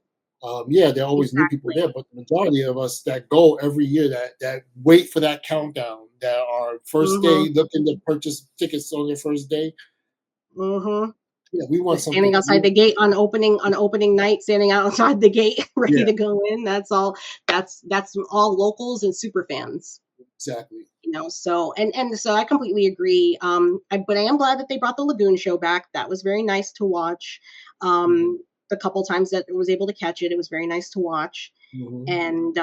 Yeah, there are always new people there, but the majority of us that go every year that wait for that countdown, that are first day looking to purchase tickets on their first day. Yeah, we want something. Standing outside the gate on opening night, standing outside the gate, ready to go in. That's all. That's all locals and super fans. Exactly. You know, so and so I completely agree. But I am glad that they brought the Lagoon show back. That was very nice to watch. The couple times that I was able to catch it, it was very nice to watch. And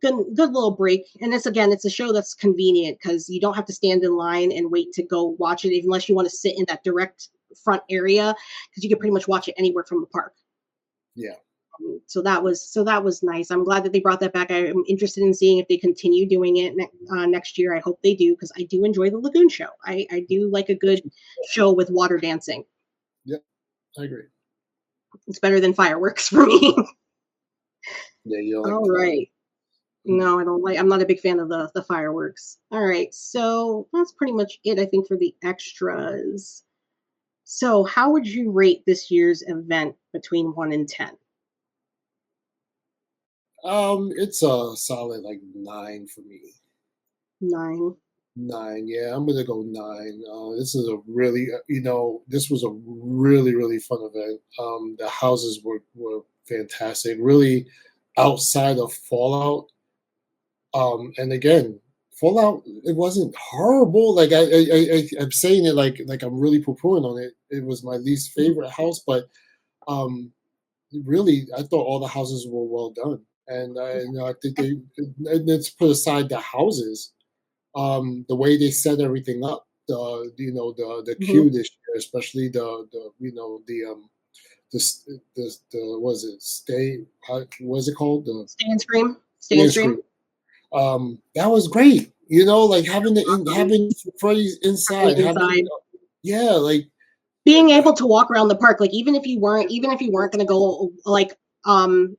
good little break. And this again, it's a show that's convenient because you don't have to stand in line and wait to go watch it unless you want to sit in that direct front area because you can pretty much watch it anywhere from the park. Yeah. So that was nice. I'm glad that they brought that back. I'm interested in seeing if they continue doing it next year. I hope they do because I do enjoy the Lagoon show. I do like a good show with water dancing. Yeah, I agree. It's better than fireworks for me. Yeah, you like all right. No, I don't like. I'm not a big fan of the fireworks. All right, so that's pretty much it. I think for the extras. So, how would you rate this year's event between 1 and 10? It's a solid like 9 for me. 9. 9. Yeah, I'm gonna go 9. This is a really, this was a really, really fun event. The houses were fantastic. Really, outside of Fallout, and again, Fallout, it wasn't horrible. Like I'm saying it like I'm really poo-pooing on it. It was my least Mhm. favorite house, but um, really, I thought all the houses were well done, and I think they, and let's put aside the houses, the way they set everything up, the Mhm. queue this year, especially the was it stay what is it called, the Stay and scream. Stay and dance scream. screen. That was great. Like Awesome. having Freddy's Having inside, having inside. yeah, like Being able to walk around the park, like even if you weren't gonna go like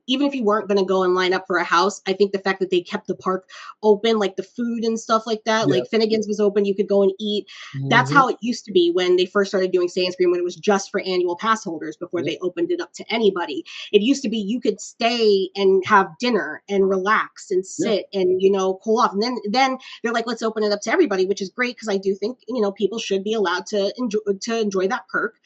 even if you weren't gonna go and line up for a house, I think the fact that they kept the park open, like the food and stuff like that, yeah, like Finnegan's was open, you could go and eat. That's hmm how it used to be when they first started doing Stay and Scream, when it was just for annual pass holders before yeah, they opened it up to anybody. It used to be you could stay and have dinner and relax and yeah, sit and cool off. And then they're like, let's open it up to everybody, which is great because I do think people should be allowed to enjoy that perk.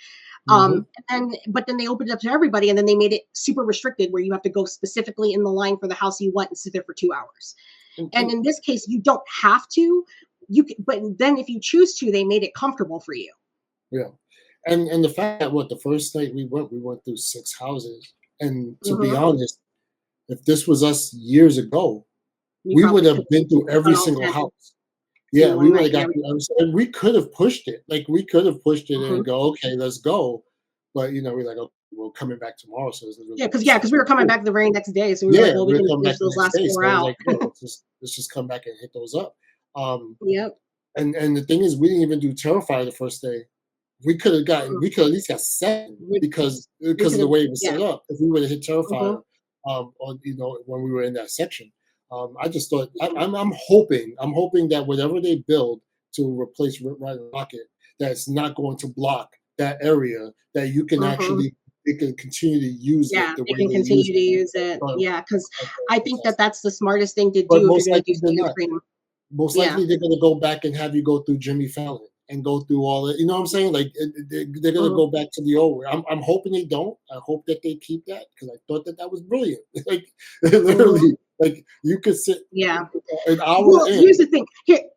hmm And but then they opened it up to everybody, and then they made it super restricted, where you have to go specifically in the line for the house you want and sit there for 2 hours. And and in this case, you don't have to. You can, but then if you choose to, they made it comfortable for you. yeah. And the fact that the first night we went through 6 houses, and to be Hmm. honest, if this was us years ago, We we would probably could have been through done every all single 10 house. in Yeah, we one would night. have Yeah. got through every and we could have pushed it. Like, we could have pushed it Hmm. and go, "Okay, let's go." But, we're like, "Okay, we're coming back tomorrow, so there's really no Yeah, because we sense." were coming back the very next day, so we were like, Yeah, well, we we're can coming finish back the those next last day, four so I was out. like, "Yeah, let's just come back and hit those up." Um, Yep. and the thing is, we didn't even do Terrifier the first day. Mm-mm. We could at least got 7 We because could of the have. way it was Yeah. set up. If we would have hit Hmm. Terrifier, on when we were in that section, I just thought I'm hoping that whatever they build to replace Rip Ride Rocket, that it's not going to block that area, that you can Hmm. actually they can continue to use it Yeah, the they way can they use continue it. to use it. So Yeah, because I thought I it was think that fantastic. that's the smartest thing to But do if you're gonna do Stay and Scream. most Yeah. likely they're gonna go back and have you go through Jimmy Fallon and go through all the, you know what I'm saying? Like, they're gonna Mhm, go back to the old way. I'm hoping they don't. I hope that they keep that, because I thought that was brilliant. Like, mhm. literally, like, you could sit Yeah. an hour Well, in. here's the thing.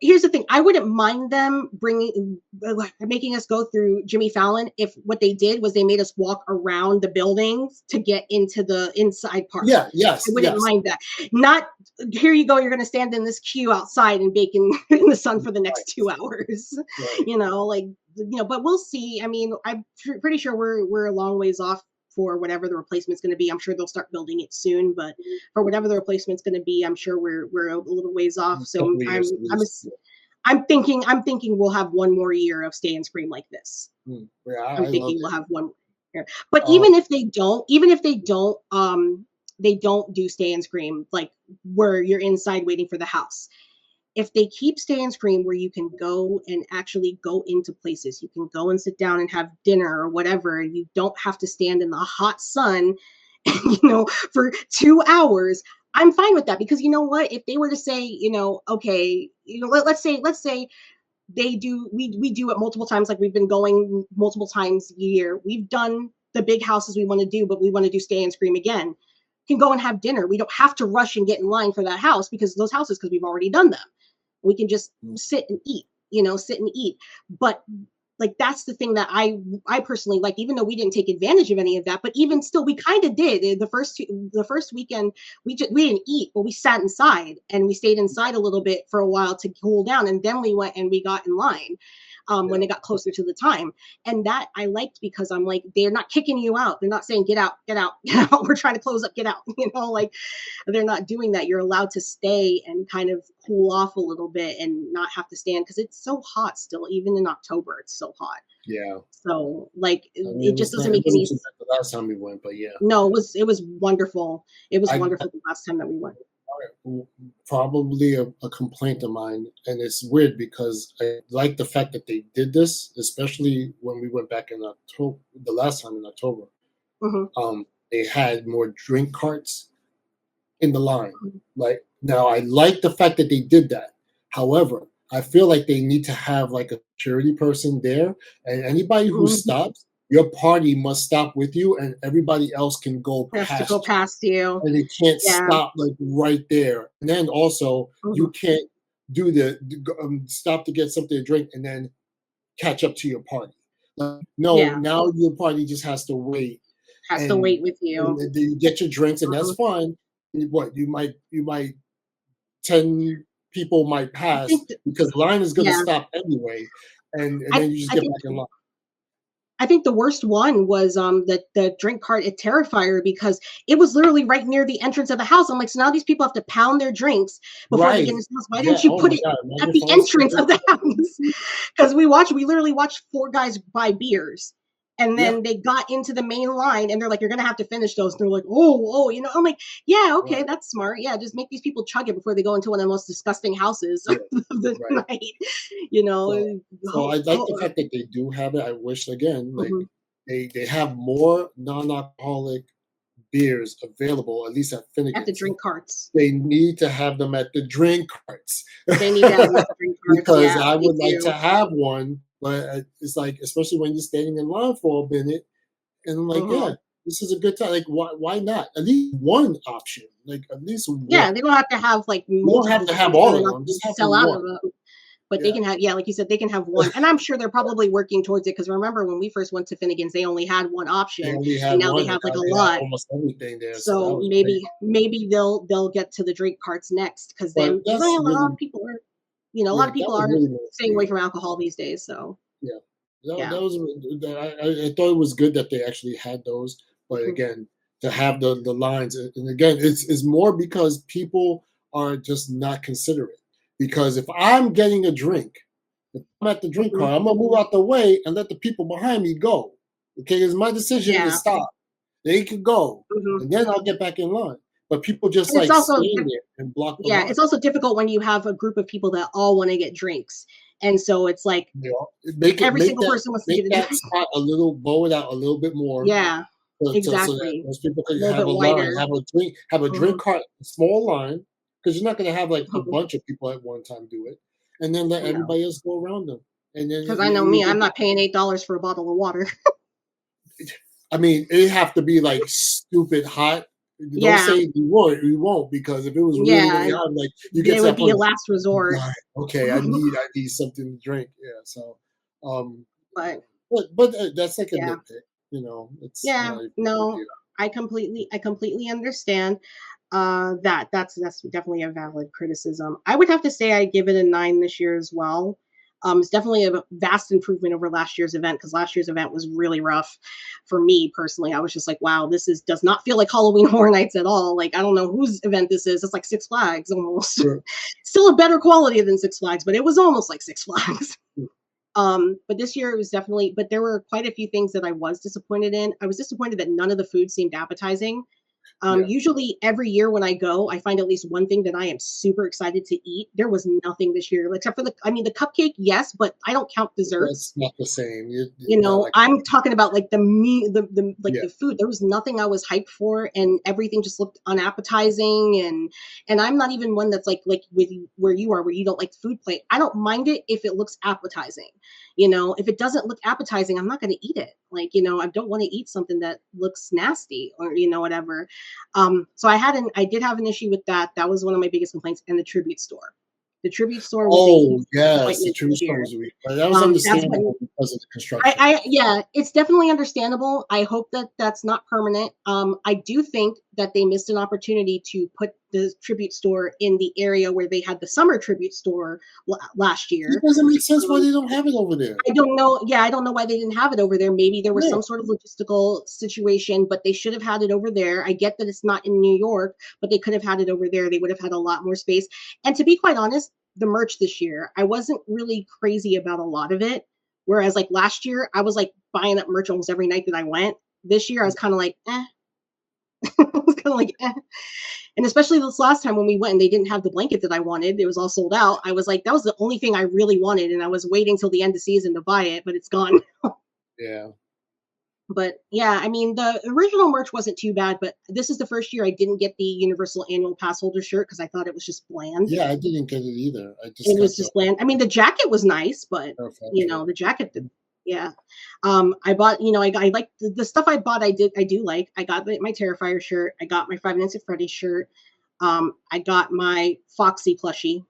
Here's the thing. I wouldn't mind them bringing like, making us go through Jimmy Fallon if what they did was they made us walk around the buildings to get into the inside part. Yeah, I yes, wouldn't yes. mind that. Not here you go, you're gonna stand in this queue outside and bake in the sun for the Right, next 2 hours. right. Like but we'll see. I mean, I'm pretty sure we're a long ways off for whatever the replacement's going to be. I'm sure they'll start building it soon, but for whatever the replacement's going to be, I'm sure we're a little ways off. A So couple of years at least. I'm thinking we'll have one more year of Stay and Scream like this. Yeah, I'm I love thinking we'll it. have one here. But Um, even if they don't do Stay and Scream like where you're inside waiting for the house. If they keep Stay and Scream where you can go and actually go into places, you can go and sit down and have dinner or whatever, and you don't have to stand in the hot sun, for 2 hours. I'm fine with that because you know what? If they were to say, okay, let's say we do it multiple times, like we've been going multiple times a year. We've done the big houses we want to do, but we want to do Stay and Scream again. Can go and have dinner. We don't have to rush and get in line for that house because we've already done them. We can just sit and eat. But like that's the thing that I personally like, even though we didn't take advantage of any of that, but even still, we kind of did. The first weekend we didn't eat, but we sat inside and we stayed inside a little bit for a while to cool down, and then we went and we got in line when yeah. it got closer to the time. And that I liked because I'm like, they're not kicking you out. They're not saying get out, get out, get out. We're trying to close up, get out. Like they're not doing that. You're allowed to stay and kind of cool off a little bit and not have to stand because it's so hot still. Even in October, it's so hot. Yeah. So like I it mean, just doesn't it make wasn't any. too bad the last time we went, but yeah. No, it was wonderful. It was I wonderful the last time that we went. Probably a complaint of mine, and it's weird because I like the fact that they did this, especially when we went back in October, the last time in October. Hmm. They had more drink carts in the line. Like, now, I like the fact that they did that. However, I feel like they need to have like a security person there, and anybody who Mhm. stops, your party must stop with you, and everybody else can go Has to go past you, past you. and it can't Yeah. stop like right there. And then also, Mhm. you can't do stop to get something to drink and then catch up to your party. No, Yeah. now your party just has to wait, Has to and wait with you. then you get your drinks, and that's Mhm. fine. What you might 10 people might I pass think th because line is gonna yeah. stop anyway, and I then you just I get think back in line. I think the worst one was the drink cart at Terrifier because it was literally right near the entrance of the house. I'm like, so now these people have to pound their drinks before they get Right. into the house. Why Yeah, didn't you oh put my it god, at imagine the falling asleep entrance of the house? Because we literally watched four guys buy beers. And Yeah, then they got into the main line and they're like, you're gonna have to finish those. And they're like, oh, I'm like, yeah, okay, right, that's smart. Yeah, just make these people chug it before they go into one of the most disgusting houses yeah, of the right. night. You So know, so I like the fact that they do have it. I wish again, like, mhm. they have more non-alcoholic beers available, at least at At the Finnegan's. drink carts. They need to have them at the drink carts. They need to have them at the drink carts. Because Yeah, I they would like to do. have one, but it's like, especially when you're standing in line for a minute, and I'm like, yeah, Mhm. this is a good time. Like, why not? At least one option. Like, at least Yeah, one. they don't have to have like You don't have multiple to have things so all they're of not them. gonna Just have sell out one. of them. But they Yeah. can have, yeah, like you said, they can have one. And I'm sure they're probably working towards it because remember when we first went to Finnegan's, they only had one They option, only and had now they one, and have like now a they have lot. almost everything there. So that So was great. maybe they'll get to the drink carts next because But then because a that's lot really, of people are, a yeah, lot of that people was are really nice to staying away hear. from alcohol these days. So Yeah. That, yeah. that was I thought it was good that they actually had those, but Mhm. again, to have the lines, and again, it's more because people are just not considerate. Because if I'm getting a drink, if I'm at the drink Mhm. cart, I'm gonna move out the way and let the people behind me go. Okay, it's my decision to Yeah. stop. They can go, Mhm. and then I'll get back in line. But people just And it's like also stand there and block the yeah, line. it's also difficult when you have a group of people that all want to get drinks. And so it's like You know, make it every single person wants to make get a that drink. spot a little, bow it out a little bit more, Yeah, so that exactly. those people A could little have bit a line, wider. have a drink Mhm, cart, small line, because you're not gonna have like a mhm. bunch of people at one time do it, and then let No, everybody else go around them, and then because I know me, I'm not paying $8 for a bottle of water. I mean, it have to be like stupid hot. Don't Yeah, say we won't, because if it was really yeah, really hot, like you get it to would that be point, a last resort. right, okay, I need something to drink. Yeah, so, um, But but that's like a yeah, nitpick, it's yeah, not even a big no, deal. I completely understand. That's definitely a valid criticism. I would have to say I give it a 9 this year as well. It's definitely a vast improvement over last year's event because last year's event was really rough for me personally. I was just like, wow, this is does not feel like Halloween Horror Nights at all. Like I don't know whose event this is. It's like Six Flags almost. Sure. Still a better quality than Six Flags, but it was almost like Six Flags. But this year it was definitely, but there were quite a few things that I was disappointed in. I was disappointed that none of the food seemed appetizing. Yeah, Usually every year when I go, I find at least one thing that I am super excited to eat. There was nothing this year, except for the cupcake, yes, but I don't count desserts. that's not the same. Not You know, like, I'm talking about like the meat, the like yeah, the food. There was nothing I was hyped for, and everything just looked unappetizing. And I'm not even one that's like with where you are, where you don't like food plate. I don't mind it if it looks appetizing. If it doesn't look appetizing, I'm not going to eat it. I don't want to eat something that looks nasty or whatever. So I did have an issue with that. That was one of my biggest complaints. And the tribute store. The tribute store was a oh huge yes, the disappointment true this year. store was weak, but that was That's what understandable because of the construction. yeah, it's definitely understandable. I hope that that's not permanent. I do think that they missed an opportunity to put the tribute store in the area where they had the summer tribute store last It year. doesn't make sense why Um, they don't have it over there. I don't know. Yeah, I don't know why they didn't have it over there. Maybe there was Yeah, some sort of logistical situation, but they should have had it over there. I get that it's not in New York, but they could have had it over there. They would have had a lot more space. And to be quite honest, the merch this year, I wasn't really crazy about a lot of it. Whereas like last year, I was like buying up merch almost every night that I went. This year, I was kind of like, eh. I was kind of like, eh. And especially this last time when we went and they didn't have the blanket that I wanted, it was all sold out. I was like, that was the only thing I really wanted. And I was waiting till the end of season to buy it, but it's gone. yeah. But yeah, I mean, the original merch wasn't too bad, but this is the first year I didn't get the Universal Annual Pass holder shirt because I thought it was just bland. Yeah, I didn't get it either. I just It was got the just bland. I mean, the jacket was nice, but manufacturer. the jacket did. Yeah. I bought, I like the stuff I bought. I do like. I got my Terrifier shirt. I got my Five Nights at Freddy's shirt. I got my Foxy plushie.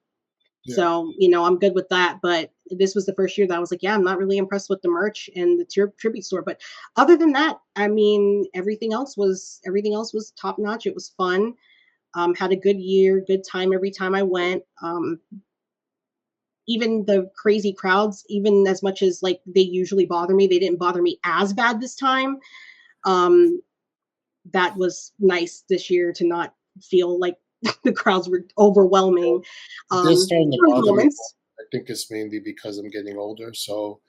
Yeah. So, I'm good with that. But this was the first year that I was like, yeah, I'm not really impressed with the merch and the tribute store. But other than that, I mean, everything else was top notch. It was fun. Had a good year, good time every time I went. Even the crazy crowds, even as much as like they usually bother me, they didn't bother me as bad this time. Um, that was nice this year to not feel like the crowds were overwhelming. They're starting to There were bother me. moments. I think it's mainly because I'm getting older. So,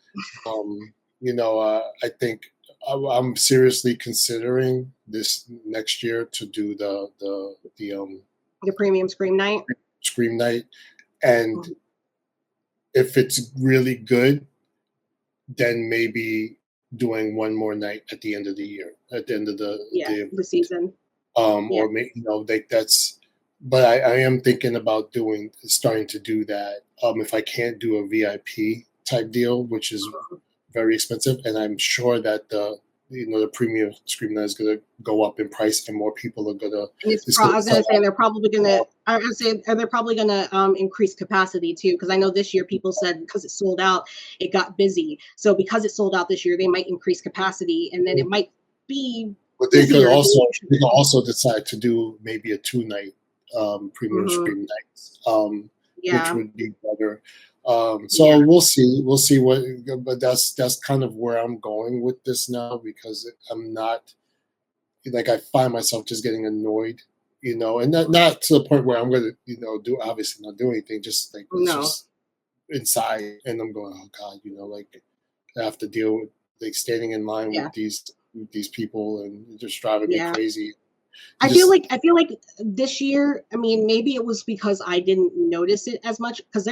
I think I'm seriously considering this next year to do the The premium scream night. Scream Night, and Mhm. if it's really good, then maybe doing one more night at the end of the year, at the end of Yeah, the the season. Yeah. or maybe like that's. But I am thinking about starting to do that. If I can't do a VIP type deal, which is very expensive, and I'm sure that the premium screen is going to go up in price, and more people are going to. And It's going I to was gonna sell say, and they're probably gonna. out. I was gonna say, and they're probably gonna increase capacity too, because I know this year people said because it sold out, it got busy. So because it sold out this year, they might increase capacity, and then it might be But busier than usual. they could also decide to do maybe a 2 night premium Hmm. screen nights, which Yeah, would be better. So yeah, we'll see what, but that's kind of where I'm going with this now, because I'm not, like, I find myself just getting annoyed, and not to the point where I'm gonna, do, obviously not do anything, just like it's no, just inside, and I'm going, oh God, like I have to deal with, like, standing in line yeah, with these people, and just driving me yeah. crazy. I feel Just like I feel like this year. I mean, maybe it was because I didn't notice it as much. Because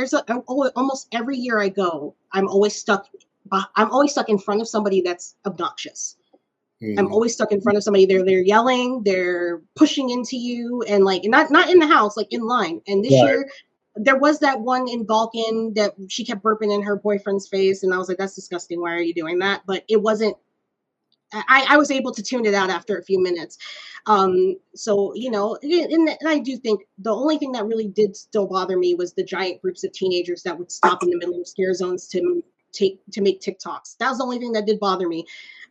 almost every year I go, I'm always stuck. I'm always stuck in front of somebody that's obnoxious. I'm mhm. always stuck in front of somebody. They're yelling, they're pushing into you, and like not in the house, like in line. And this Right. year, there was that one in Balkan that she kept burping in her boyfriend's face, and I was like, "That's disgusting. Why are you doing that?" But it wasn't. I was able to tune it out after a few minutes. So and I do think the only thing that really did still bother me was the giant groups of teenagers that would stop in the middle of scare zones to make TikToks. That was the only thing that did bother me.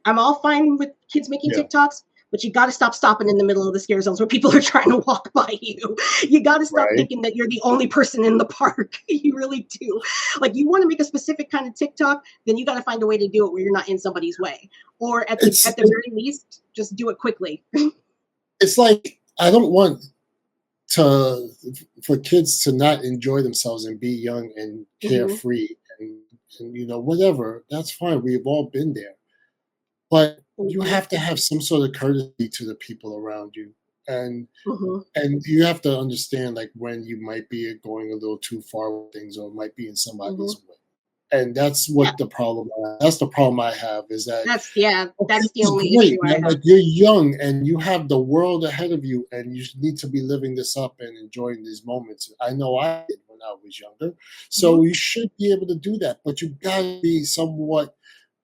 I'm all fine with kids making Yeah. TikToks, but you got to stop stopping in the middle of the scare zones where people are trying to walk by you. You got to stop Right. thinking that you're the only person in the park. You really do. Like, you want to make a specific kind of TikTok, then you got to find a way to do it where you're not in somebody's way, or at the It's at the very least, just do it quickly. it's like, I don't want to for kids to not enjoy themselves and be young and Hmm. carefree, and whatever. That's fine. We've all been there. But you Hmm. have to have some sort of courtesy to the people around you. And Hmm. and you have to understand, like, when you might be going a little too far with things, or might be in somebody's Hmm. way. And Yeah, that's the problem I have, is that, okay, that's the it's only issue great, I man. have. Like, you're young and you have the world ahead of you, and you need to be living this up and enjoying these moments. I know I did when I was younger. Hmm. So you should be able to do that, but you gotta be somewhat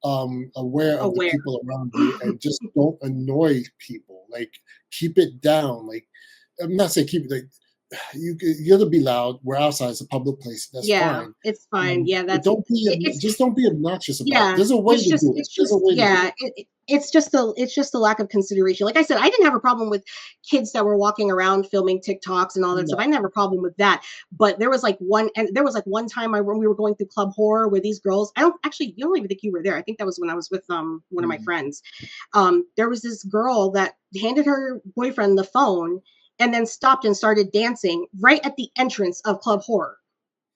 aware of the Aware. people around you, and just don't annoy people. Like, keep it down. Like, I'm not saying keep it, like, you gotta be loud. We're outside; it's a public place. That's Yeah, fine. it's fine. Yeah, But it's just don't be obnoxious about it. yeah, There's a way it's to just do it. it's There's a just way to do yeah, it's just a lack of consideration. Like I said, I didn't have a problem with kids that were walking around filming TikToks and all it. that No. stuff. I didn't have a problem with that. But there was like one time when we were going through Club Horror where these girls, I don't actually, you don't even think you were there. I think that was when I was with one of my Mhm. friends. There was this girl that handed her boyfriend the phone and then stopped and started dancing right at the entrance of Club Horror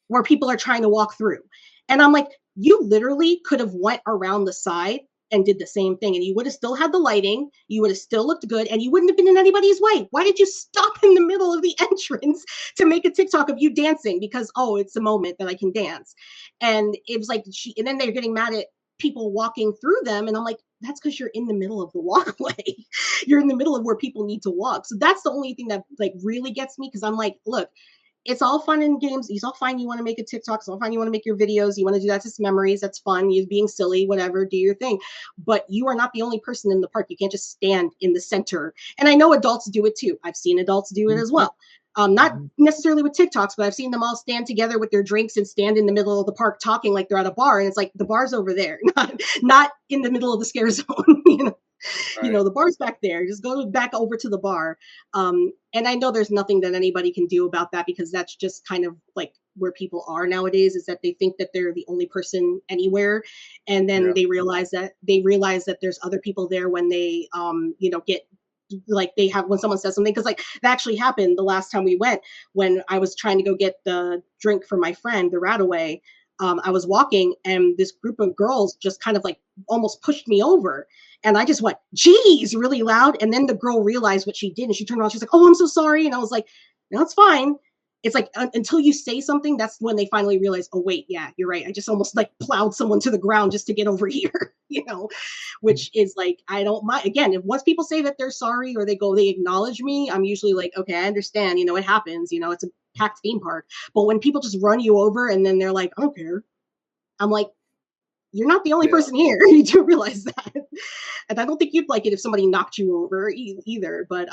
where people are trying to walk through. And I'm like, you literally could have went around the side and did the same thing, and you would have still had the lighting, you would have still looked good, and you wouldn't have been in anybody's way. Why did you stop in the middle of the entrance to make a TikTok of you dancing? Because, oh, it's a moment that I can dance. And it was like and then they're getting mad at people walking through them, and I'm like, that's because you're in the middle of the walkway. You're in the middle of where people need to walk. So that's the only thing that like really gets me, because I'm like, look, it's all fun and games. It's all fine. You want to make a TikTok. It's all fine. You want to make your videos. You want to do that. It's memories. That's fun. You're being silly, whatever. Do your thing. But you are not the only person in the park. You can't just stand in the center. And I know adults do it too. I've seen adults do it as well. Not necessarily with TikToks, but I've seen them all stand together with their drinks and stand in the middle of the park talking like they're at a bar. And it's like, the bar's over there, not in the middle of the scare zone. Right. The bar's back there. Just go back over to the bar. And I know there's nothing that anybody can do about that, because that's just kind of like where people are nowadays, is that they think that they're the only person anywhere. And then they realize that there's other people there when they, get like when someone says something, because like that actually happened the last time we went, when I was trying to go get the drink for my friend, the Radaway. I was walking and this group of girls just kind of like almost pushed me over. And I just went, geez, really loud. And then the girl realized what she did and she turned around. She's like, oh, I'm so sorry. And I was like, no, it's fine. It's like until you say something, that's when they finally realize, oh, wait, yeah, you're right. I just almost like plowed someone to the ground just to get over here, which is like, I don't mind. Again, if once people say that they're sorry or they acknowledge me, I'm usually like, okay, I understand, it happens, it's a packed theme park. But when people just run you over and then they're like, I don't care. I'm like, you're not the only person here. You do realize that. And I don't think you'd like it if somebody knocked you over either. But,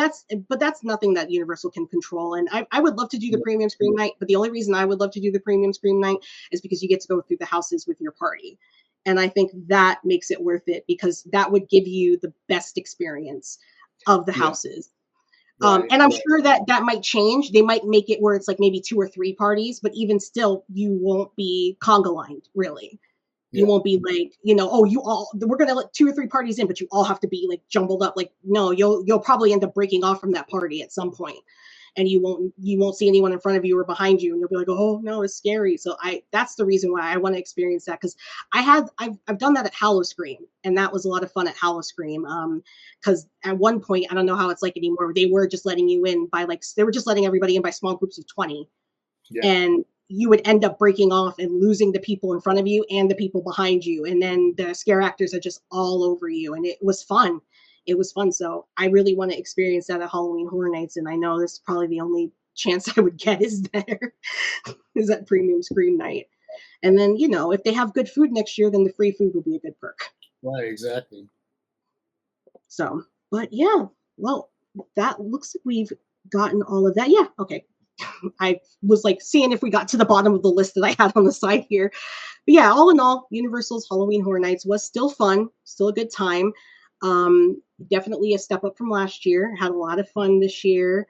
that's nothing that Universal can control. And I would love to do the premium Scream Night. But the only reason I would love to do the premium Scream Night is because you get to go through the houses with your party. And I think that makes it worth it, because that would give you the best experience of the houses. And I'm sure that might change. They might make it where it's like maybe 2 or 3 parties, but even still, you won't be conga lined, really. You won't be like, we're going to let 2 or 3 parties in, but you all have to be like jumbled up. Like, no, you'll probably end up breaking off from that party at some point, and you won't see anyone in front of you or behind you. And you'll be like, oh no, it's scary. So that's the reason why I want to experience that. Cause I've done that at Howl-O-Scream, and that was a lot of fun at Howl-O-Scream. Cause at one point, I don't know how it's like anymore. They were just letting you in by they were just letting everybody in by small groups of 20. Yeah. And you would end up breaking off and losing the people in front of you and the people behind you. And then the scare actors are just all over you. And it was fun. It was fun. So I really want to experience that at Halloween Horror Nights. And I know this is probably the only chance I would get is that premium Scream Night. And then, if they have good food next year, then the free food will be a good perk. Right, exactly. So, but yeah, well, that looks like we've gotten all of that. Yeah. Okay. I was like seeing if we got to the bottom of the list that I had on the side here. But yeah, all in all, Universal's Halloween Horror Nights was still fun, still a good time. Definitely a step up from last year. Had a lot of fun this year.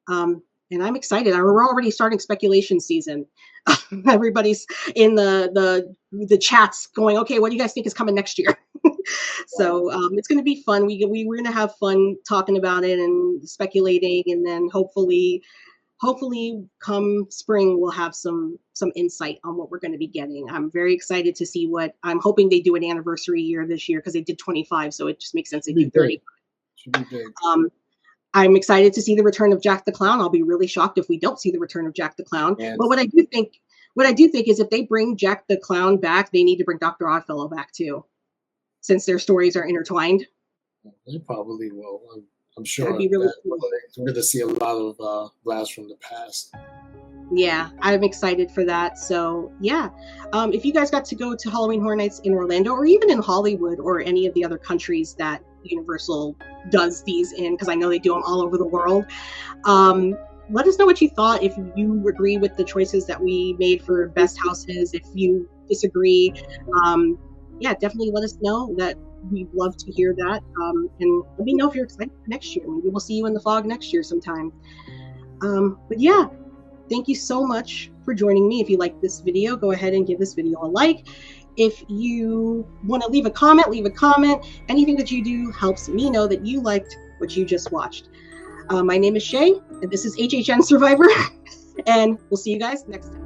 And I'm excited. We're already starting speculation season. Everybody's in the chats going, okay, what do you guys think is coming next year? So it's going to be fun. We're going to have fun talking about it and speculating, and then hopefully come spring, we'll have some insight on what we're going to be getting. I'm very excited to see what I'm hoping they do an anniversary year this year, because they did 25. So it just makes sense they do 30. Should be big. I'm excited to see the return of Jack the Clown. I'll be really shocked if we don't see the return of Jack the Clown. Yes. But what I do think is if they bring Jack the Clown back, they need to bring Dr. Oddfellow back too, since their stories are intertwined. They probably will. I'm sure that'd be really cool. We're going to see a lot of blasts from the past. Yeah, I'm excited for that. So yeah, if you guys got to go to Halloween Horror Nights in Orlando, or even in Hollywood, or any of the other countries that Universal does these in, because I know they do them all over the world, let us know what you thought. If you agree with the choices that we made for best houses, if you disagree, yeah, definitely let us know. That we'd love to hear that. And let me know if you're excited for next year. Maybe we'll see you in the fog next year sometime. But yeah, thank you so much for joining me. If you like this video, go ahead and give this video a like. If you want to leave a comment, Anything that you do helps me know that you liked what you just watched. My name is Shay, and this is HHN Survivor, and we'll see you guys next time.